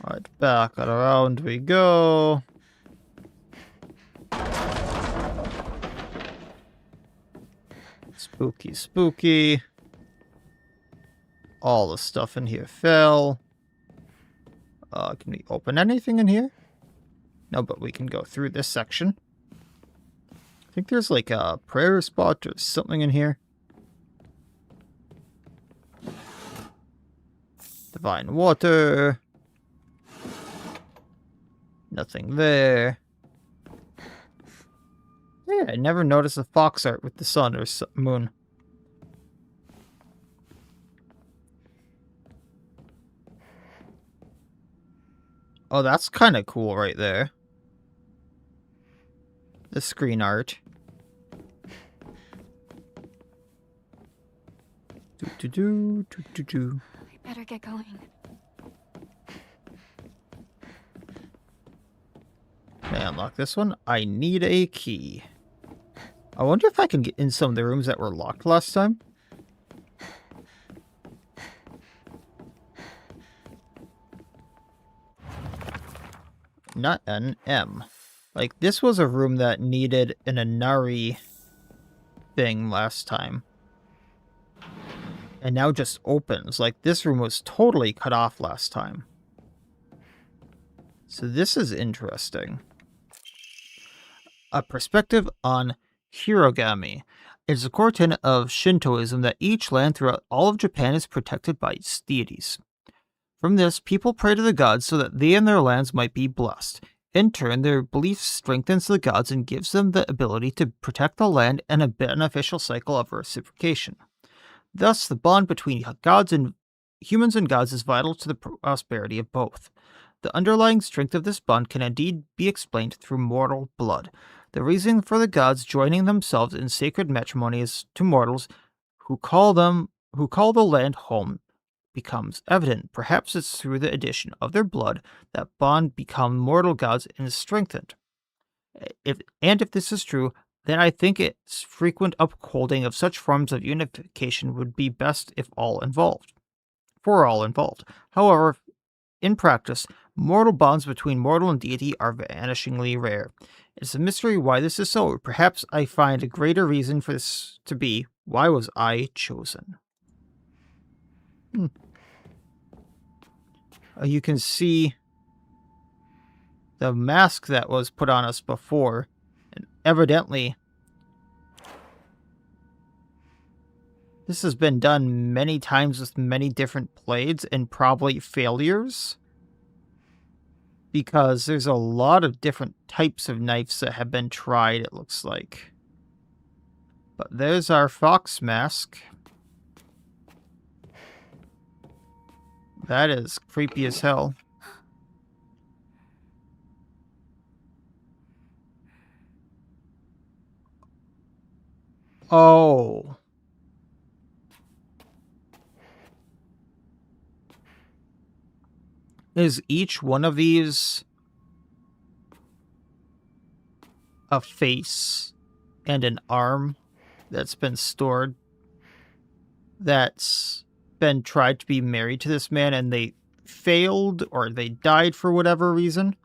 Right, back and around we go. Spooky, spooky. All the stuff in here fell. Can we open anything in here? No, but we can go through this section. I think there's like a prayer spot or something in here. Divine water. Nothing there. Yeah, I never noticed a fox art with the sun or moon. Oh, that's kind of cool right there. The screen art. Do. We better get going. May I unlock this one? I need a key. I wonder if I can get in some of the rooms that were locked last time. Not an M. Like, this was a room that needed an Inari thing last time. And now just opens. Like, this room was totally cut off last time. So this is interesting. A perspective on Hirogami. It is a core tenet of Shintoism that each land throughout all of Japan is protected by its deities. From this, people pray to the gods so that they and their lands might be blessed. In turn, their belief strengthens the gods and gives them the ability to protect the land and a beneficial cycle of reciprocation. Thus, the bond between gods and humans and gods is vital to the prosperity of both. The underlying strength of this bond can indeed be explained through mortal blood. The reason for the gods joining themselves in sacred matrimony is to mortals who call the land home becomes evident. Perhaps it's through the addition of their blood that bond become mortal gods and is strengthened. If this is true, then I think its frequent upholding of such forms of unification would be best for all involved. However, in practice, mortal bonds between mortal and deity are vanishingly rare. It's a mystery why this is so. Perhaps I find a greater reason for this to be, why was I chosen? You can see the mask that was put on us before, and evidently This has been done many times with many different blades and probably failures. Because there's a lot of different types of knives that have been tried, it looks like. But there's our fox mask. That is creepy as hell. Oh. Is each one of these a face and an arm that's been stored, that's been tried to be married to this man and they failed or they died for whatever reason?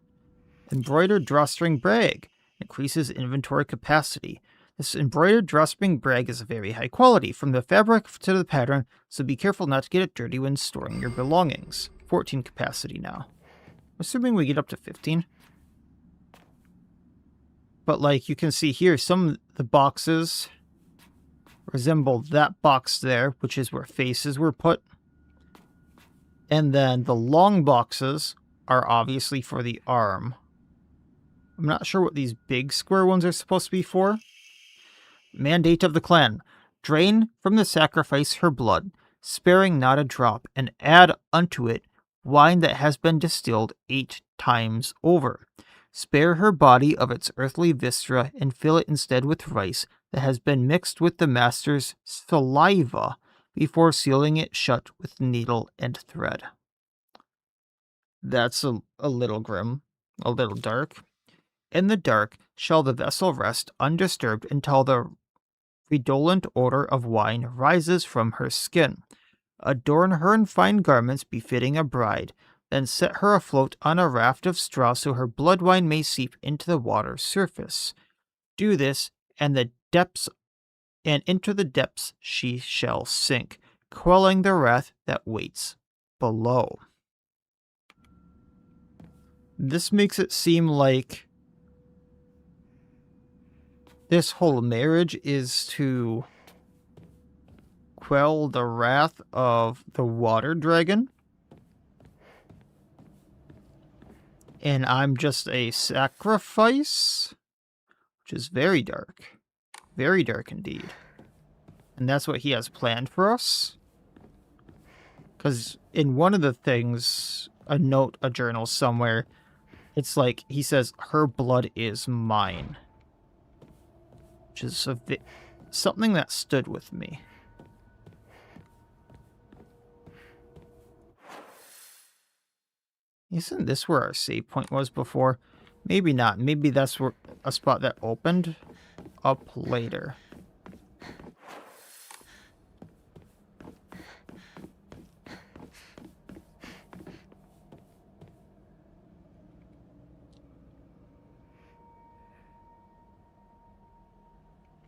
Embroidered drawstring brag increases inventory capacity. This embroidered drawstring brag is very high quality, from the fabric to the pattern, so be careful not to get it dirty when storing your belongings. 14 capacity now. Assuming we get up to 15. But like you can see here, some of the boxes resemble that box there, which is where faces were put. And then the long boxes are obviously for the arm. I'm not sure what these big square ones are supposed to be for. Mandate of the clan. Drain from the sacrifice her blood, sparing not a drop, and add unto it wine that has been distilled 8 times over. Spare her body of its earthly viscera and fill it instead with rice that has been mixed with the master's saliva before sealing it shut with needle and thread. That's a little grim, a little dark. In the dark shall the vessel rest undisturbed until the redolent odor of wine rises from her skin. Adorn her in fine garments befitting a bride, then set her afloat on a raft of straw so her blood wine may seep into the water's surface. Do this, and into the depths she shall sink, quelling the wrath that waits below. This makes it seem like this whole marriage is to quell the wrath of the water dragon. And I'm just a sacrifice, which is very dark indeed. And that's what he has planned for us. Because in one of the things, a note, a journal somewhere, it's like, he says, her blood is mine. Which is something that stood with me. Isn't this where our save point was before? Maybe not. Maybe that's where a spot that opened up later.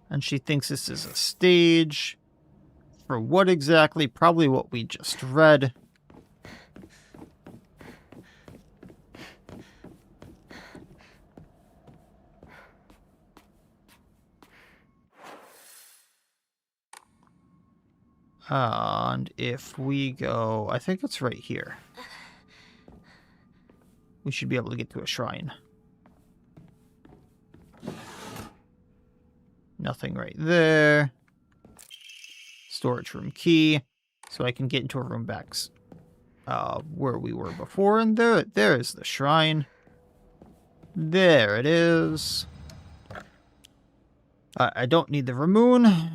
And she thinks this is a stage. For what exactly? Probably what we just read. And if we go, I think it's right here. We should be able to get to a shrine. Nothing right there. Storage room key. So I can get into a room back where we were before. And there is the shrine. There it is. I don't need the Ramoon.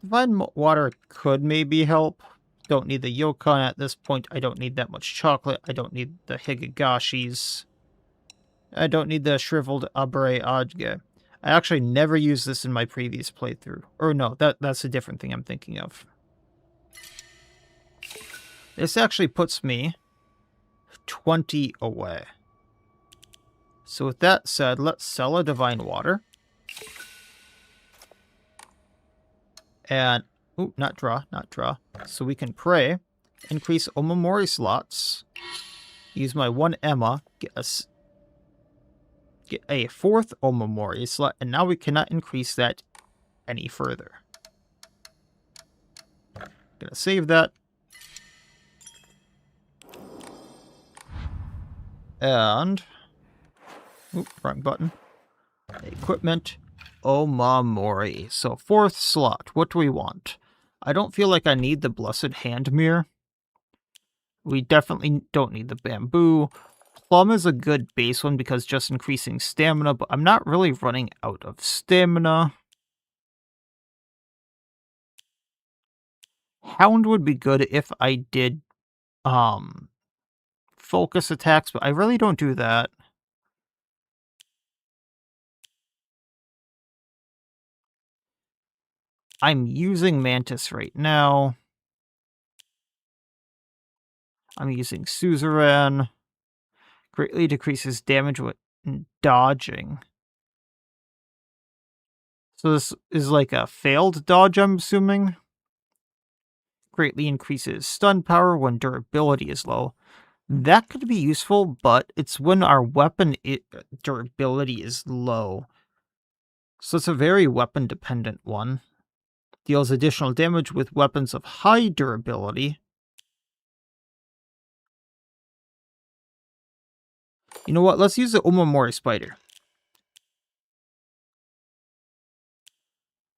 Divine water could maybe help. Don't need the Yukon at this point. I don't need that much chocolate. I don't need the Higagashis. I don't need the shriveled Abre Adge. I actually never used this in my previous playthrough. Or no, that's a different thing I'm thinking of. This actually puts me 20 away. So with that said, let's sell a divine water. And, ooh, not draw. So we can pray, increase Omamori slots, use my 1 Emma, get us get a 4th Omamori slot, and now we cannot increase that any further. Gonna save that. And... Oop, wrong button. Equipment. Omamori. So 4th slot. What do we want? I don't feel like I need the Blessed Hand Mirror. We definitely don't need the Bamboo. Plum is a good base one because just increasing stamina, but I'm not really running out of stamina. Hound would be good if I did focus attacks, but I really don't do that. I'm using Mantis right now. I'm using Suzerain. Greatly decreases damage with dodging. So this is like a failed dodge, I'm assuming. Greatly increases stun power when durability is low. That could be useful, but it's when our weapon durability is low. So it's a very weapon-dependent one. Deals additional damage with weapons of high durability. You know what? Let's use the Omamori Spider.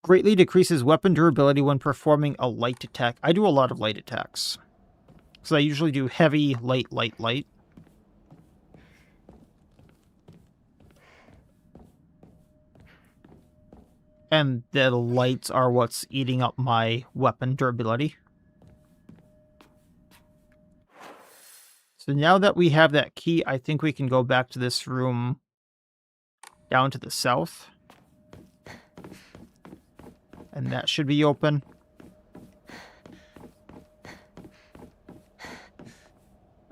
Greatly decreases weapon durability when performing a light attack. I do a lot of light attacks. So I usually do heavy, light, light, light. And the lights are what's eating up my weapon durability. So now that we have that key, I think we can go back to this room down to the south. And that should be open.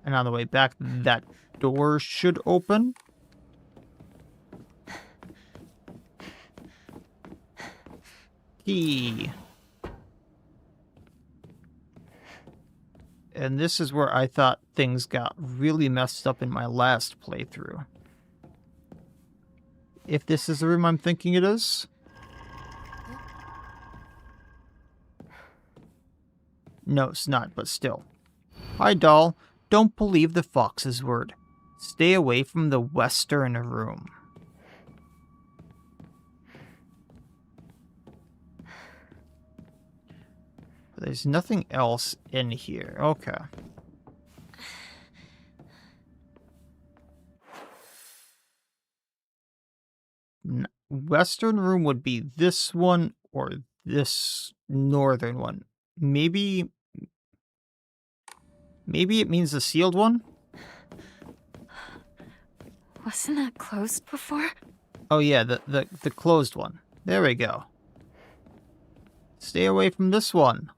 And on the way back, that door should open. Key. And this is where I thought things got really messed up in my last playthrough. If this is the room I'm thinking it is. No, it's not, but still. Hi, doll. Don't believe the fox's word. Stay away from the western room. There's nothing else in here. Okay. Western room would be this one or this northern one. Maybe it means the sealed one? Wasn't that closed before? Oh yeah, the closed one. There we go. Stay away from this one.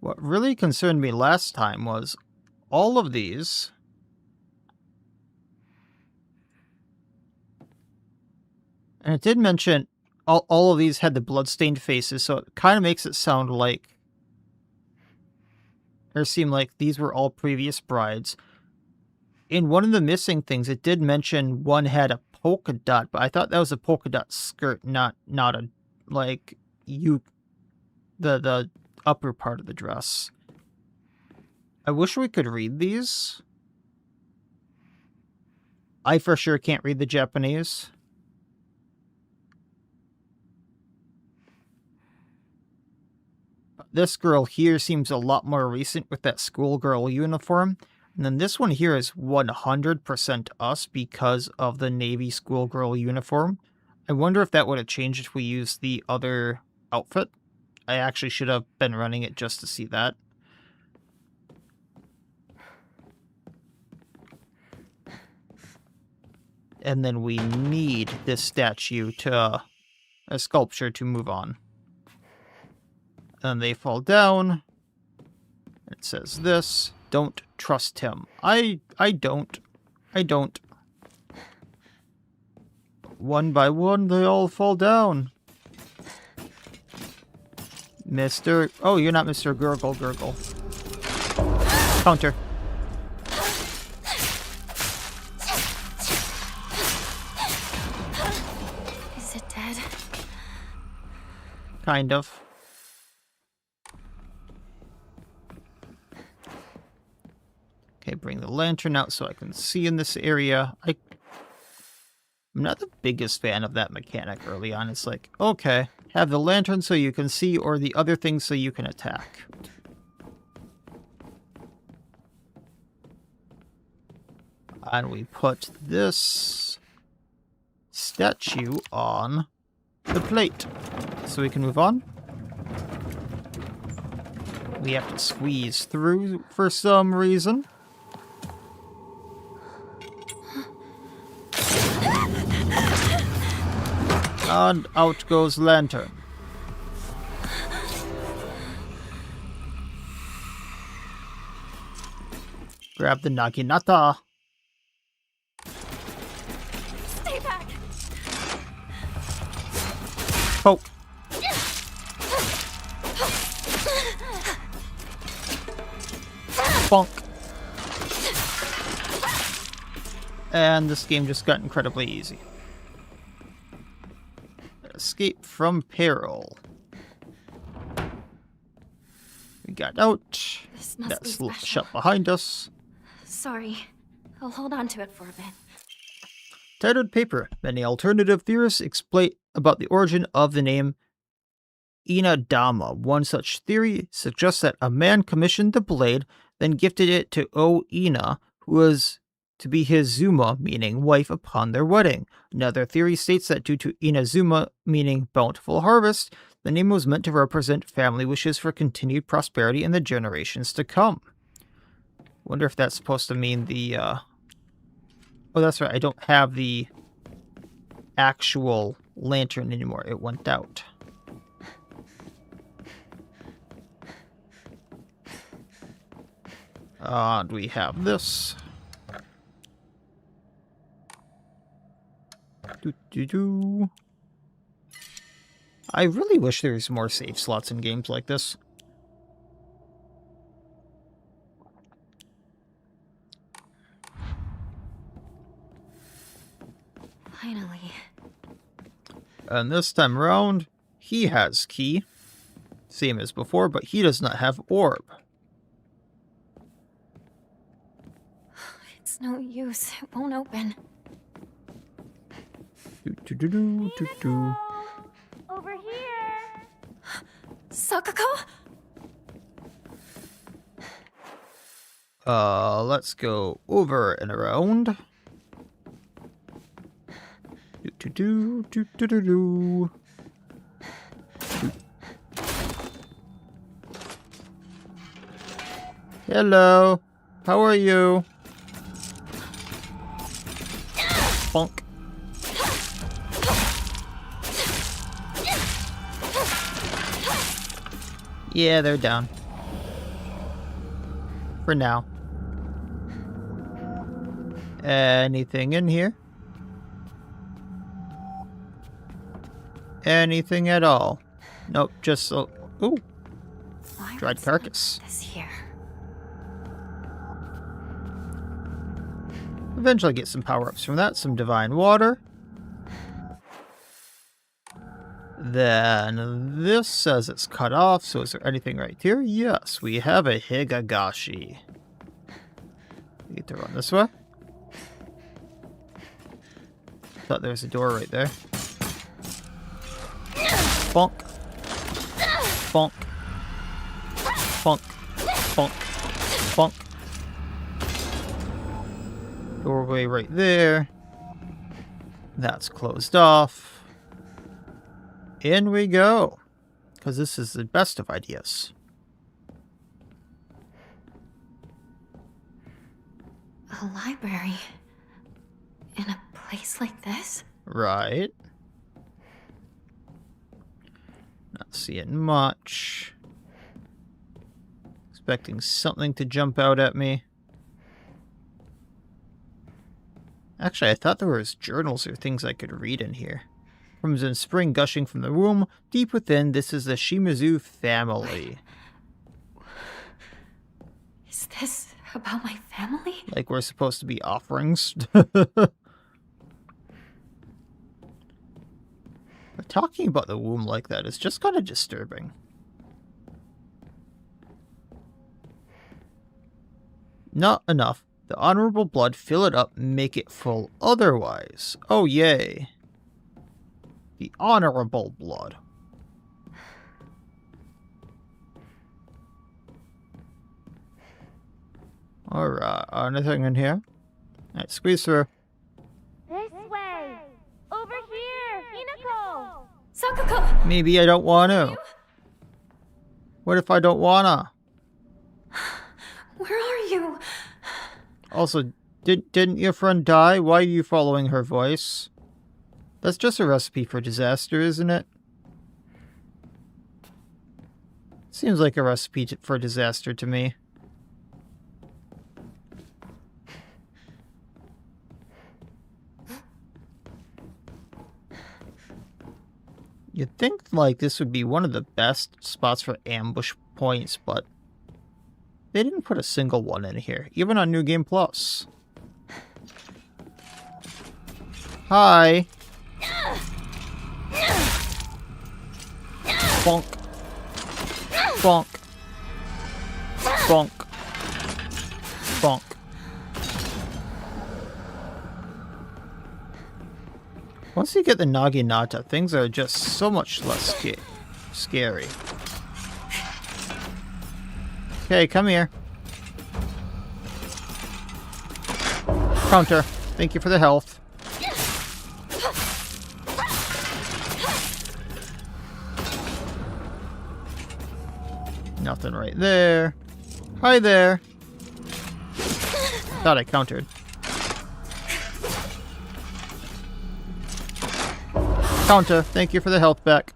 What really concerned me last time was all of these. And it did mention all of these had the bloodstained faces, so it kind of makes it sound like, or seem like these were all previous brides. In one of the missing things, it did mention one had a polka dot, but I thought that was a polka dot skirt, not a, like, the upper part of the dress. I wish we could read these. I for sure can't read the Japanese. This girl here seems a lot more recent with that schoolgirl uniform. And then this one here is 100% us because of the Navy schoolgirl uniform. I wonder if that would have changed if we used the other outfit. I actually should have been running it just to see that. And then we need this statue to... a sculpture to move on. And they fall down. It says this. Don't trust him. I don't. One by one, they all fall down. Mr. Oh, you're not Mr. Gurgle Gurgle. Counter. Is it dead? Kind of. Okay, bring the lantern out so I can see in this area. I'm not the biggest fan of that mechanic early on. It's like, okay, have the lantern so you can see, or the other thing so you can attack. And we put this statue on the plate. So we can move on. We have to squeeze through for some reason. And out goes lantern. Grab the Naginata. Stay back. Poke. Bonk. And this game just got incredibly easy. Escape from peril. We got out. This must That's be special. shut behind us. Sorry. I'll hold on to it for a bit. Tattered paper. Many alternative theories explain about the origin of the name Inadama. One such theory suggests that a man commissioned the blade, then gifted it to O-Ina, who was to be his Zuma, meaning wife, upon their wedding. Another theory states that due to Inazuma, meaning bountiful harvest, the name was meant to represent family wishes for continued prosperity in the generations to come. Wonder if that's supposed to mean the, Oh, that's right, I don't have the actual lantern anymore. It went out. And we have this. I really wish there was more save slots in games like this. Finally. And this time around, he has key. Same as before, but he does not have orb. It's no use. It won't open. Over here. Sakako? Let's go over and around. Hello. How are you? Bonk. Yeah, they're down. For now. Anything in here? Anything at all? Nope, just ooh, Why dried would someone carcass. put this here? Eventually get some power-ups from that, some divine water. Then this says it's cut off, so is there anything right here? Yes, we have a Higagashi. We get to run this way. Thought there was a door right there. Bonk. Bonk. Bonk. Bonk. Bonk. Doorway right there. That's closed off. In we go. Because this is the best of ideas. A library? In a place like this? Right. Not seeing much. Expecting something to jump out at me. Actually, I thought there was journals or things I could read in here. crimson spring gushing from the womb. Deep within, this is the Shimizu family. Is this about my family? Like we're supposed to be offerings. But talking about the womb like that is just kind of disturbing. Not enough. The honorable blood, fill it up, make it full otherwise. Oh, yay. The honorable blood. Alright, anything in here? Alright, squeeze through. This way. Over here, Hinako. Sakuko! Maybe I don't want to. What if I don't wanna? Where are you? Also, didn't your friend die? Why are you following her voice? That's just a recipe for disaster, isn't it? Seems like a recipe for disaster to me. You'd think, like, this would be one of the best spots for ambush points, but they didn't put a single one in here, even on New Game Plus. Hi. Bonk. Bonk. Bonk. Bonk. Once you get the Naginata, things are just so much less scary. Okay, come here. Counter. Thank you for the health. Nothing right there. Hi there. Thought I countered. Counter. Thank you for the health back.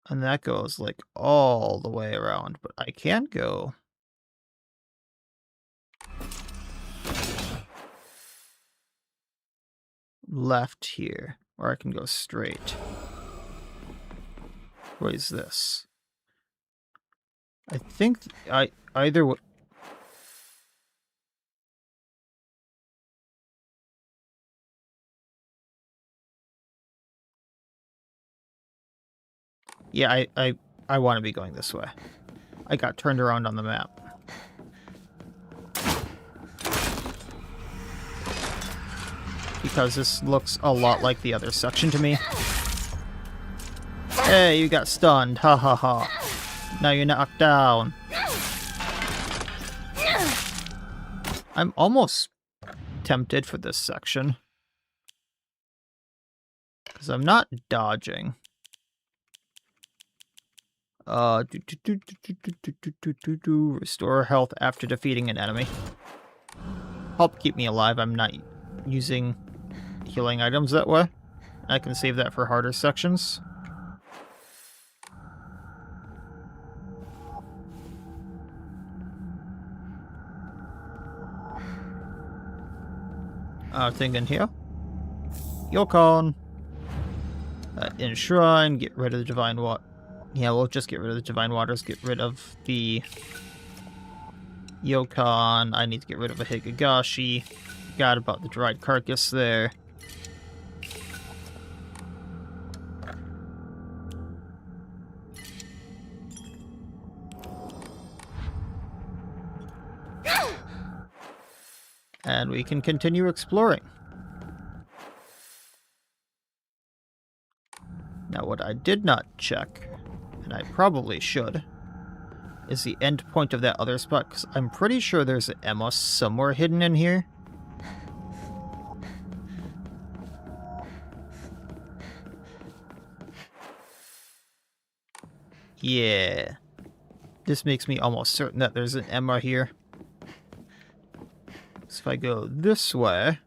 And that goes like all the way around, but I can go left here, or I can go straight. What is this? I think either way. Yeah, I want to be going this way. I got turned around on the map. Because this looks a lot like the other section to me. Hey, you got stunned. Ha ha ha. Now you're knocked down. I'm almost tempted for this section. Because I'm not dodging. Restore health after defeating an enemy. Help keep me alive. I'm not using healing items that way. I can save that for harder sections. Thing in here. Yokon. Enshrine. Get rid of the divine water. Yeah, we'll just get rid of the divine waters. Get rid of the Yokon. I need to get rid of a Higagashi. Forgot about the dried carcass there. And we can continue exploring. Now what I did not check, and I probably should, is the end point of that other spot, because I'm pretty sure there's an Emma somewhere hidden in here. Yeah. This makes me almost certain that there's an Emma here. So if I go this way...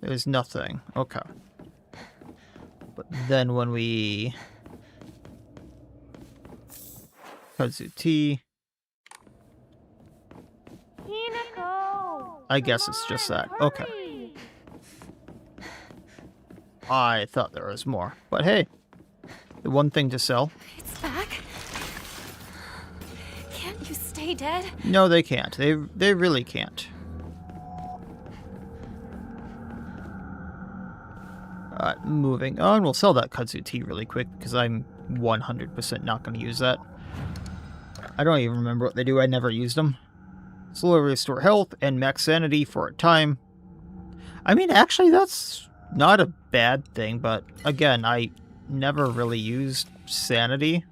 There's nothing. Okay. But then when we Kudzu tea. I guess it's just that. Okay. I thought there was more. But hey, the one thing to sell. It's back. Can't you stay dead? No, they can't. They really can't. Moving on. We'll sell that kudzu tea really quick because I'm 100% not going to use that. I don't even remember what they do. I never used them. Slowly restore health and max sanity for a time. I mean, actually, that's not a bad thing, but again, I never really used sanity.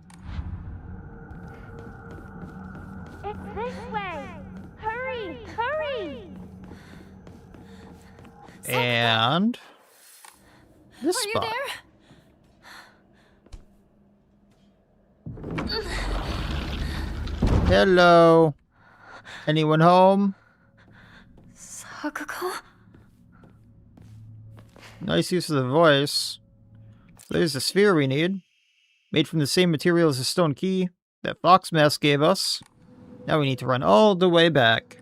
It's this way. Hurry, hurry. And this Are you spot. there? Hello. Anyone home? Sakuko? Nice use of the voice. There's the sphere we need. Made from the same material as the stone key that Fox Mask gave us. Now we need to run all the way back.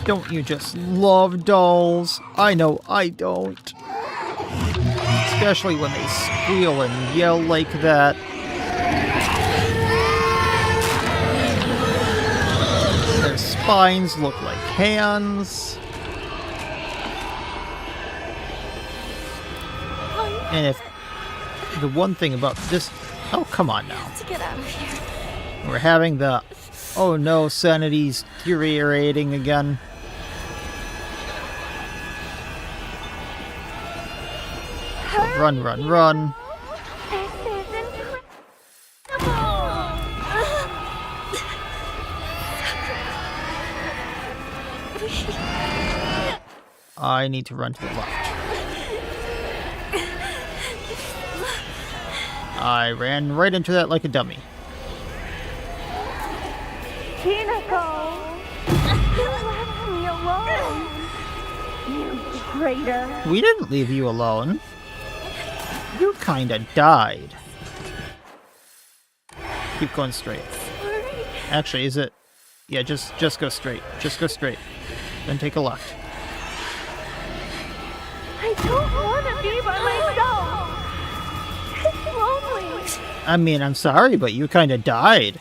Don't you just love dolls? I know I don't. Especially when they squeal and yell like that. Their spines look like hands. And if the one thing about this... Oh, come on now. Let's get out of here. We're having the... Oh no, sanity's deteriorating again. Run, run, run. This is incredible. I need to run to the left. I ran right into that like a dummy. Hinako! You left me alone! You traitor! We didn't leave you alone. You kinda died. Keep going straight. Actually, is it... Yeah, just go straight. Just go straight. Then take a left. I don't want to be by myself! It's lonely! I mean, I'm sorry, but you kinda died.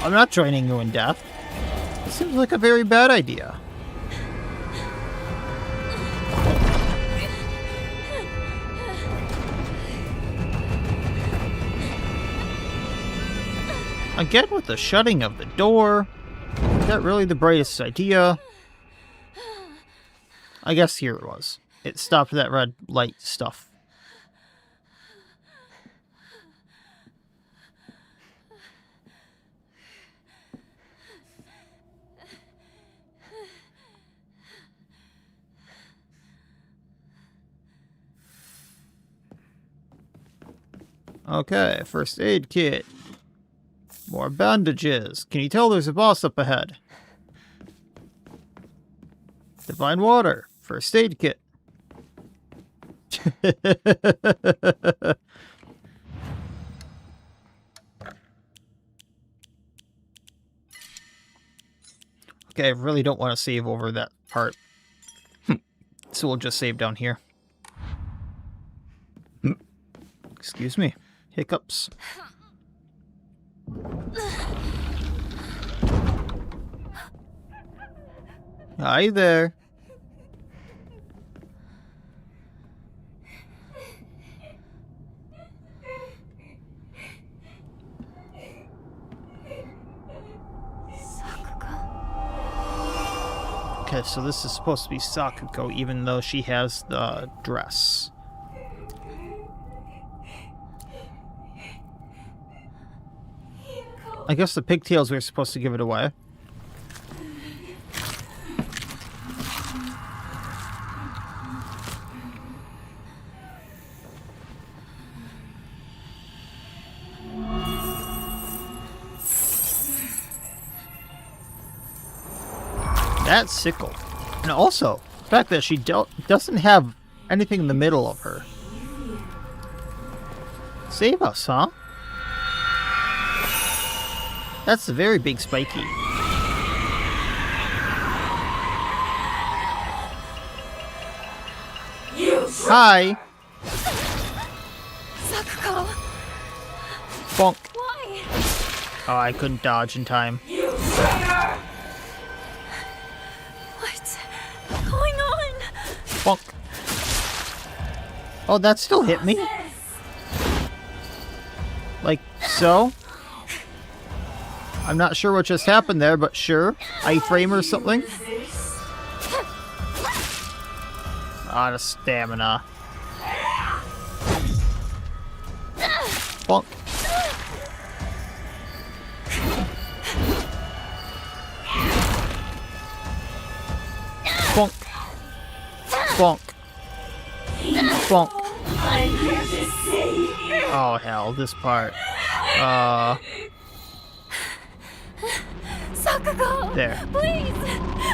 I'm not joining you in death. It seems like a very bad idea. Again with the shutting of the door. Is that really the brightest idea? I guess here it was. It stopped that red light stuff. Okay, first aid kit. More bandages. Can you tell there's a boss up ahead? Divine water. First aid kit. Okay, I really don't want to save over that part. So we'll just save down here. Excuse me. Hiccups. Hi there. Okay, so this is supposed to be Sakuko, even though she has the dress. I guess the pigtails were supposed to give it away. That sickle. And also, the fact that she doesn't have anything in the middle of her. Save us, huh? That's a very big spiky. Hi! Sakuko! Bonk. Why? Oh, I couldn't dodge in time. What's going on? Bonk. Oh, that still hit me? Like so? I'm not sure what just happened there, but sure. iframe or something? Ah, the stamina. Bonk. Bonk. Bonk. Bonk. Oh hell, this part. Sakuko! There. Please!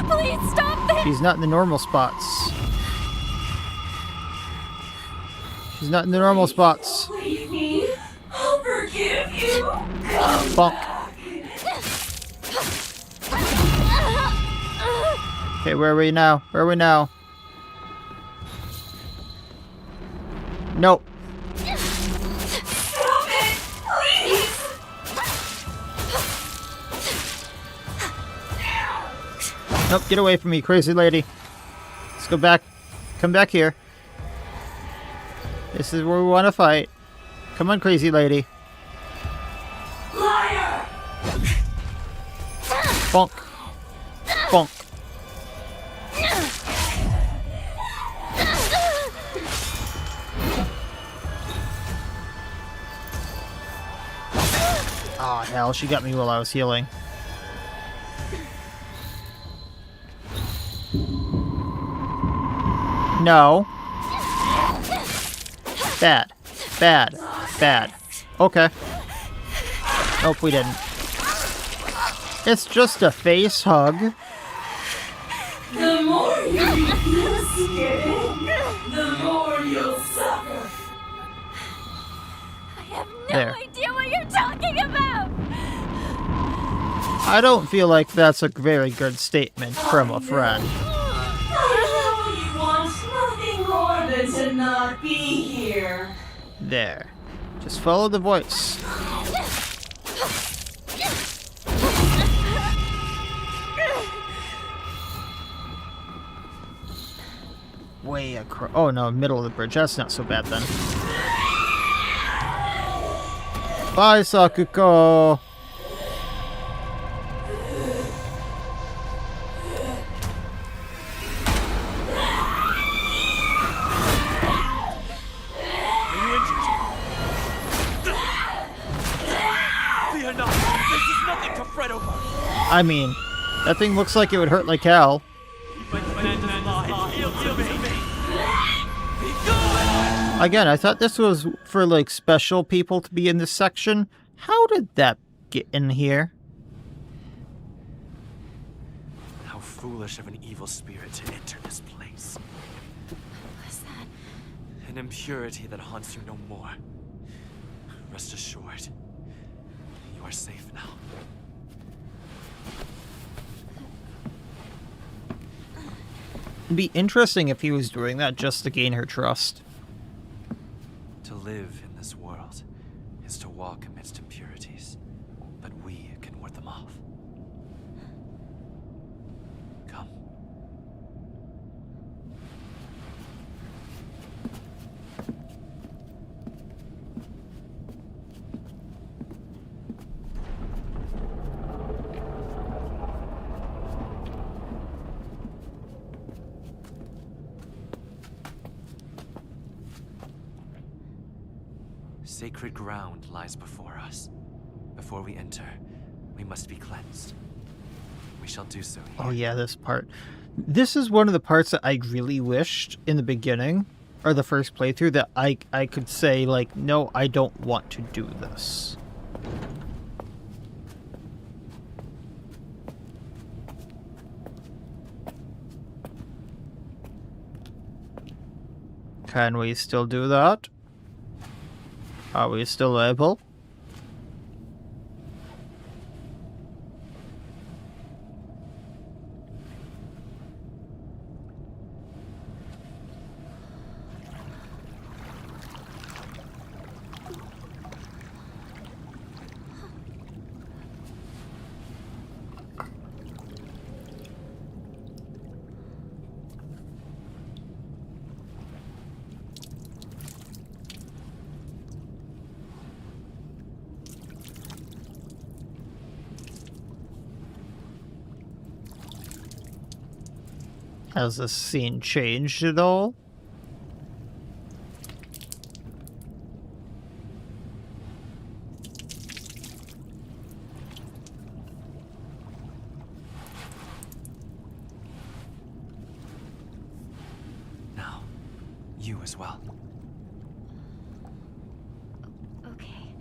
Please stop this! She's not in the normal spots. She's not in the normal spots. Leave me. I'll forgive you. Bonk. Okay, where are we now? Where are we now? Nope. Stop it, please. Nope, get away from me, crazy lady. Let's go back. Come back here. This is where we want to fight. Come on, crazy lady. Liar. Bonk. Bonk. Oh, hell, she got me while I was healing. No. Bad. Bad. Bad. Okay. Nope, we didn't. It's just a face hug. The more you feel scared, the more you'll suffer. I have no There. idea what you're talking about! I don't feel like that's a very good statement from a friend. I know you want nothing more than to not be here. There. Just follow the voice. Way across. Oh no, middle of the bridge. That's not so bad then. Bye, Sakuko. Fear not. This is nothing to fret over. I mean, that thing looks like it would hurt like hell. Again, I thought this was for like special people to be in this section. How did that get in here? How foolish of an evil spirit to enter this place. What's that? An impurity that haunts you no more. Rest assured, you are safe now. It'd be interesting if he was doing that just to gain her trust. To live in this world is to walk amidst impurities, but we can ward them off. Come. Sacred ground lies before us. Before we enter, we must be cleansed. We shall do so here. Oh yeah, this part. This is one of the parts that I really wished in the beginning, or the first playthrough, that I could say, like, no, I don't want to do this. Can we still do that? Are we still able? Has this scene changed at all? Now, you as well. Okay.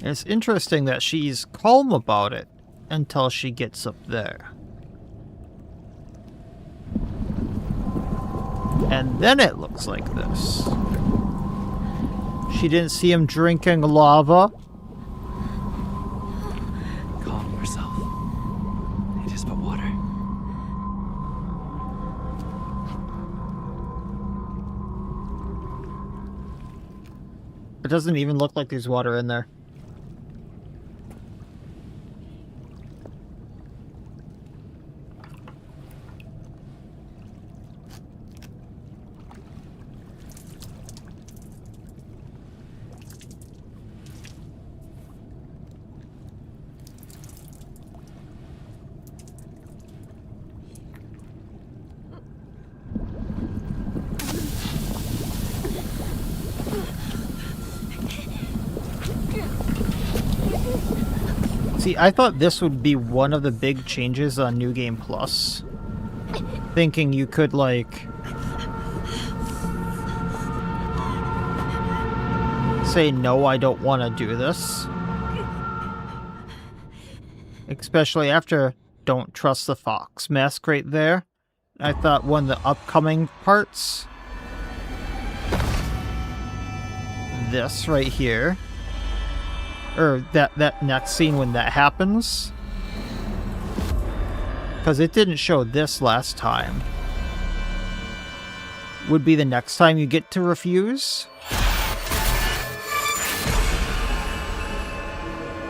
It's interesting that she's calm about it until she gets up there. And then it looks like this. She didn't see him drinking lava. Calm yourself. It is but water. It doesn't even look like there's water in there. See, I thought this would be one of the big changes on New Game Plus. Thinking you could, like, say, no, I don't want to do this. Especially after Don't Trust the Fox mask right there. I thought one of the upcoming parts, this right here, or that next scene when that happens, because it didn't show this last time, would be the next time you get to refuse.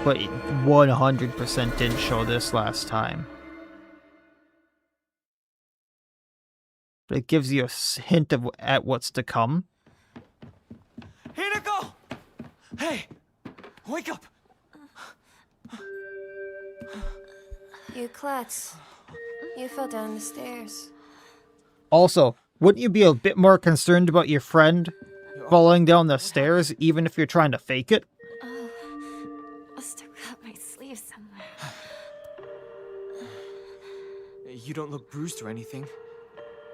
But it 100% didn't show this last time. But it gives you a hint of at what's to come. Hinako! Hey! Wake up! You klutz. You fell down the stairs. Also, wouldn't you be a bit more concerned about your friend falling down the stairs, even if you're trying to fake it? Oh, must have got my sleeve somewhere. You don't look bruised or anything.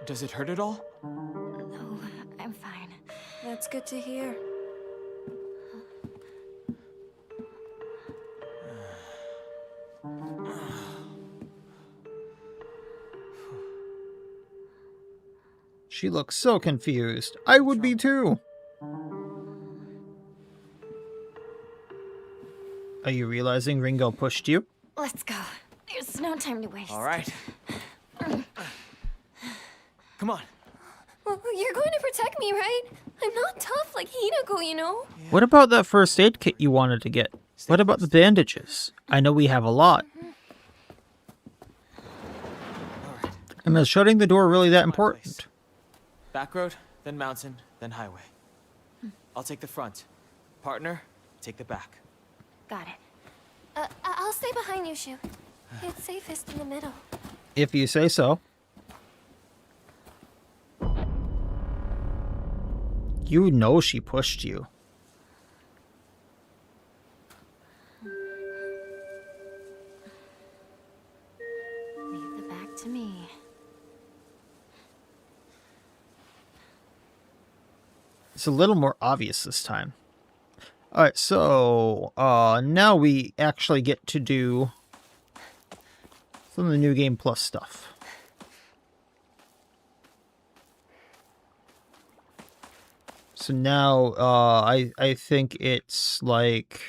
Does it hurt at all? No, I'm fine. That's good to hear. She looks so confused. I would be too. Are you realizing Ringo pushed you? Let's go. There's no time to waste. All right. Come on. Well, you're going to protect me, right? I'm not tough like Hinako, you know? What about that first aid kit you wanted to get? What about the bandages? I know we have a lot. And is shutting the door really that important? Back road, then mountain, then highway. I'll take the front. Partner, take the back. Got it. I'll stay behind you, Shu. It's safest in the middle. If you say so. You know she pushed you. Leave the back to me. It's a little more obvious this time. Alright, so now we actually get to do some of the New Game Plus stuff. So now, I think it's like...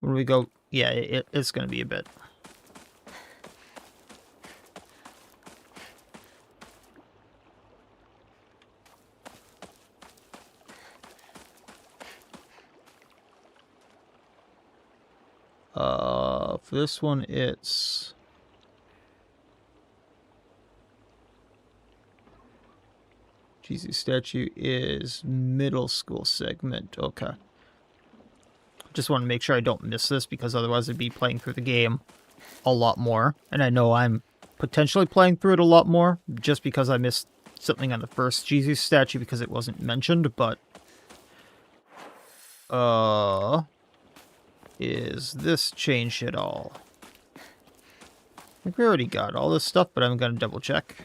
When we go... Yeah, it's gonna be a bit. For this one, it's... Jesus statue is middle school segment. Okay. Just want to make sure I don't miss this, because otherwise I'd be playing through the game a lot more. And I know I'm potentially playing through it a lot more, just because I missed something on the first Jesus statue because it wasn't mentioned, but... Is this changed at all? I think we already got all this stuff, but I'm going to double check.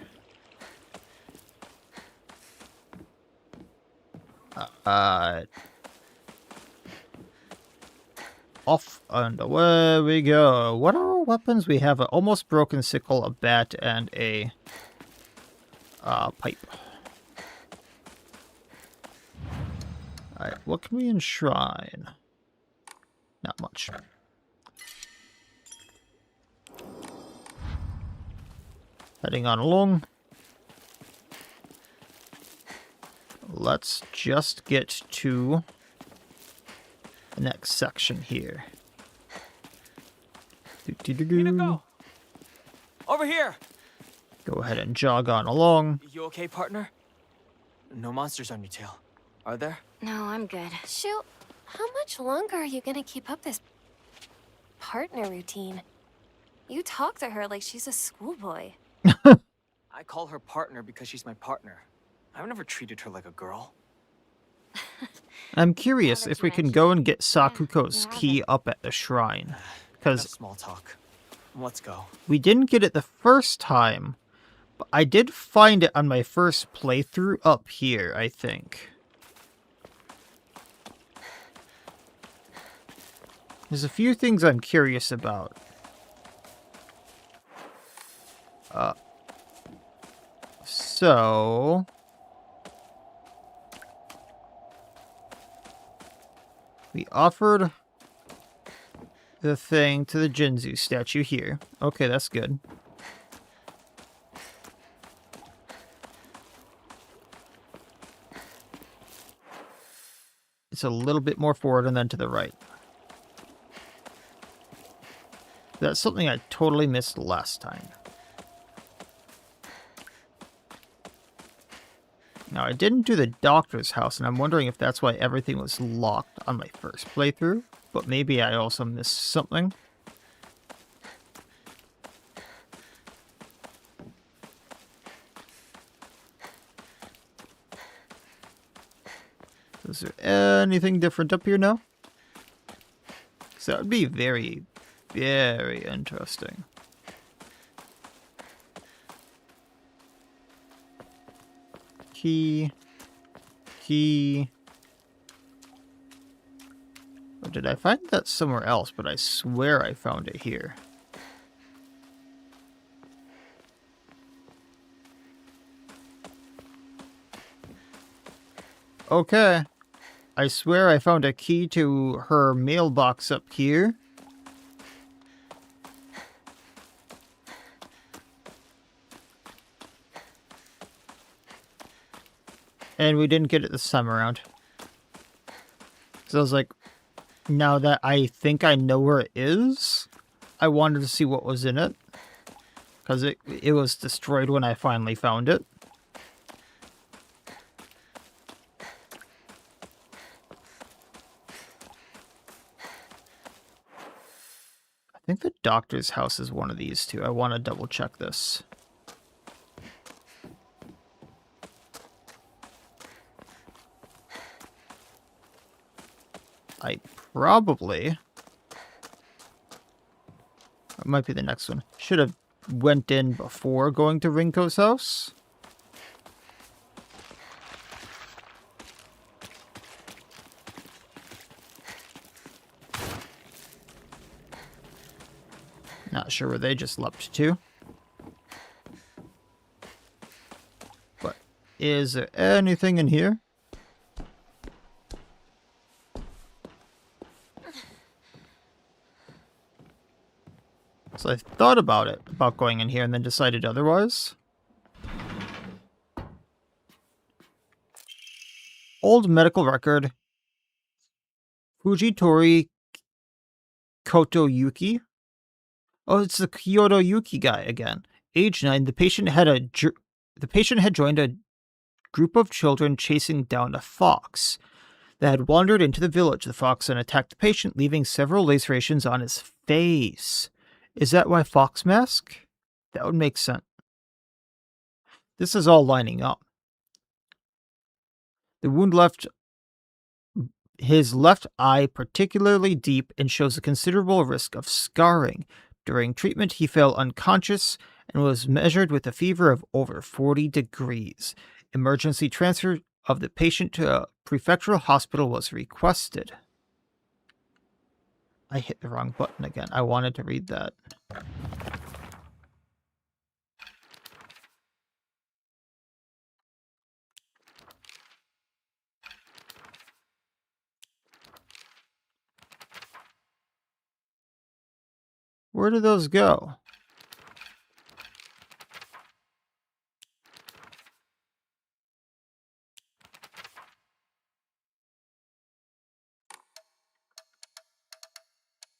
Off and away we go. What are our weapons? We have an almost broken sickle, a bat, and a pipe. Alright, what can we enshrine? Not much. Heading on along. Let's just get to the next section here. Go. Over here. Go ahead and jog on along. You okay, partner? No monsters on your tail, are there? No, I'm good. Shoot, how much longer are you gonna keep up this partner routine? You talk to her like she's a schoolboy. I call her partner because she's my partner. I've never treated her like a girl. I'm curious if we can go and get Sakuko's key up at the shrine. Because small talk. Let's go. We didn't get it the first time, but I did find it on my first playthrough up here, I think. There's a few things I'm curious about. So... We offered the thing to the Jinzu statue here. Okay, that's good. It's a little bit more forward and then to the right. That's something I totally missed last time. Now, I didn't do the doctor's house, and I'm wondering if that's why everything was locked on my first playthrough, but maybe I also missed something. Is there anything different up here now? So that would be very, very interesting. Key. Or did I find that somewhere else? But I swear I found it here. Okay. I swear I found a key to her mailbox up here. And we didn't get it this time around. So I was like, now that I think I know where it is, I wanted to see what was in it. Because it was destroyed when I finally found it. I think the doctor's house is one of these two. I want to double check this. I probably... It might be the next one. Should have went in before going to Rinko's house. Not sure where they just leapt to. But Is there anything in here? So I thought about going in here and then decided otherwise. Old medical record. Fujitori Kotoyuki. Oh, it's the Kyoto Yuki guy again. Age 9, the patient had joined a group of children chasing down a fox that had wandered into the village. The fox then attacked the patient, leaving several lacerations on his face. Is that why fox mask? That would make sense. This is all lining up. The wound left his left eye particularly deep and shows a considerable risk of scarring. During treatment, he fell unconscious and was measured with a fever of over 40 degrees. Emergency transfer of the patient to a prefectural hospital was requested. I hit the wrong button again. I wanted to read that. Where do those go?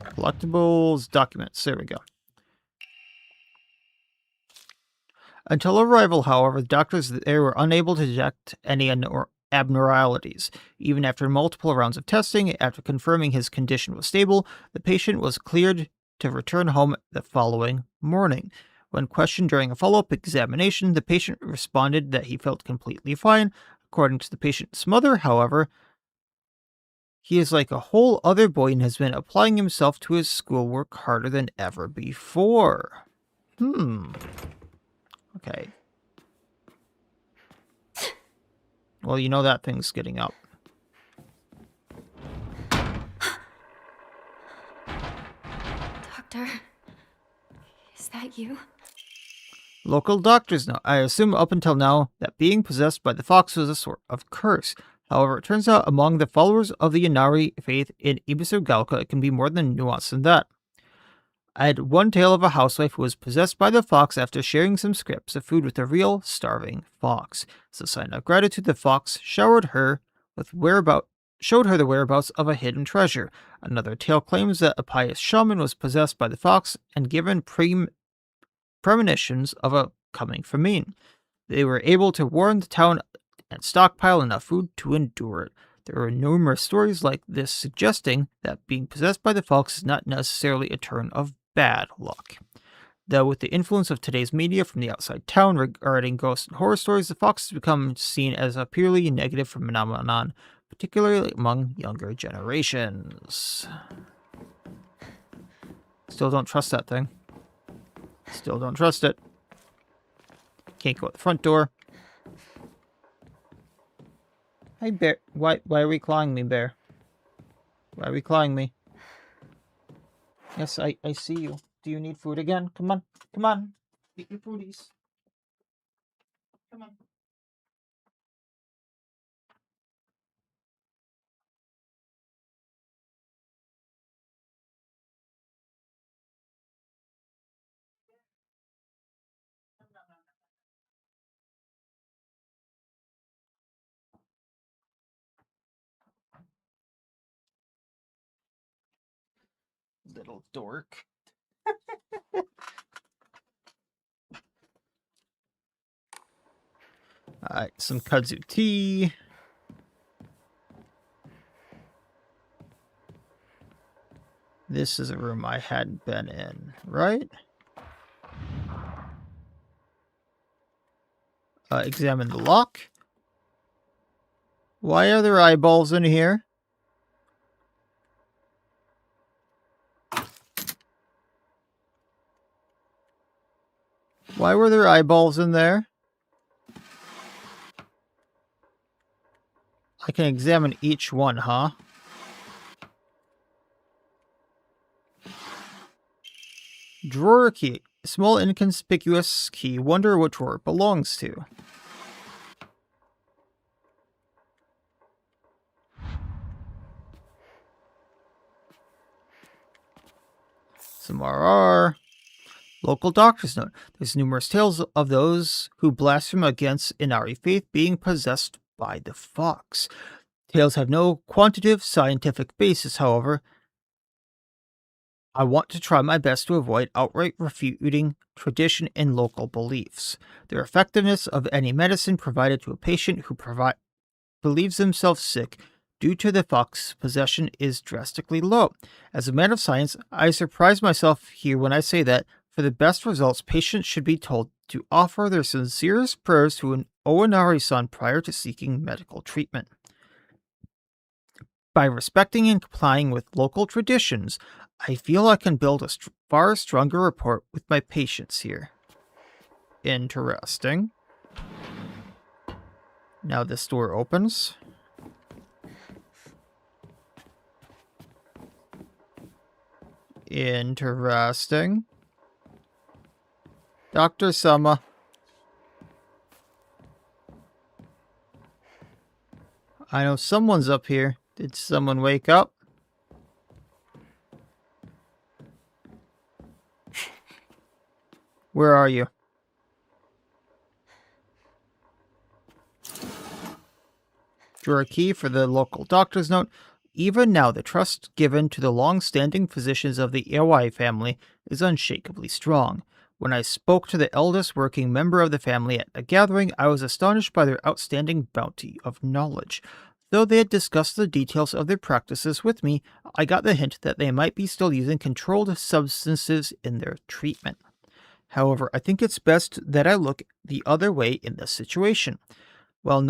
Collectibles, documents. There we go. Until arrival, however, the doctors there were unable to detect any abnormalities. Even after multiple rounds of testing, after confirming his condition was stable, the patient was cleared to return home the following morning. When questioned during a follow-up examination, the patient responded that he felt completely fine. According to the patient's mother, however, he is like a whole other boy and has been applying himself to his schoolwork harder than ever before. Okay. Well, you know that thing's getting up. Doctor, is that you? Local doctors know. I assume up until now that being possessed by the fox was a sort of curse. However, it turns out among the followers of the Inari faith in Ibisu Galka, it can be more than nuanced than that. I had one tale of a housewife who was possessed by the fox after sharing some scraps of food with a real starving fox. As a sign of gratitude, the fox showed her the whereabouts of a hidden treasure. Another tale claims that a pious shaman was possessed by the fox and given premonitions of a coming famine. They were able to warn the town and stockpile enough food to endure it. There are numerous stories like this suggesting that being possessed by the fox is not necessarily a turn of bad luck. Though with the influence of today's media from the outside town regarding ghosts and horror stories, the fox has become seen as a purely negative phenomenon, particularly among younger generations. Still don't trust that thing. Still don't trust it. Can't go out the front door. Hey, bear. Why are we clawing me, bear? Why are we clawing me? Yes, I see you. Do you need food again? Come on. Come on. Eat your foodies. Come on. Little dork. Alright, some kudzu tea. This is a room I hadn't been in, right? Examine the lock. Why are there eyeballs in here? Why were there eyeballs in there? I can examine each one, huh? Drawer key. Small inconspicuous key. Wonder what drawer it belongs to. Some RR. Local doctor's note. There's numerous tales of those who blaspheme against Inari faith being possessed by the fox. Tales have no quantitative scientific basis, however. I want to try my best to avoid outright refuting tradition and local beliefs. The effectiveness of any medicine provided to a patient who believes themselves sick due to the fox possession is drastically low. As a man of science, I surprise myself here when I say that for the best results, patients should be told to offer their sincerest prayers to an Oinari-san prior to seeking medical treatment. By respecting and complying with local traditions, I feel I can build a far stronger rapport with my patients here. Interesting. Now this door opens. Interesting. Dr. Sama. I know someone's up here. Did someone wake up? Where are you? Draw a key for the local doctor's note. Even now, the trust given to the long-standing physicians of the Iwai family is unshakably strong. When I spoke to the eldest working member of the family at a gathering, I was astonished by their outstanding bounty of knowledge. Though they had discussed the details of their practices with me, I got the hint that they might be still using controlled substances in their treatment. However, I think it's best that I look the other way in this situation. While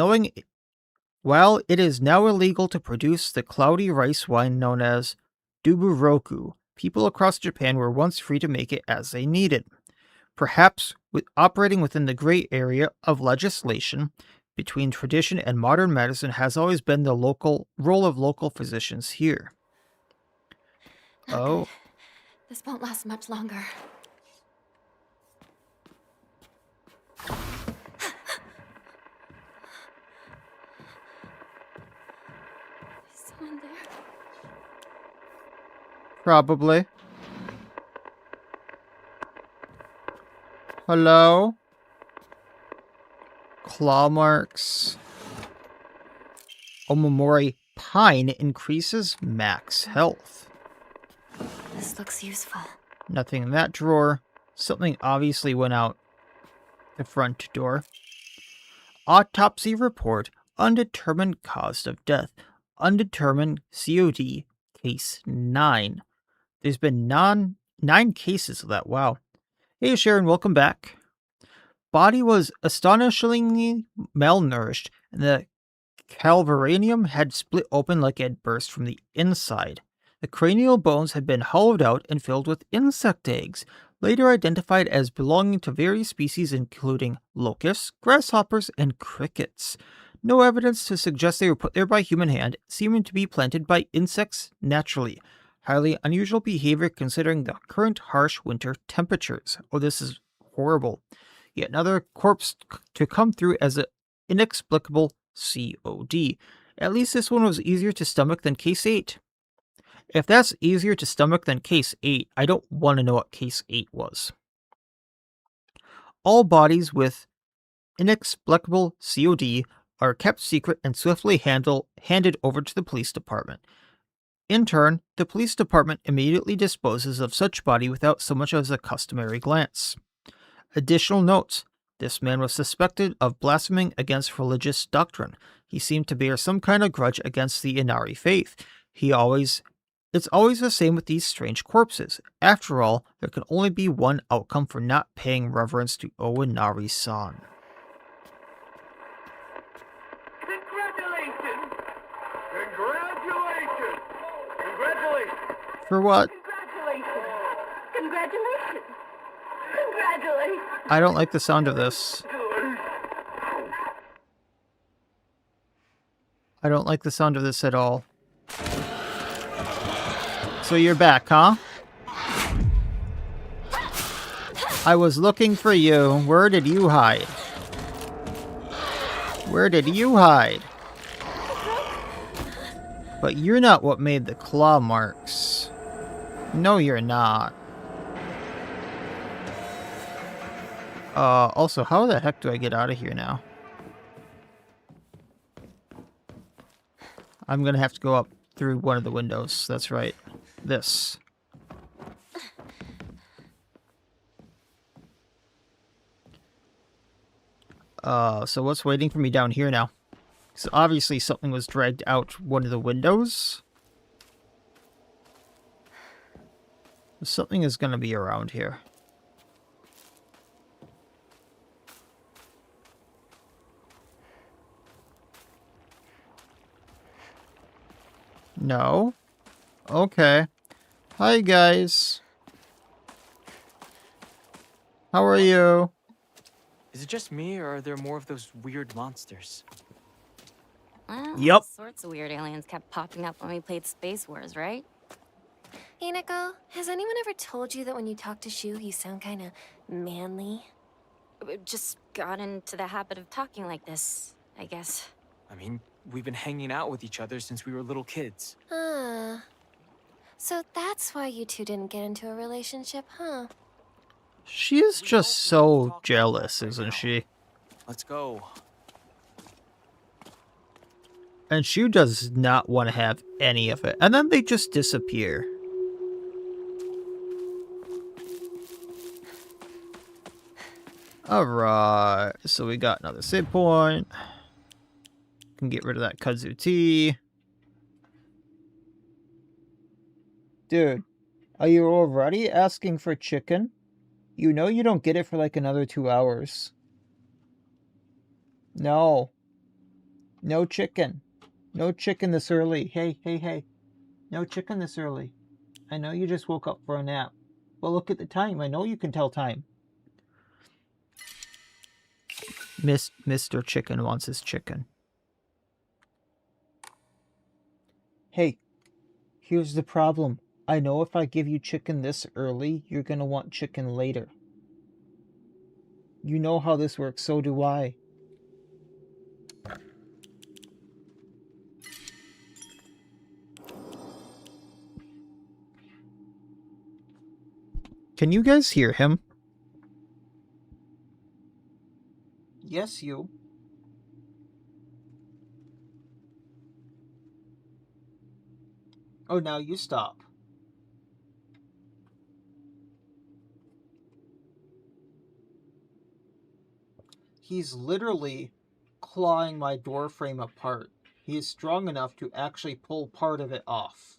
it is now illegal to produce the cloudy rice wine known as duburoku, people across Japan were once free to make it as they needed. Perhaps operating within the gray area of legislation between tradition and modern medicine has always been the role of local physicians here. Oh. This won't last much longer. Someone there? Probably. Hello? Claw marks. Omamori Pine increases max health. This looks useful. Nothing in that drawer. Something obviously went out the front door. Autopsy report. Undetermined cause of death. Undetermined COD. Case 9. There's been 9 cases of that. Wow. Hey Sharon, welcome back. Body was astonishingly malnourished, and the calvaranium had split open like it had burst from the inside. The cranial bones had been hollowed out and filled with insect eggs, later identified as belonging to various species including locusts, grasshoppers, and crickets. No evidence to suggest they were put there by human hand, seeming to be planted by insects naturally. Highly unusual behavior considering the current harsh winter temperatures. Oh, this is horrible. Yet another corpse to come through as an inexplicable COD. At least this one was easier to stomach than Case 8. If that's easier to stomach than Case 8, I don't want to know what Case 8 was. All bodies with inexplicable COD are kept secret and swiftly handed over to the police department. In turn, the police department immediately disposes of such body without so much as a customary glance. Additional notes. This man was suspected of blaspheming against religious doctrine. He seemed to bear some kind of grudge against the Inari faith. It's always the same with these strange corpses. After all, there can only be one outcome for not paying reverence to Oinari-san. Congratulations! Congratulations! Congratulations! For what? Congratulations! Congratulations! Congratulations! I don't like the sound of this. I don't like the sound of this at all. So you're back, huh? I was looking for you. Where did you hide? Where did you hide? But you're not what made the claw marks. No, you're not. Also, how the heck do I get out of here now? I'm gonna have to go up through one of the windows. That's right. This. So what's waiting for me down here now? So obviously something was dragged out one of the windows. Something is gonna be around here. No? Okay. Hi, guys. How are you? Is it just me, or are there more of those weird monsters? Well, Yep. all sorts of weird aliens kept popping up when we played Space Wars, right? Hey, Nico, has anyone ever told you that when you talk to Shu, you sound kind of manly? We just got into the habit of talking like this, I guess. I mean, we've been hanging out with each other since we were little kids. So that's why you two didn't get into a relationship, huh? She is just so jealous, isn't she? Let's go. And Shu does not want to have any of it. And then they just disappear. Alright, so we got another save point. Can get rid of that kudzu tea. Dude, are you already asking for chicken? You know you don't get it for like another 2 hours. No. No chicken. No chicken this early. Hey, hey, hey. No chicken this early. I know you just woke up for a nap. But look at the time. I know you can tell time. Mr. Chicken wants his chicken. Hey, here's the problem. I know if I give you chicken this early, you're gonna want chicken later. You know how this works, so do I. Can you guys hear him? Yes, you. Oh, now you stop. He's literally clawing my door frame apart. He is strong enough to actually pull part of it off.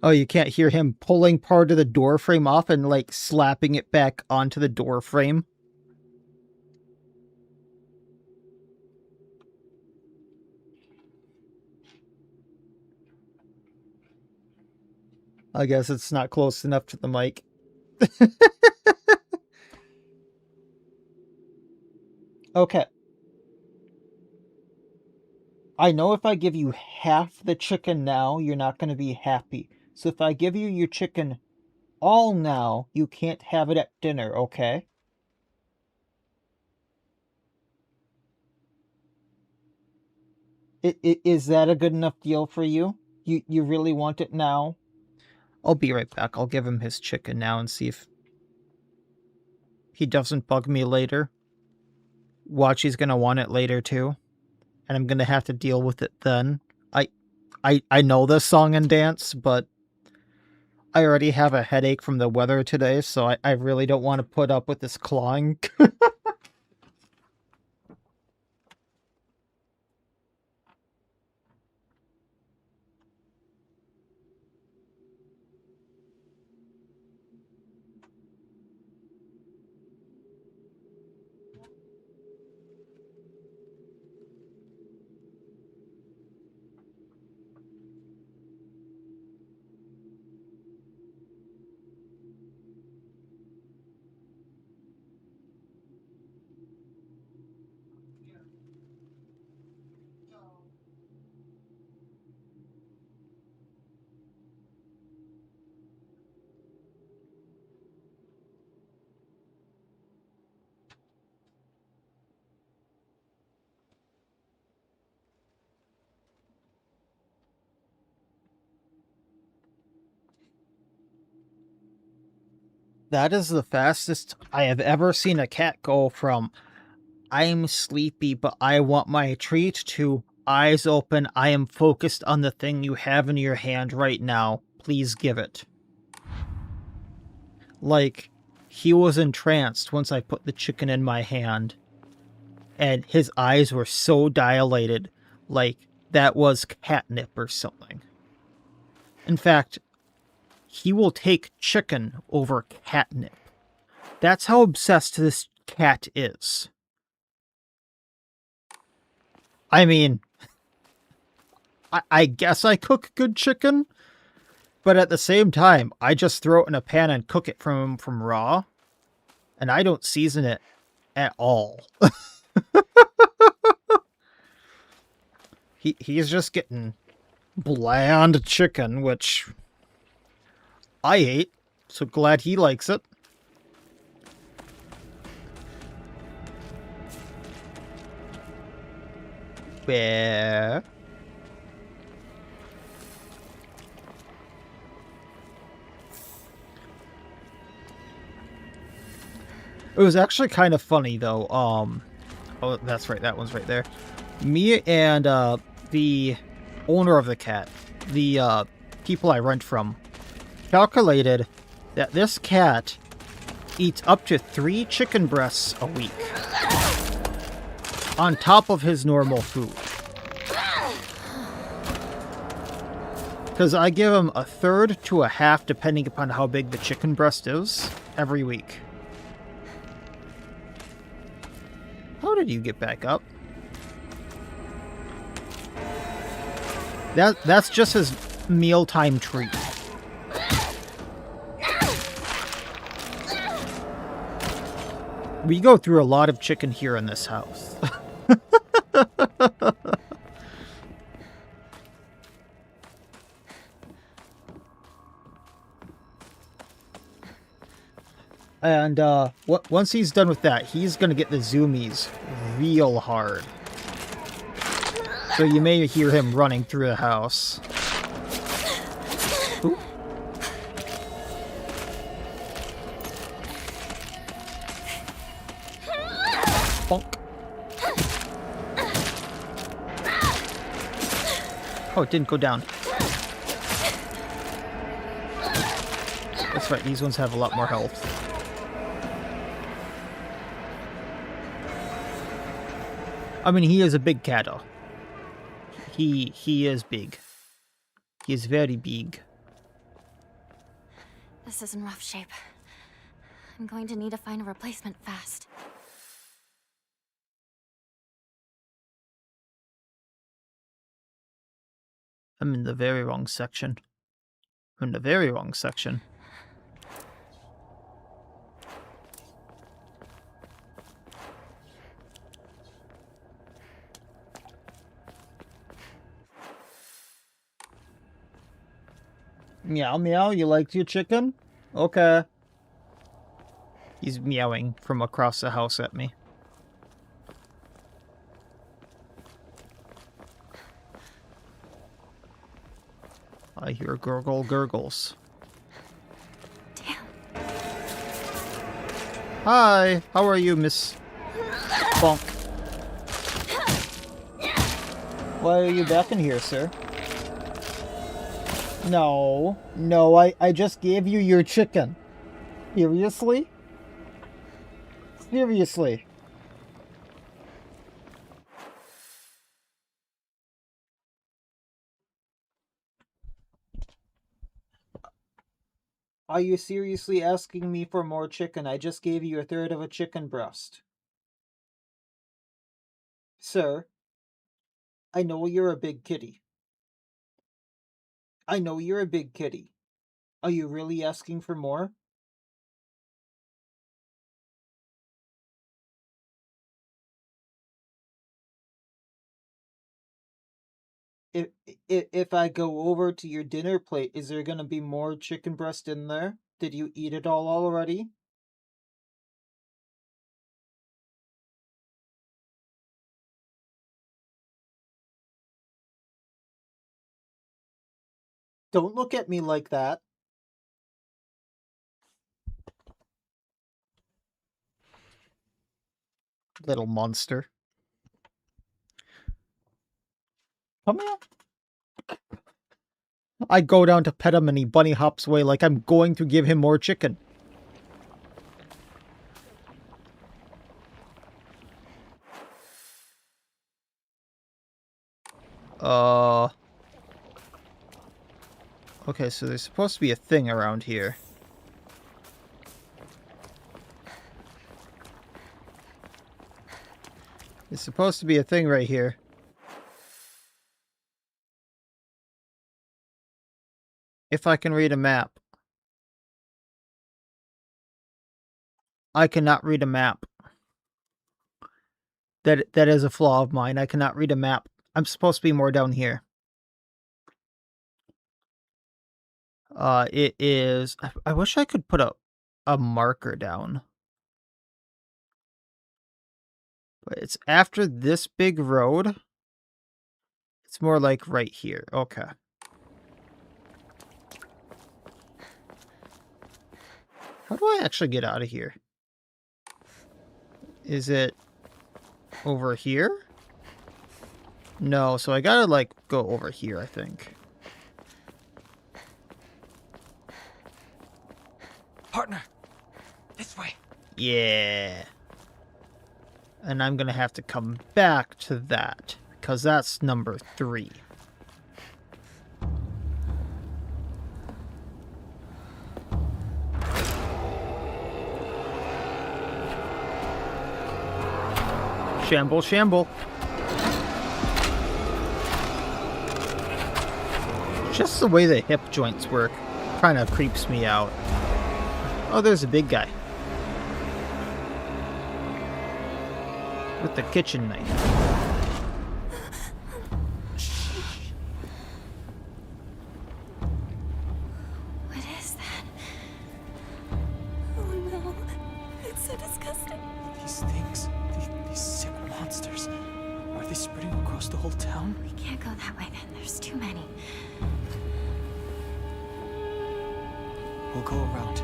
Oh, you can't hear him pulling part of the door frame off and, like, slapping it back onto the door frame? I guess it's not close enough to the mic. Okay. I know if I give you half the chicken now, you're not going to be happy. So if I give you your chicken all now, you can't have it at dinner, okay? Is that a good enough deal for you? You really want it now? I'll be right back. I'll give him his chicken now and see if he doesn't bug me later. Watch, he's gonna want it later too. And I'm gonna have to deal with it then. I know this song and dance, but I already have a headache from the weather today, so I really don't want to put up with this clawing. That is the fastest I have ever seen a cat go from I'm sleepy but I want my treat to eyes open, I am focused on the thing you have in your hand right now. Please give it. Like, he was entranced once I put the chicken in my hand. And his eyes were so dilated, like that was catnip or something. In fact, he will take chicken over catnip. That's how obsessed this cat is. I mean, I guess I cook good chicken, but at the same time, I just throw it in a pan and cook it from raw, and I don't season it at all. He's just getting bland chicken, which I ate, so glad he likes it. Where? It was actually kind of funny, though. Oh, that's right. That one's right there. Me and the owner of the cat, the people I rent from, calculated that this cat eats up to 3 chicken breasts a week on top of his normal food. Because I give him a third to a half, depending upon how big the chicken breast is, every week. How did you get back up? That's just his mealtime treat. We go through a lot of chicken here in this house. And once he's done with that, he's gonna get the zoomies real hard. So you may hear him running through the house. Ooh. Bonk. Oh, it didn't go down. That's right, these ones have a lot more health. I mean, he is a big cat. He is big. He is very big. This is in rough shape. I'm going to need to find a replacement fast. I'm in the very wrong section. I'm in the very wrong section. Meow meow, you liked your chicken? Okay. He's meowing from across the house at me. I hear gurgle gurgles. Damn. Hi, how are you, Miss Bonk? Why are you back in here, sir? No, I just gave you your chicken. Seriously? Seriously. Are you seriously asking me for more chicken? I just gave you a third of a chicken breast. Sir, I know you're a big kitty. I know you're a big kitty. Are you really asking for more? If, if I go over to your dinner plate, is there gonna be more chicken breast in there? Did you eat it all already? Don't look at me like that. Little monster. Come here. I go down to pet him and he bunny hops away like I'm going to give him more chicken. Okay, so there's supposed to be a thing around here. There's supposed to be a thing right here. If I can read a map. I cannot read a map. That is a flaw of mine. I cannot read a map. I'm supposed to be more down here. It is... I wish I could put a marker down. But it's after this big road. It's more like right here. Okay. How do I actually get out of here? Is it over here? No, so I gotta, like, go over here, I think. Partner, this way. Yeah. And I'm gonna have to come back to that, because that's number 3. Shamble, shamble. Just the way the hip joints work kind of creeps me out. Oh, there's a big guy. With the kitchen knife. What is that? Oh no, it's so disgusting. These things, these sick monsters, are they spreading across the whole town? We can't go that way then. There's too many. We'll go around.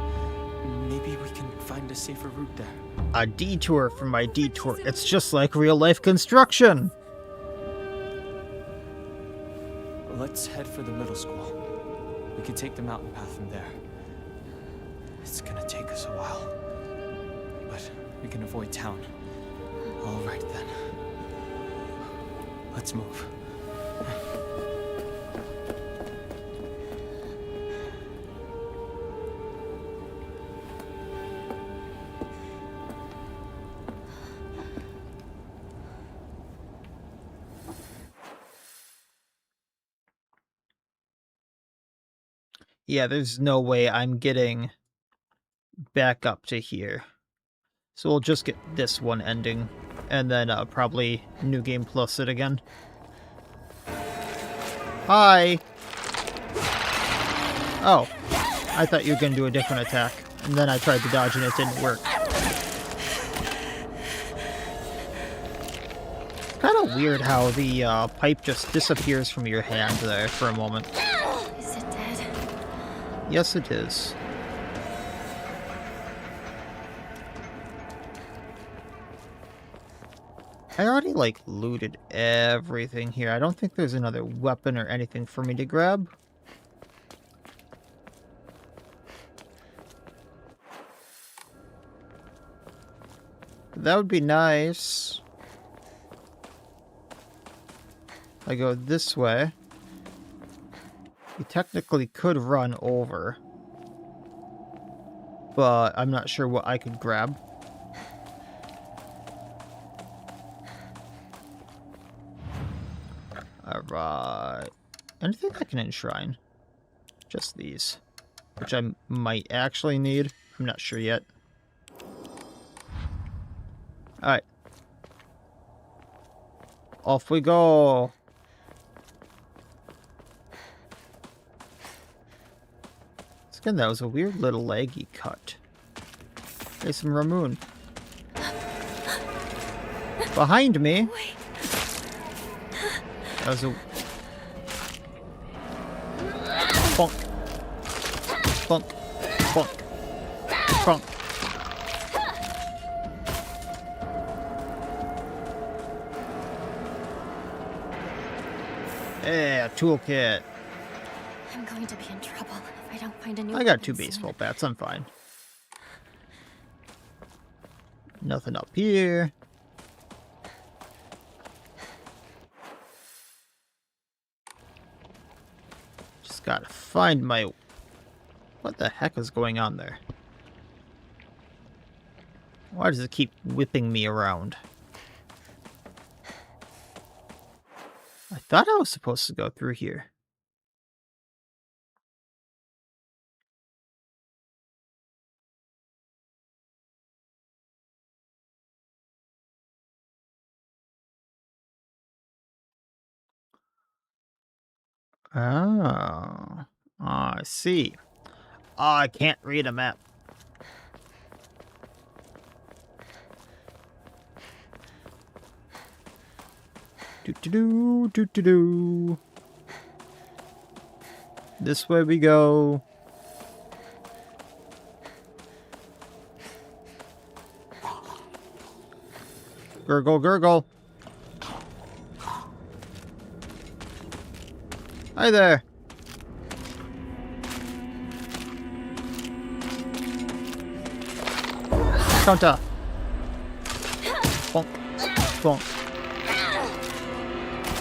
Maybe we can find a safer route there. A detour from my detour. It's just like real-life construction. Let's head for the middle school. We can take the mountain path from there. It's gonna take us a while, but we can avoid town. All right then. Let's move. Yeah, there's no way I'm getting back up to here. So we'll just get this one ending, and then probably New Game Plus it again. Hi! Oh, I thought you were going to do a different attack, and then I tried to dodge and it didn't work. It's kind of weird how the pipe just disappears from your hand there for a moment. Is it dead? Yes, it is. I already, like, looted everything here. I don't think there's another weapon or anything for me to grab. That would be nice. I go this way. You technically could run over, but I'm not sure what I could grab. Alright. Anything I can enshrine? Just these, which I might actually need. I'm not sure yet. Alright. Off we go. Again, that was a weird little laggy cut. There's some Ramoon. Behind me. That was a... Bonk. Bonk. Bonk. Bonk. Yeah, toolkit. I'm going to be in trouble if I don't find a new I got 2 weapon soon. baseball bats, I'm fine. Nothing up here. Just gotta find my... What the heck is going on there? Why does it keep whipping me around? I thought I was supposed to go through here. Oh. I see. Oh, I can't read a map. Do. This way we go. Gurgle, gurgle. Hi there. Counter. Bonk. Bonk.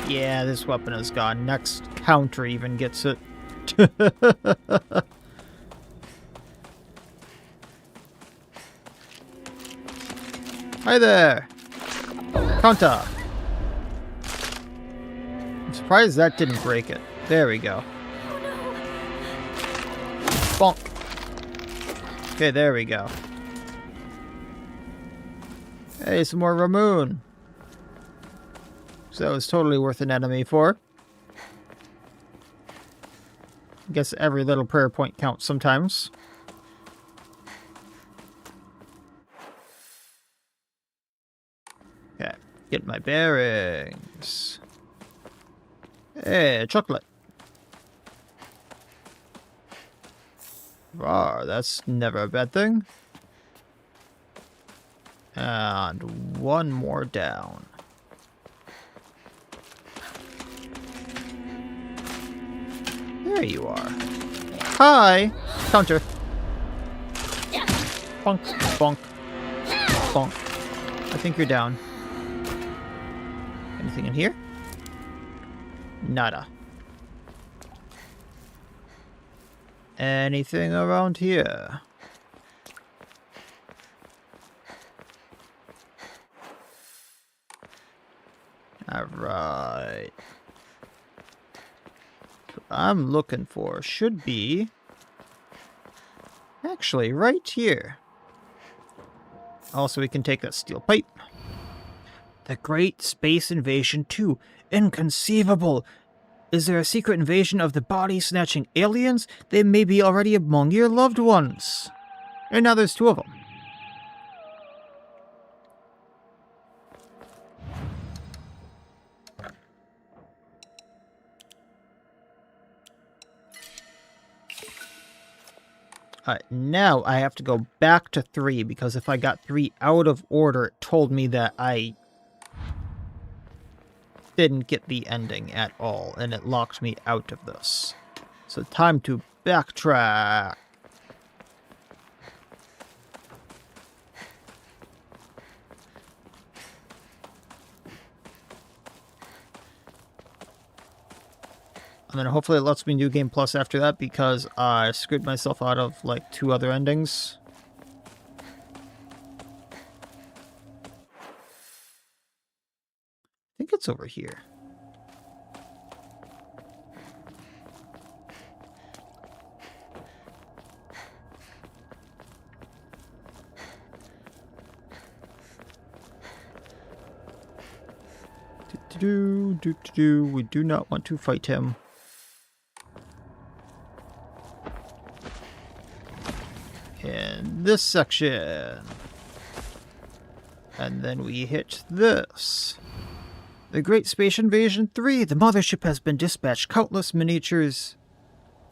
Yeah, this weapon is gone. Next counter even gets it. Hi there. Counter. I'm surprised that didn't break it. There we go. Bonk. Okay, there we go. Hey, some more Ramoon. So that was totally worth an enemy for. I guess every little prayer point counts sometimes. Okay, get my bearings. Hey, chocolate. Rawr, that's never a bad thing. And one more down. There you are. Hi! Counter. Bonk, bonk, bonk. I think you're down. Anything in here? Nada. Anything around here? Alright. What I'm looking for should be... actually, right here. Also, we can take that steel pipe. The Great Space Invasion 2. Inconceivable! Is there a secret invasion of the body-snatching aliens? They may be already among your loved ones. And now there's 2 of them. Alright, now I have to go back to 3, because if I got 3 out of order, it told me that I didn't get the ending at all, and it locked me out of this. So time to backtrack. And then hopefully it lets me New Game Plus after that, because I screwed myself out of like 2 other endings. I think it's over here. We do not want to fight him. In this section. And then we hit this. The Great Space Invasion 3. The mothership has been dispatched countless miniature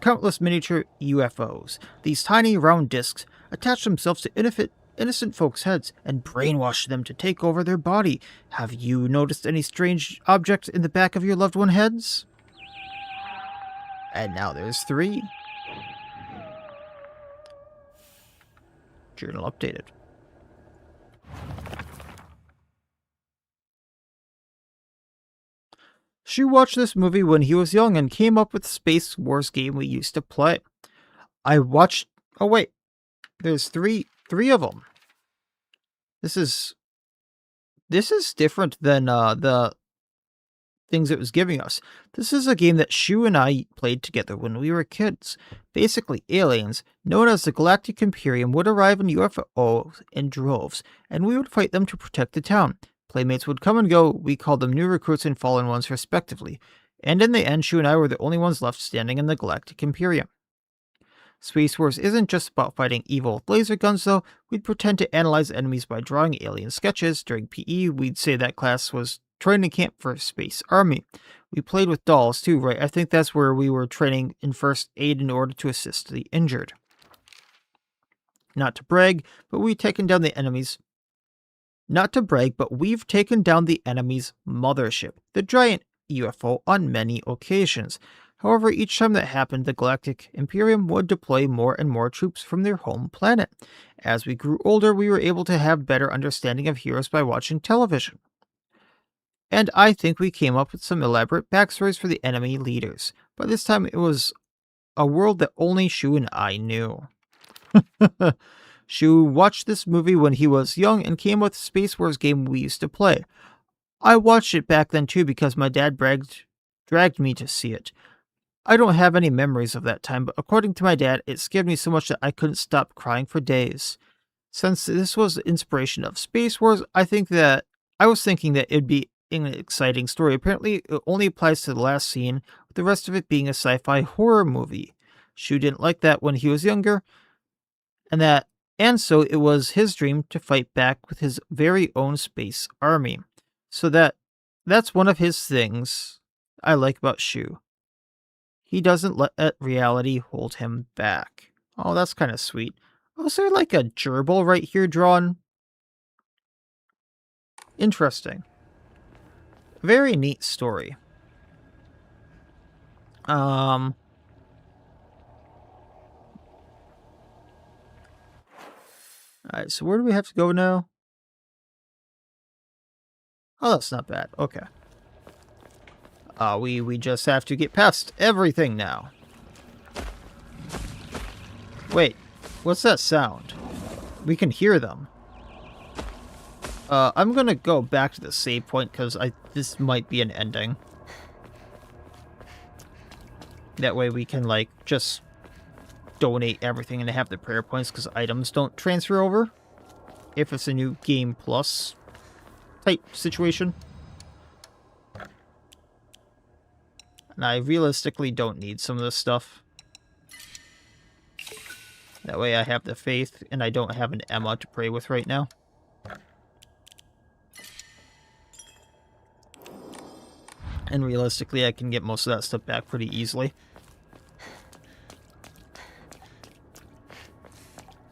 UFOs. These tiny round discs attach themselves to innocent folks' heads and brainwash them to take over their body. Have you noticed any strange objects in the back of your loved one heads? And now there's 3. Journal updated. Shu watched this movie when he was young and came up with the Space Wars game we used to play. I watched... Oh, wait. There's three of them. This is different than the things it was giving us. This is a game that Shu and I played together when we were kids. Basically, aliens, known as the Galactic Imperium, would arrive in UFOs in droves, and we would fight them to protect the town. Playmates would come and go. We called them new recruits and fallen ones respectively. And in the end, Shu and I were the only ones left standing in the Galactic Imperium. Space Wars isn't just about fighting evil with laser guns, though. We'd pretend to analyze enemies by drawing alien sketches. During PE, we'd say that class was training camp for Space Army. We played with dolls, too, right? I think that's where we were training in first aid in order to assist the injured. Not to brag, but we've taken down the enemy's... Not to brag, but we've taken down the enemy's mothership, the giant UFO, on many occasions. However, each time that happened, the Galactic Imperium would deploy more and more troops from their home planet. As we grew older, we were able to have better understanding of heroes by watching television. And I think we came up with some elaborate backstories for the enemy leaders. By this time, it was a world that only Shu and I knew. Shu watched this movie when he was young and came with the Space Wars game we used to play. I watched it back then too because my dad dragged me to see it. I don't have any memories of that time, but according to my dad, it scared me so much that I couldn't stop crying for days. Since this was the inspiration of Space Wars, I was thinking that it'd be an exciting story. Apparently, it only applies to the last scene, with the rest of it being a sci-fi horror movie. Shu didn't like that when he was younger, and so it was his dream to fight back with his very own space army. So that's one of his things I like about Shu. He doesn't let reality hold him back. Oh, that's kind of sweet. Oh, is there like a gerbil right here drawn? Interesting. Very neat story. Alright, so where do we have to go now? Oh, that's not bad. Okay. We just have to get past everything now. Wait, what's that sound? We can hear them. I'm gonna go back to the save point because this might be an ending. That way we can, like, just donate everything and have the prayer points because items don't transfer over. If it's a new Game Plus type situation. And I realistically don't need some of this stuff. That way I have the faith and I don't have an Emma to pray with right now. And realistically I can get most of that stuff back pretty easily.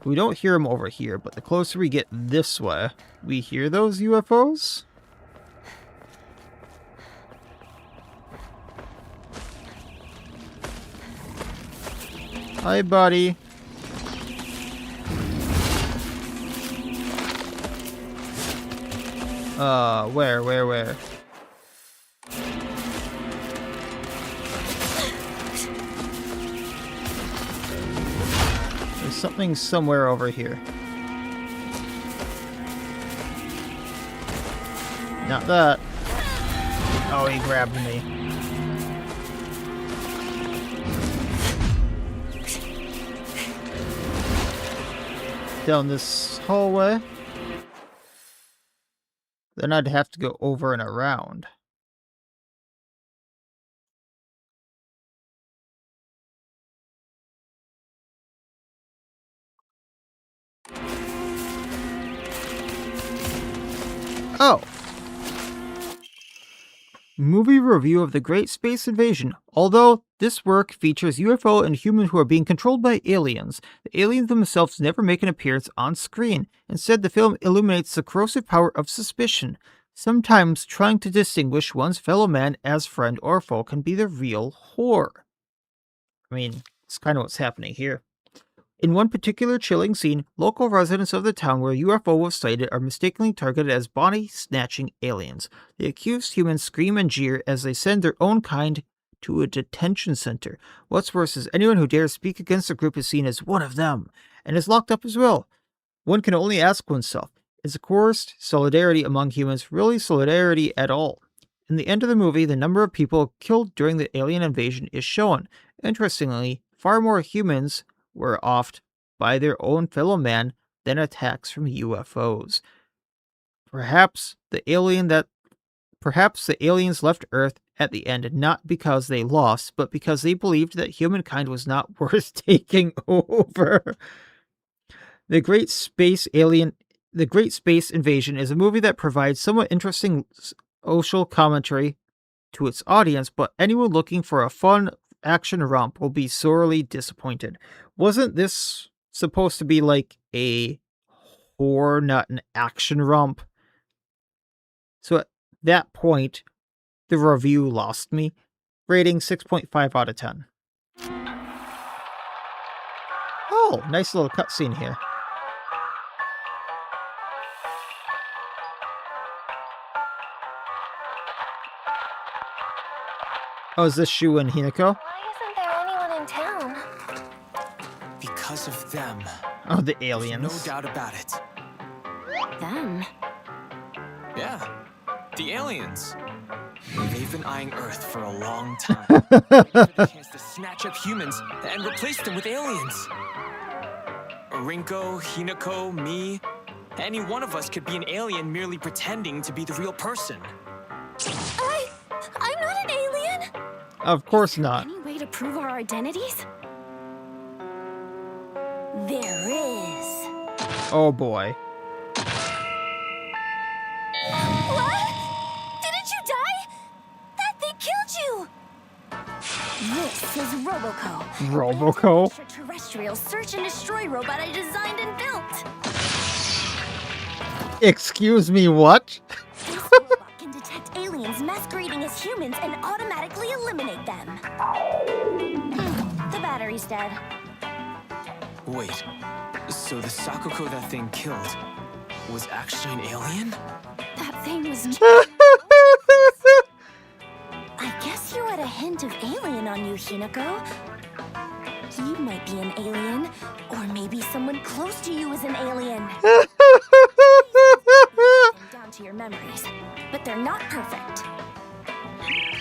We don't hear them over here, but the closer we get this way, we hear those UFOs. Hi, buddy. Where? There's something somewhere over here. Not that. Oh, he grabbed me. Down this hallway. Then I'd have to go over and around. Oh! Movie review of The Great Space Invasion. Although this work features UFO and humans who are being controlled by aliens, the aliens themselves never make an appearance on screen. Instead, the film illuminates the corrosive power of suspicion. Sometimes trying to distinguish one's fellow man as friend or foe can be the real horror. I mean, it's kind of what's happening here. In one particular chilling scene, local residents of the town where UFO was sighted are mistakenly targeted as body-snatching aliens. The accused humans scream and jeer as they send their own kind to a detention center. What's worse is anyone who dares speak against the group is seen as one of them, and is locked up as well. One can only ask oneself, is the coerced solidarity among humans really solidarity at all? In the end of the movie, the number of people killed during the alien invasion is shown. Interestingly, far more humans were offed by their own fellow man than attacks from UFOs. Perhaps the aliens left Earth at the end not because they lost, but because they believed that humankind was not worth taking over. The Great Space Invasion is a movie that provides somewhat interesting social commentary to its audience, but anyone looking for a fun action romp will be sorely disappointed. Wasn't this supposed to be like a horror, not an action romp? So at that point, the review lost me. Rating 6.5 out of 10. Oh, nice little cutscene here. Oh, is this Shu and Hinako? Why isn't there anyone in town? Because of them. Oh, the aliens. No doubt about it. Them? Yeah, the aliens. They've been eyeing Earth for a long time. A chance to snatch up humans and replace them with aliens. Rinko, Hinako, me. Any one of us could be an alien merely pretending to be the real person. I'm not an alien. Of course not. Any way to prove our identities? There is. Oh boy. What? Didn't you die? That thing killed you. This is Roboco. Roboco? Extraterrestrial search and destroy robot I designed and built. Excuse me, what? This robot can detect aliens masquerading as humans and automatically eliminate them. The battery's dead. Wait, so the Sakuko that thing killed was actually an alien? That thing was. I guess you had a hint of alien on you, Hinako. You might be an alien, or maybe someone close to you is an alien. Down to your memories, but they're not perfect.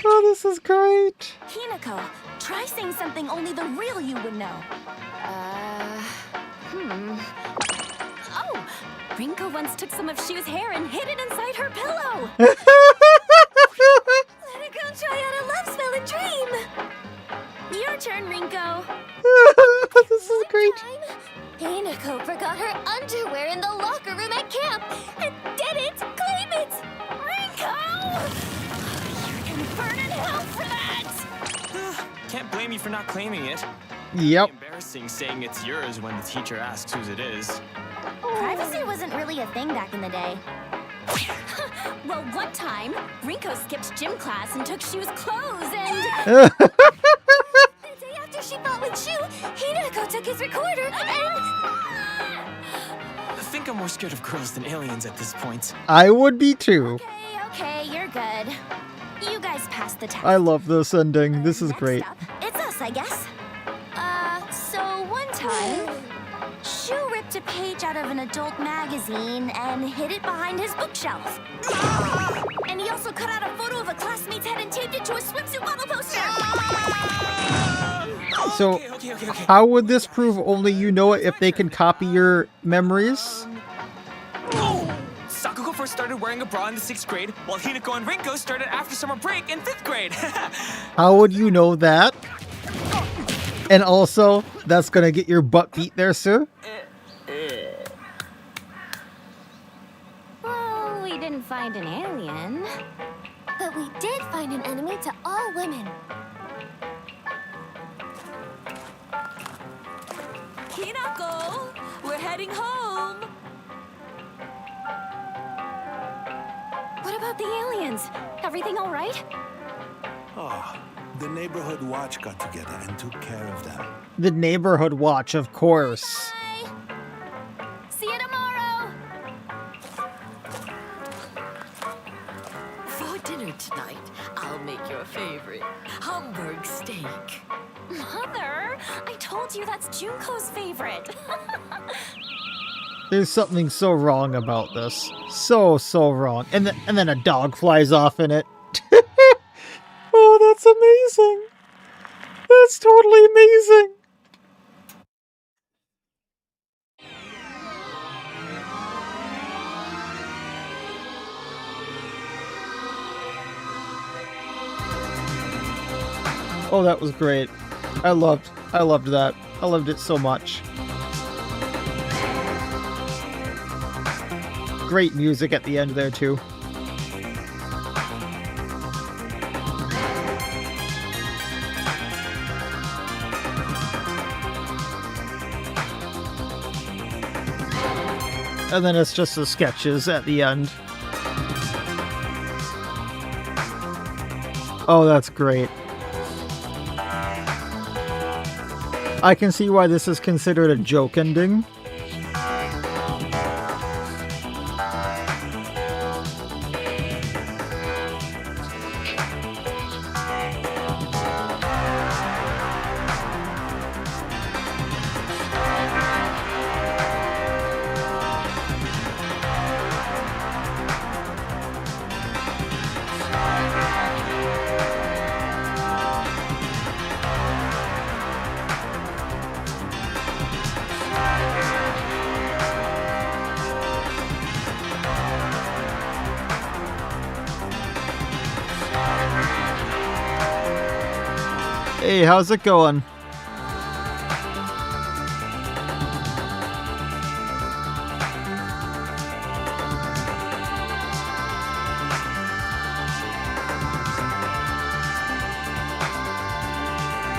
Oh, this is great. Hinako, try saying something only the real you would know. Oh, Rinko once took some of Shu's hair and hid it inside her pillow. Let a girl try out a love spell and dream. Your turn, Rinko. This is great. Hinako forgot her underwear in the locker room at camp and didn't claim it. Rinko! You're gonna burn in hell for that! Can't blame you for not claiming it. Yep. Embarrassing saying it's yours when the teacher asks whose it is. Privacy wasn't really a thing back in the day. Well, one time, Rinko skipped gym class and took Shu's clothes and... The day after she fought with Shu, Hinako took his recorder and... I think I'm more scared of girls than aliens at this point. I would be too. Okay, you're good. You guys passed the test. I love this ending. This is Next great. up, it's us, I guess. So one time, Shu ripped a page out of an adult magazine and hid it behind his bookshelf. And he also cut out a photo of a classmate's head and taped it to a swimsuit model poster. So, Okay. how would this prove only you know it if they can copy your memories? Sakuko first started wearing a bra in the 6th grade, while Hinako and Rinko started after summer break in 5th grade. How would you know that? And also, that's gonna get your butt beat there, sir? Well, we didn't find an alien. But we did find an enemy to all women. Hinako, we're heading home. What about the aliens? Everything all right? Oh, The neighborhood watch got together and took care of them. The neighborhood watch, of course. See you tomorrow. For dinner tonight, I'll make your favorite Hamburg steak. Mother, I told you that's Junko's favorite. There's something so wrong about this. So wrong. And then a dog flies off in it. Oh, that's amazing. That's totally amazing. Oh, that was great. I loved that. I loved it so much. Great music at the end there too. And then it's just the sketches at the end. Oh, that's great. I can see why this is considered a joke ending. Hey, how's it going?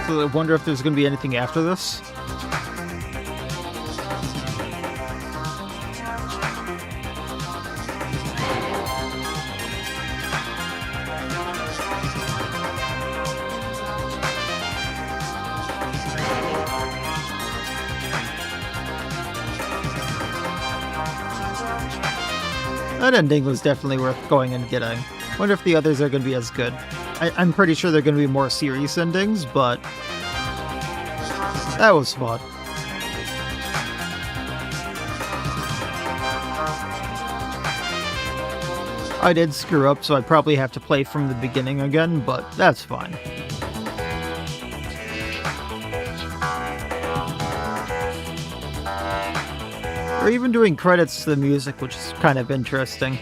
So I wonder if there's going to be anything after this. That ending was definitely worth going and getting. Wonder if the others are going to be as good. I'm pretty sure they're going to be more serious endings, but that was fun. I did screw up, so I probably have to play from the beginning again, but that's fine. Or even doing credits to the music, which is kind of interesting.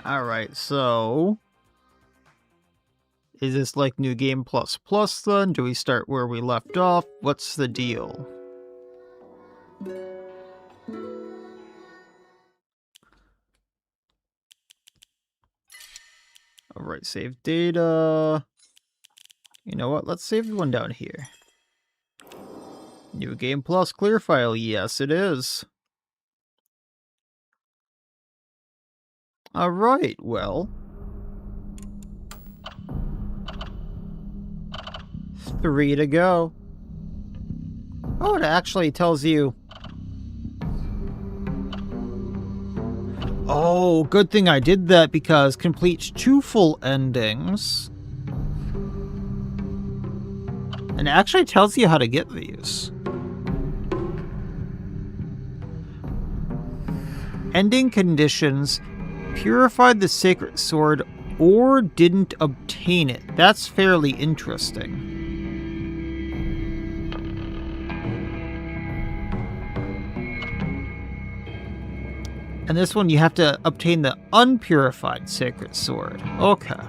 Alright, so is this like New Game Plus Plus then? Do we start where we left off? What's the deal? Alright, save data. You know what? Let's save the one down here. New Game Plus clear file. Yes, it is. Alright, well. 3 to go. Oh, it actually tells you. Oh, good thing I did that because completes 2 full endings. And it actually tells you how to get these. ending conditions, purified the sacred sword, or didn't obtain it. That's fairly interesting. And this one, you have to obtain the unpurified sacred sword. Okay.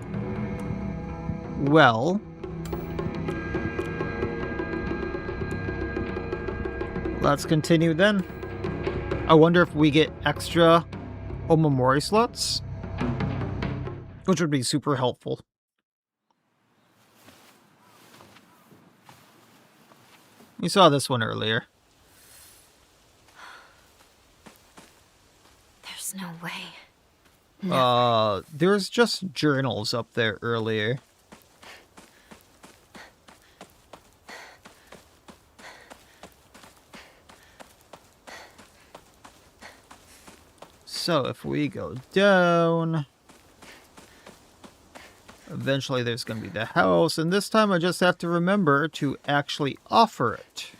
Well, let's continue then. I wonder if we get extra Omamori slots, which would be super helpful. We saw this one earlier. There's no way. There's just journals up there earlier. So if we go down, eventually there's going to be the house, and this time I just have to remember to actually offer it,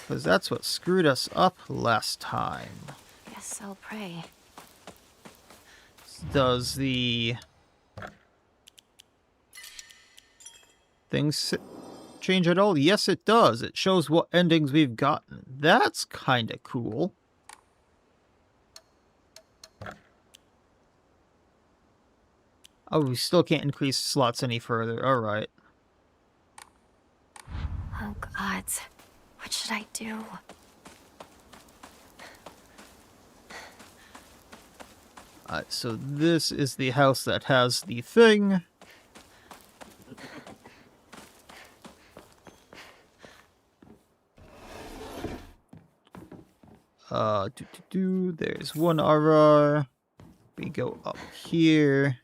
because that's what screwed us up last time. Guess I'll pray. Does the things change at all? Yes, it does. It shows what endings we've gotten. That's kind of cool. Oh, we still can't increase slots any further. Alright. Oh, gods. What should I do? Alright, so this is the house that has the thing. There's one RR. We go up here.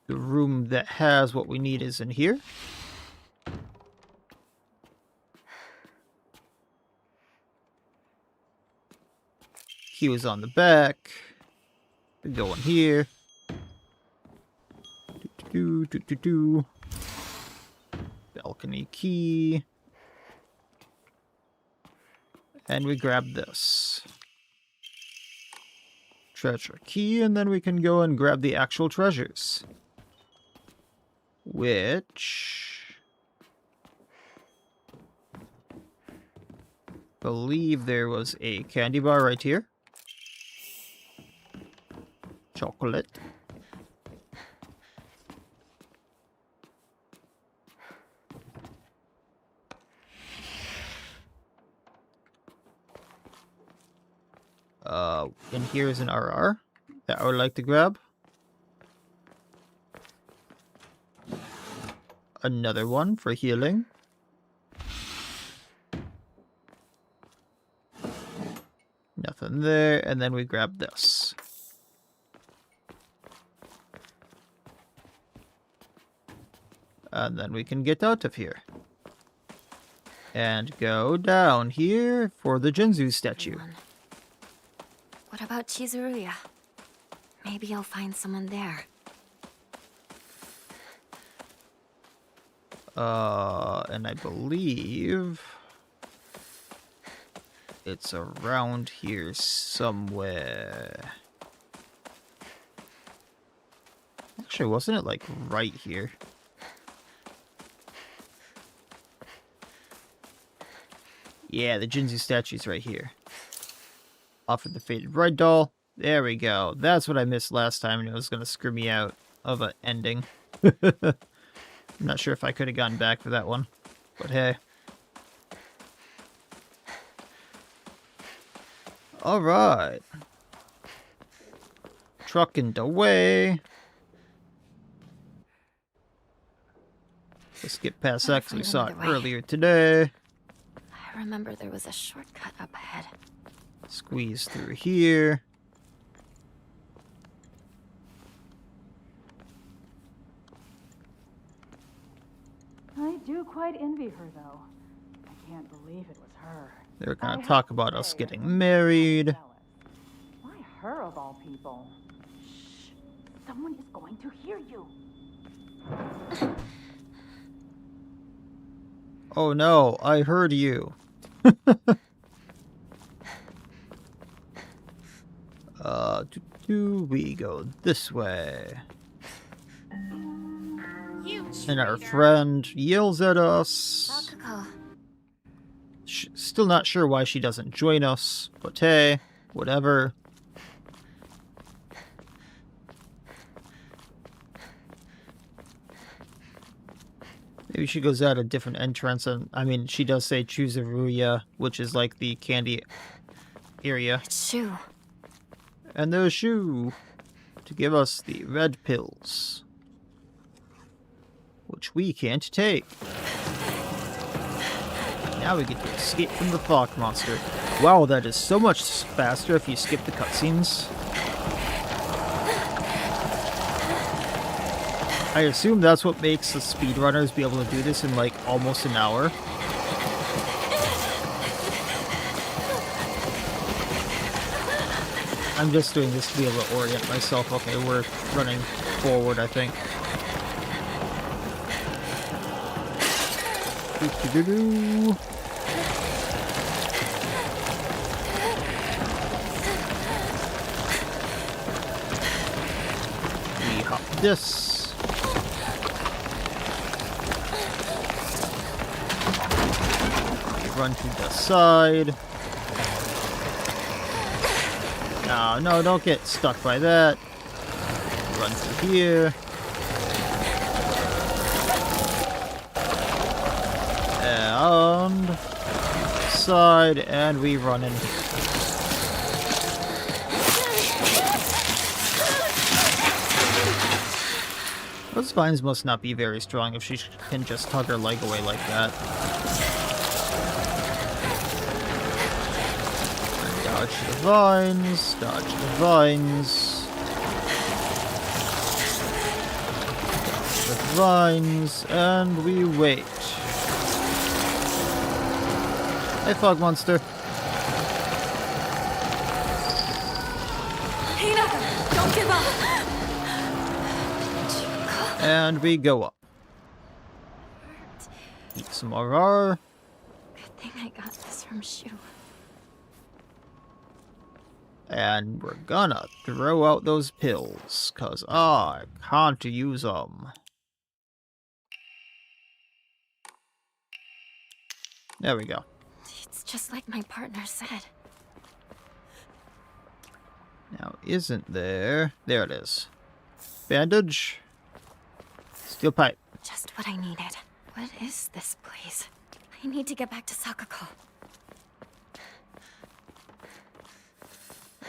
The room that has what we need is in here. He was on the back. We go in here. Balcony key. And we grab this. Treasure key, and then we can go and grab the actual treasures. Which... believe there was a candy bar right here. Chocolate. And here's an RR that I would like to grab. Another one for healing. Nothing there, and then we grab this. And then we can get out of here. And go down here for the Jinzu statue. What about Chizuruya? Maybe I'll find someone there. And I believe it's around here somewhere. Actually, wasn't it like right here? Yeah, the Jinzu statue's right here. Offer the faded ride doll. There we go. That's what I missed last time, and it was going to screw me out of an ending. I'm not sure if I could have gone back for that one, but hey. Alright. Trucking away. Let's get past that because we saw it earlier today. I remember there was a shortcut up ahead. Squeeze through here. I do quite envy her, though. I can't believe it was her. They're gonna talk about us getting married. Why her of all people? Shh! Someone is going to hear you. Oh no, I heard you. Do we go this way? And our friend yells at us. Sakako. Still not sure why she doesn't join us, but hey, whatever. Maybe she goes out a different entrance, and I mean, she does say choose Aruya, which is like the candy area. It's Shu. And there's Shu to give us the red pills, which we can't take. Now we get to escape from the fog monster. Wow, that is so much faster if you skip the cutscenes. I assume that's what makes the speedrunners be able to do this in like almost an hour. I'm just doing this to be able to orient myself. Okay, we're running forward, I think. Doo-doo-doo-doo. We hop this. Run to the side. No, don't get stuck by that. Run through here. And side, and we run in. Those vines must not be very strong if she can just tug her leg away like that. Dodge the vines, dodge the vines. Dodge the vines, and we wait. Hey, fog monster. Hinata, don't give up. And we go up. Eat some more. Good thing I got this from Shu. And we're gonna throw out those pills, cause I can't use them. There we go. It's just like my partner said. Now, isn't there... There it is. Bandage. Steel pipe. Just what I needed. What is this place? I need to get back to Sakako.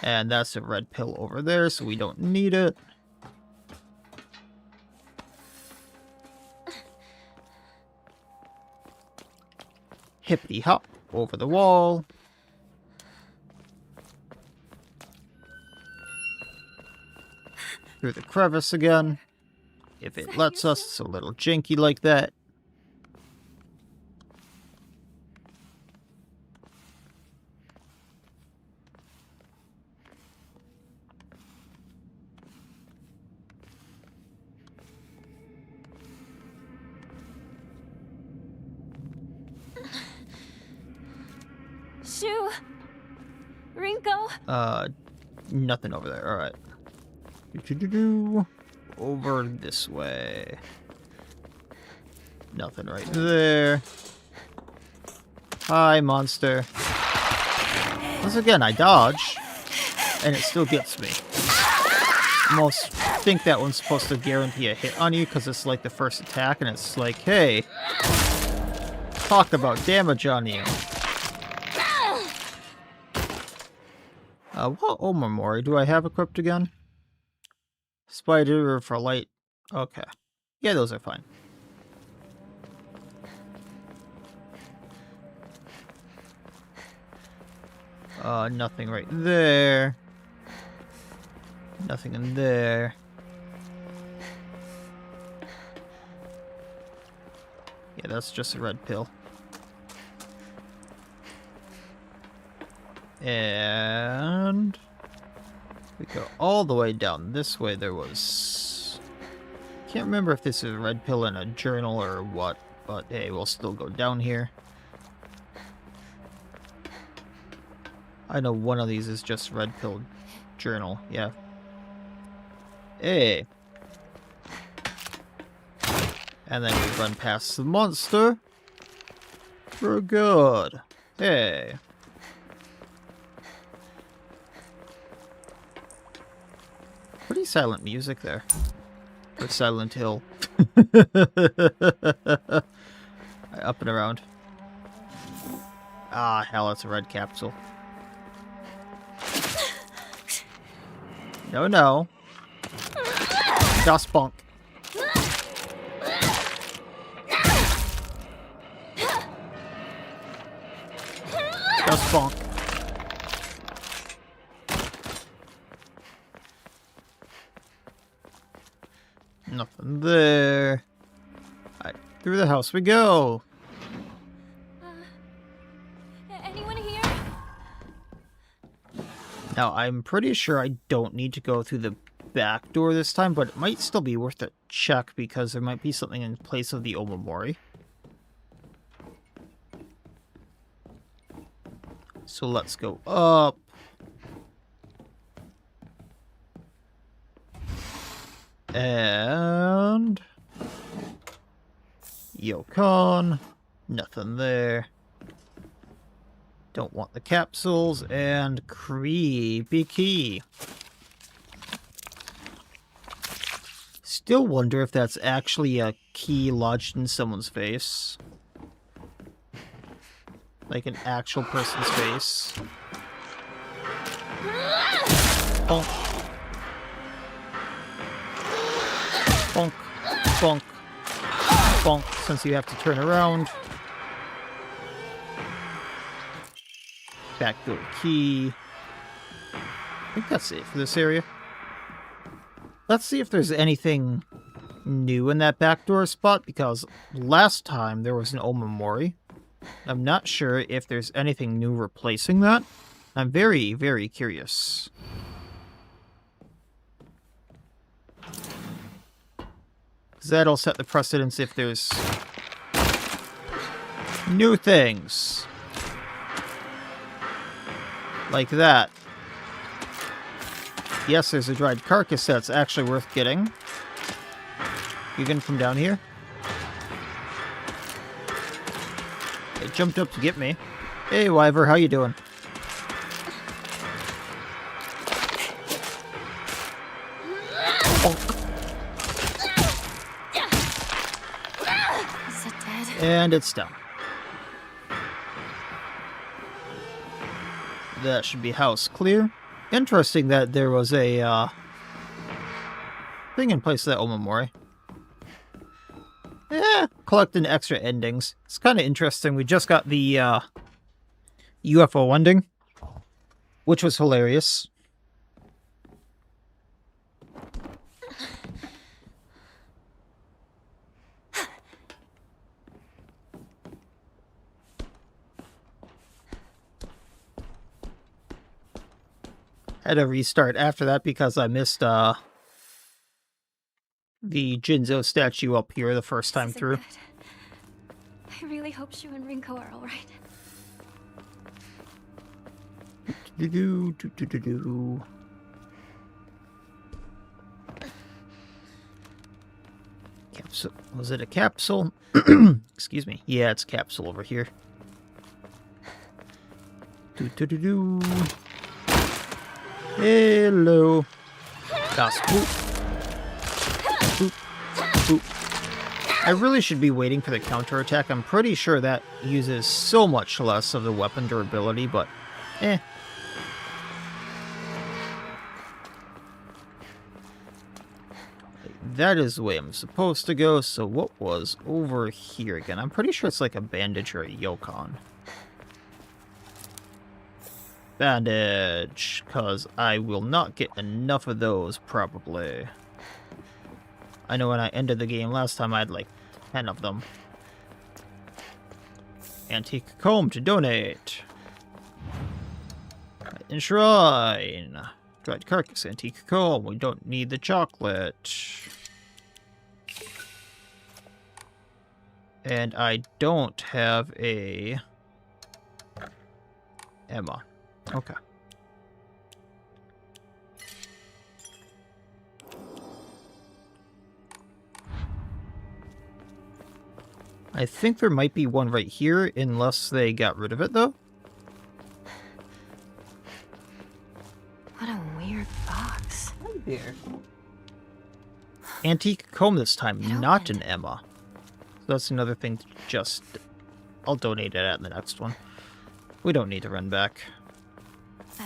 And that's a red pill over there, so we don't need it. Hippity hop over the wall. Through the crevice again. If it lets us, it's a little janky like that. Shu! Rinko! Nothing over there. Alright. Over this way. Nothing right there. Hi, monster. Once again, I dodge, and it still gets me. Almost think that one's supposed to guarantee a hit on you, because it's like the first attack, and it's like, hey, talk about damage on you. What Omamori do I have equipped again? Spider for light. Okay. Yeah, those are fine. Nothing right there. Nothing in there. Yeah, that's just a red pill. And we go all the way down this way. There was... Can't remember if this is a red pill in a journal or what, but hey, we'll still go down here. I know one of these is just red pill journal. Yeah, Hey. And then we run past the monster. We're good. Hey. Pretty silent music there. For Silent Hill. Up and around. Ah, hell, it's a red capsule. No, no. Just bonk. Just bonk. Nothing there. Alright, through the house we go. Anyone here? Now, I'm pretty sure I don't need to go through the back door this time, but it might still be worth a check because there might be something in place of the Omamori. So let's go up. And Yokon. Nothing there. Don't want the capsules. And creepy key. Still wonder if that's actually a key lodged in someone's face. Like an actual person's face. Bonk. Bonk. Bonk. Bonk. Since you have to turn around. Backdoor key. I think that's it for this area. Let's see if there's anything new in that backdoor spot, because last time there was an Omamori. I'm not sure if there's anything new replacing that. I'm very, very curious. Because that'll set the precedence if there's new things. Like that. Yes, there's a dried carcass that's actually worth getting. You can come down here. It jumped up to get me. Hey, Wyver, how you doing? Is it dead? And it's down. That should be house clear. Interesting that there was a thing in place of that Omamori. Yeah, collecting extra endings. It's kind of interesting. We just got the UFO ending, which was hilarious. Had to restart after that because I missed the Jinzo statue up here the first time through. Good. I really hope Shu and Rinko are alright. Capsule. Was it a capsule? Excuse me. Yeah, it's a capsule over here. Hello. Das Boop. Boop. Boop. I really should be waiting for the counterattack. I'm pretty sure that uses so much less of the weapon durability, but eh. That is the way I'm supposed to go, so what was over here again? I'm pretty sure it's like a bandage or a Yokon. Bandage, because I will not get enough of those, probably. I know when I ended the game last time, I had like 10 of them. Antique comb to donate. Enshrine. Dried carcass, antique comb. We don't need the chocolate. And I don't have a Emma. Okay. I think there might be one right here, unless they got rid of it, though. What a weird box. Oh dear. Antique comb this time, not an Emma. So that's another thing to just... I'll donate it at the next one. We don't need to run back.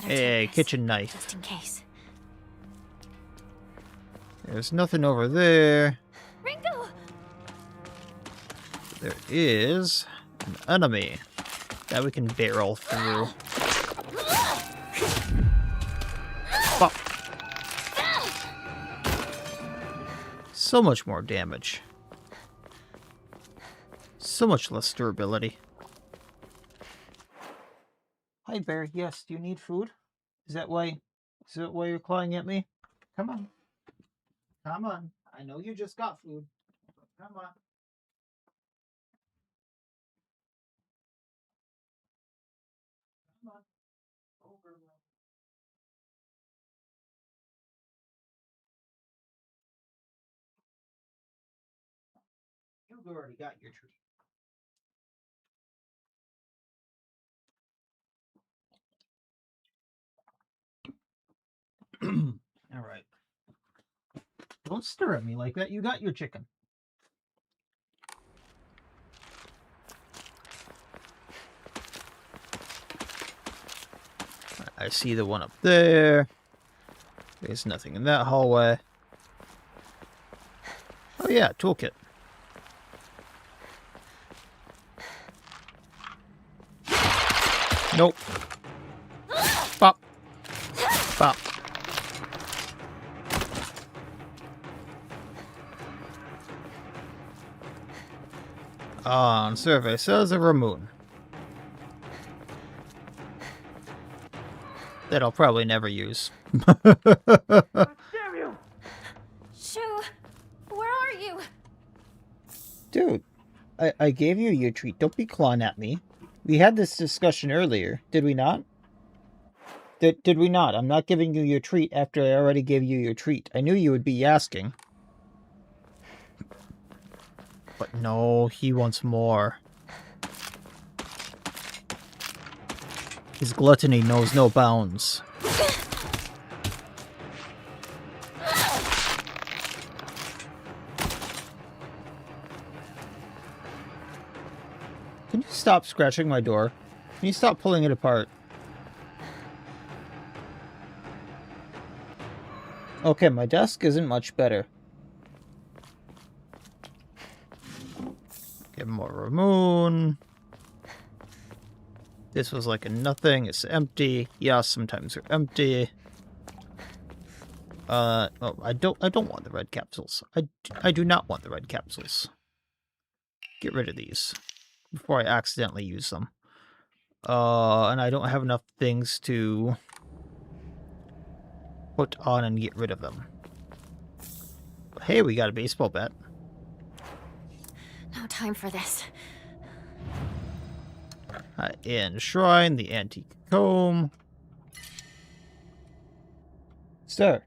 Hey, kitchen knife. Just in case. There's nothing over there. Ringo! There is an enemy that we can barrel through. Bop. So much more damage. So much less durability. Hi, Bear. Yes, do you need food? Is that why you're clawing at me? Come on. Come on. I know you just got food. Come on. Come on. Over. You've already got your treat. All right. Don't stare at me like that. You got your chicken. I see the one up there. There's nothing in that hallway. Oh yeah, toolkit. Nope. Pop. Pop. On survey says a Ramoon. That I'll probably never use. Damn you! Shoo, where are you? Dude, I gave you your treat. Don't be clawing at me. We had this discussion earlier, did we not? Did we not? I'm not giving you your treat after I already gave you your treat. I knew you would be asking. But no, he wants more. His gluttony knows no bounds. Can you stop scratching my door? Can you stop pulling it apart? Okay, my desk isn't much better. Get more Ramoon. This was like a nothing. It's empty. Yeah, sometimes they're empty. Oh, I don't want the red capsules. I do not want the red capsules. Get rid of these before I accidentally use them. And I don't have enough things to put on and get rid of them. But hey, we got a baseball bat. No time for this. And shrine, the antique comb. Sir,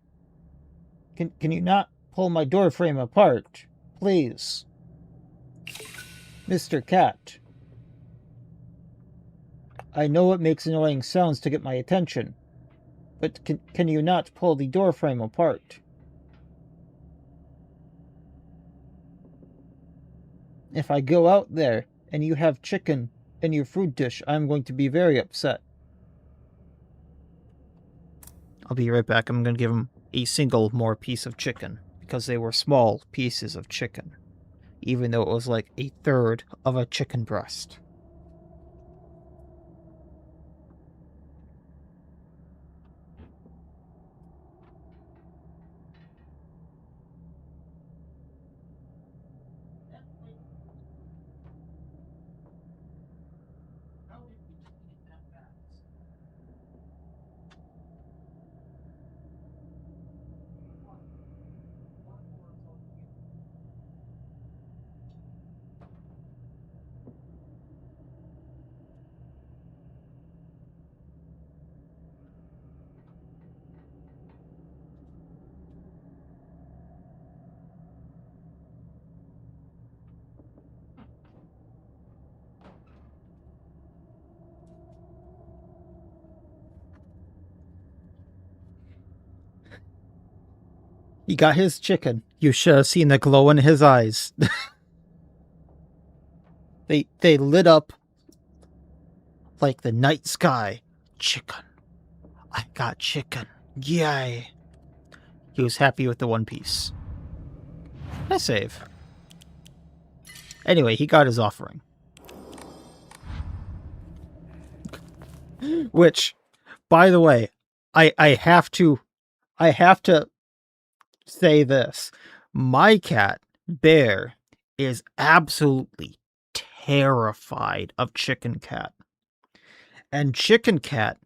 can you not pull my door frame apart, please? Mr. Cat. I know it makes annoying sounds to get my attention, but can you not pull the door frame apart? If I go out there and you have chicken in your food dish, I'm going to be very upset. I'll be right back. I'm going to give him a single more piece of chicken, because they were small pieces of chicken, even though it was like a third of a chicken breast. He got his chicken. You should have seen the glow in his eyes. They lit up like the night sky. Chicken. I got chicken. Yay. He was happy with the one piece. I save. Anyway, he got his offering. Which, by the way, I have to say this. My cat, Bear, is absolutely terrified of Chicken Cat. And Chicken Cat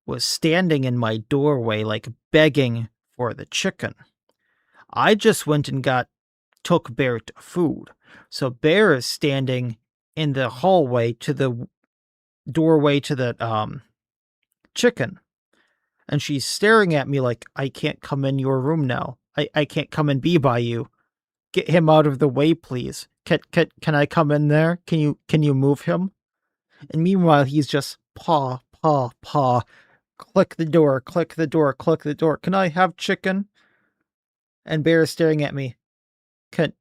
was standing in my doorway, like, begging for the chicken. I just went and took Bear to food. So Bear is standing in the hallway to the doorway to the chicken. And she's staring at me like, I can't come in your room now. I can't come and be by you. Get him out of the way, please. Can I come in there? Can you move him? And meanwhile, he's just paw, paw, paw. Click the door, click the door, click the door. Can I have chicken? And Bear is staring at me. Can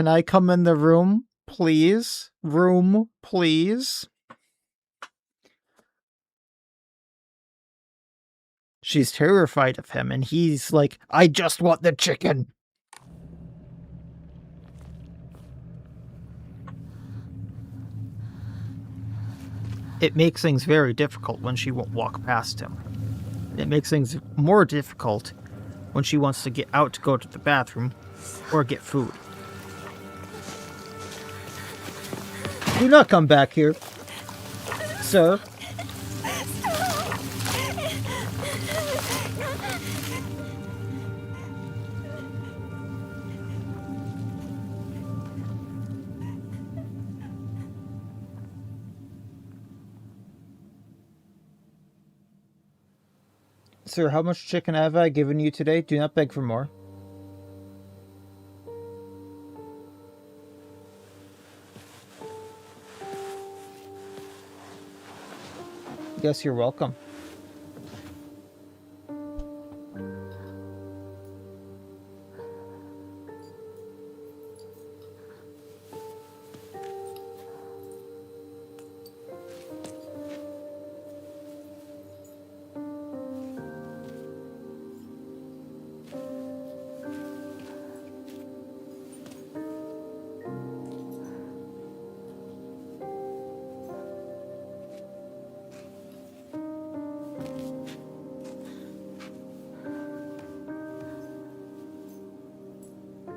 I come in the room, please? Room, please? She's terrified of him, and he's like, I just want the chicken. It makes things very difficult when she won't walk past him. It makes things more difficult when she wants to get out to go to the bathroom or get food. Do not come back here, sir. Sir, how much chicken have I given you today? Do not beg for more. Yes, you're welcome.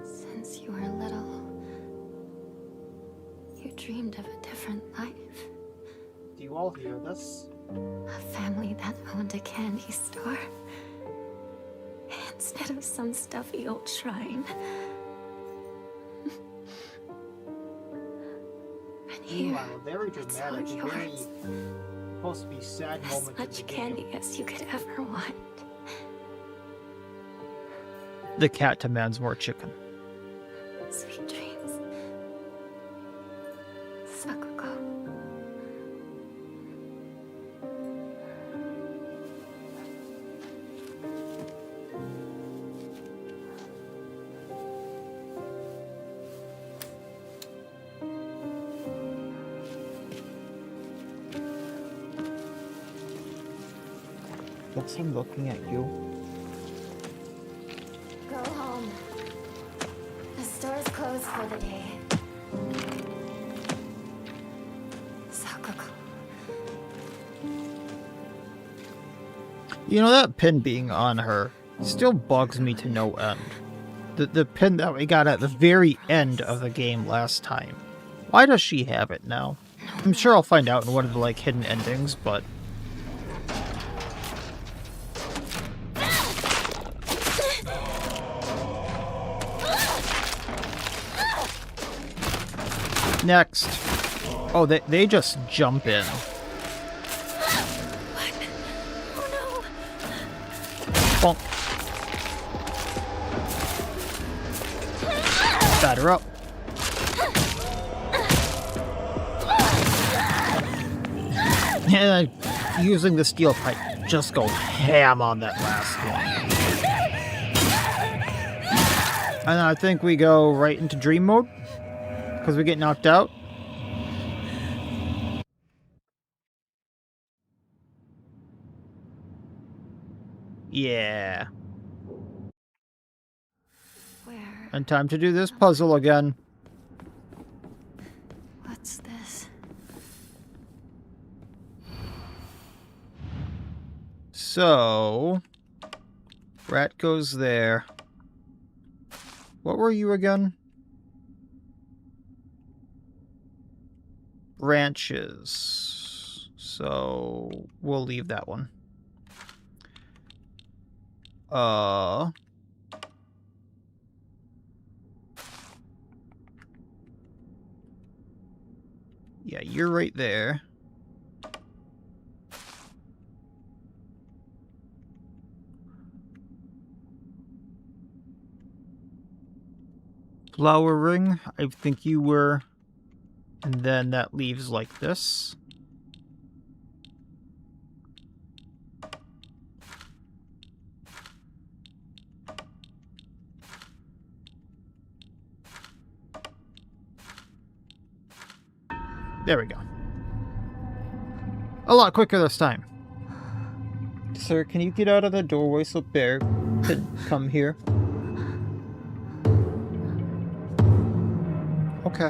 Since you were little, you dreamed of a different life. Do you all hear this? A family that owned a candy store. Instead of some stuffy old shrine. And here, Meanwhile, very it's all dramatic, very yours. supposed to be sad As moment in the much game. candy as you could ever want. The cat demands more chicken. Sweet dreams. Sakuko. That's him looking at you. Go home. The store's closed for the day. Sakuko. You know, that pin being on her still bugs me to no end. The pin that we got at the very end of the game last time. Why does she have it now? I'm sure I'll find out in one of the, like, hidden endings, but... Next. Oh, they just jump in. Bonk. Batter up. And using the steel pipe, just go ham on that last one. And I think we go right into dream mode. Because we get knocked out. Yeah. Where? And time to do this puzzle again. What's this? So... Rat goes there. What were you again? Branches. So... we'll leave that one. Yeah, you're right there. Flower ring, I think you were. And then that leaves like this. There we go. A lot quicker this time. Sir, can you get out of the doorway so Bear could come here? Okay.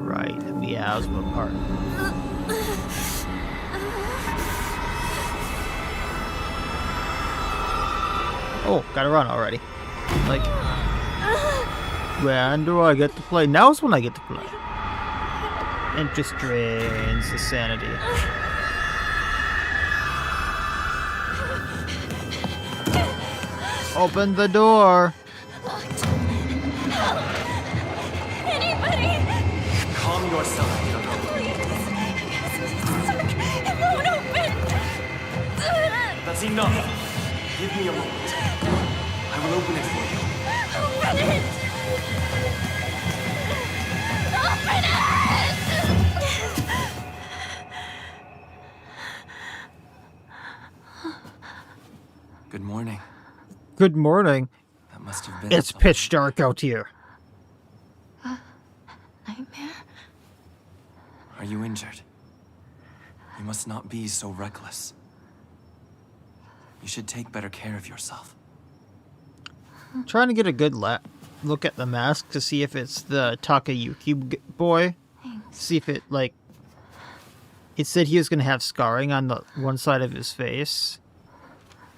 Right, the miasma part. Oh, gotta run already. Like, when do I get to play? Now's when I get to play. And it just drains the sanity. Open the door. Anybody! Calm yourself. It won't open! That's enough. Give me a moment. I will open it for you. Open it! Open it! Good morning. Good morning. That must have been. It's pitch dark out here. Nightmare? Are you injured? You must not be so reckless. You should take better care of yourself. I'm trying to get a good look at the mask to see if it's the Takayuki boy. Thanks. See if it, like... It said he was going to have scarring on the one side of his face.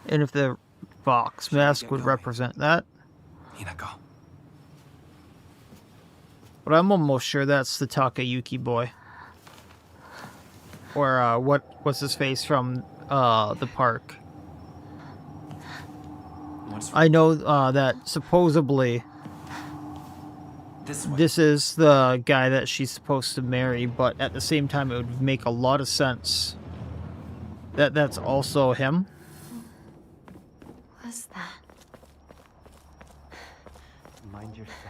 And if the fox mask would represent that. Hinako. But I'm almost sure that's the Takayuki boy. Or, what's his face from, the park. I know, that supposedly this is the guy that she's supposed to marry, but at the same time it would make a lot of sense that that's also him. What's that? Mind your step.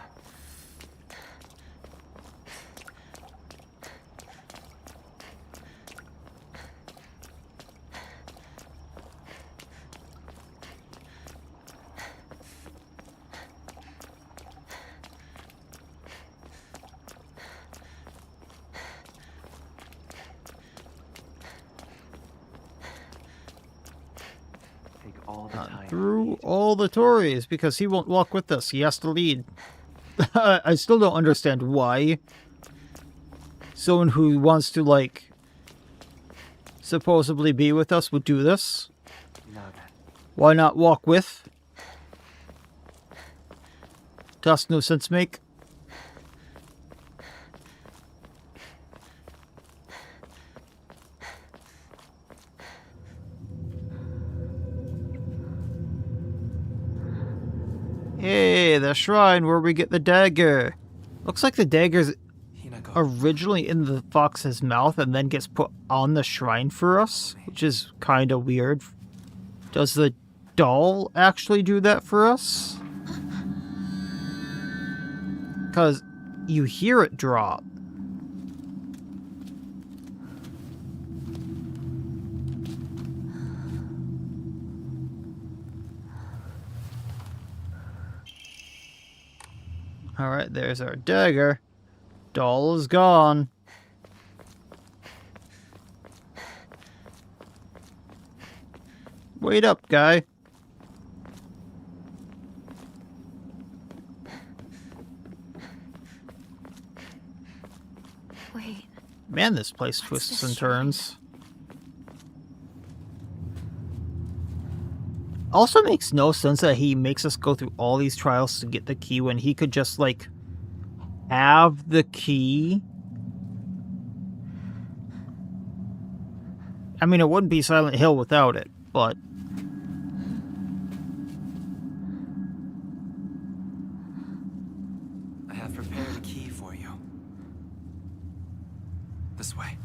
Through all the Tories, because he won't walk with us. He has to lead. I still don't understand why someone who wants to, like, supposedly be with us would do this. Why not walk with? Does no sense make. Hey, the shrine where we get the dagger. Looks like the dagger's Hinako. originally in the fox's mouth and then gets put on the shrine for us, which is kind of weird. Does the doll actually do that for us? Because you hear it drop. Alright, there's our dagger. Doll is gone. Wait up, guy. Wait. Man, this place twists and turns. Also makes no sense that he makes us go through all these trials to get the key when he could just, like, have the key. I mean, it wouldn't be Silent Hill without it, but... I have prepared a key for you. This way.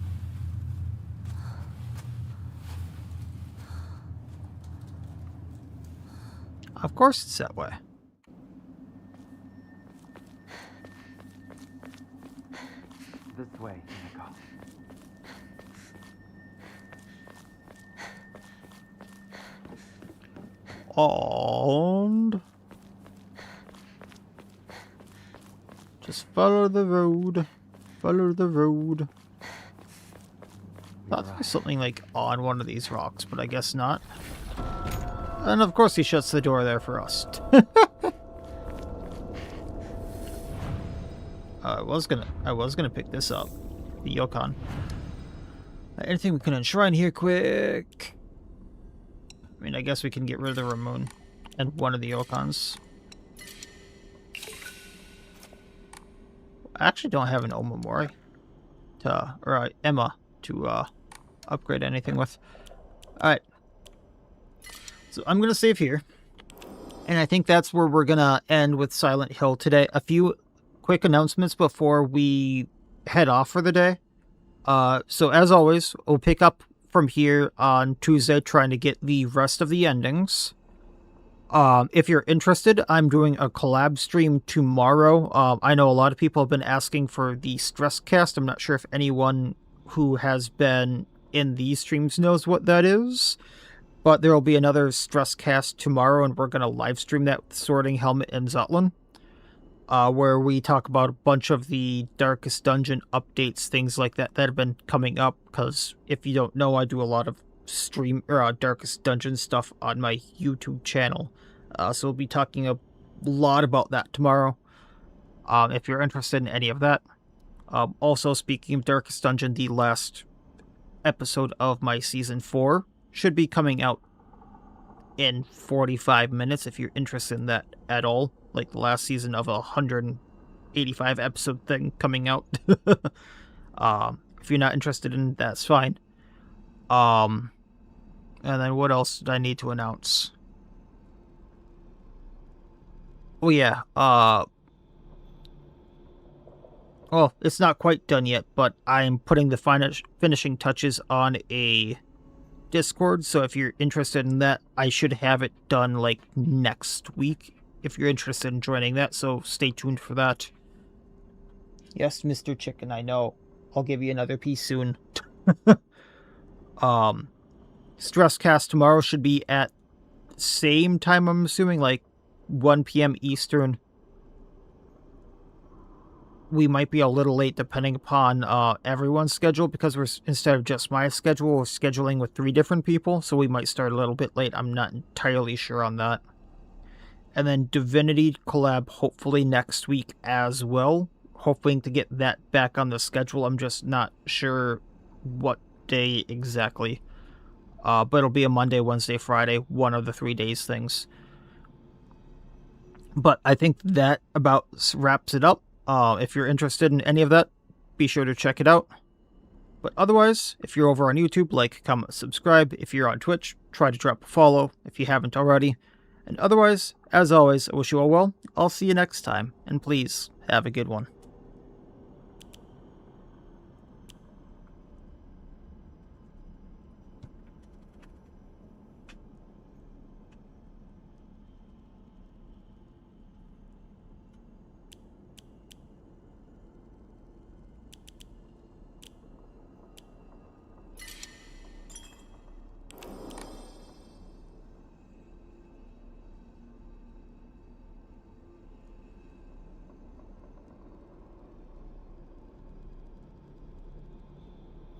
Of course it's that way. This way, Nico. And... just follow the road. Follow the road. Thought there was something like on one of these rocks, but I guess not. And of course he shuts the door there for us. I was gonna pick this up. The Yukon. Anything we can enshrine here quick? I mean, I guess we can get rid of the Ramon and one of the Yukons. I actually don't have an Omamori to, or Emma to upgrade anything with. Alright. So I'm going to save here. And I think that's where we're going to end with Silent Hill today. A few quick announcements before we head off for the day. So as always, we'll pick up from here on Tuesday trying to get the rest of the endings. If you're interested, I'm doing a collab stream tomorrow. I know a lot of people have been asking for the stress cast. I'm not sure if anyone who has been in these streams knows what that is. But there will be another stress cast tomorrow, and we're going to live stream that with Sorting Helmet and Zutlin. Where we talk about a bunch of the Darkest Dungeon updates, things like that that have been coming up. Because if you don't know, I do a lot of Darkest Dungeon stuff on my YouTube channel. So we'll be talking a lot about that tomorrow. If you're interested in any of that. Also, speaking of Darkest Dungeon, the last episode of my Season 4 should be coming out in 45 minutes if you're interested in that at all. Like the last season of a 185 episode thing coming out. If you're not interested in that's fine. And then what else did I need to announce? Oh yeah, well, it's not quite done yet, but I'm putting the finishing touches on a Discord, so if you're interested in that, I should have it done like next week if you're interested in joining that, so stay tuned for that. Yes, Mr. Chicken, I know. I'll give you another piece soon. Stresscast tomorrow should be at same time, I'm assuming, like 1 p.m. Eastern. We might be a little late depending upon everyone's schedule, because instead of just my schedule, we're scheduling with 3 different people, so we might start a little bit late. I'm not entirely sure on that. And then Divinity collab hopefully next week as well. Hoping to get that back on the schedule. I'm just not sure what day exactly. But it'll be a Monday, Wednesday, Friday, one of the 3 days things. But I think that about wraps it up. If you're interested in any of that, be sure to check it out. But otherwise, if you're over on YouTube, like, comment, subscribe. If you're on Twitch, try to drop a follow if you haven't already. And otherwise, as always, I wish you all well. I'll see you next time, and please, have a good one.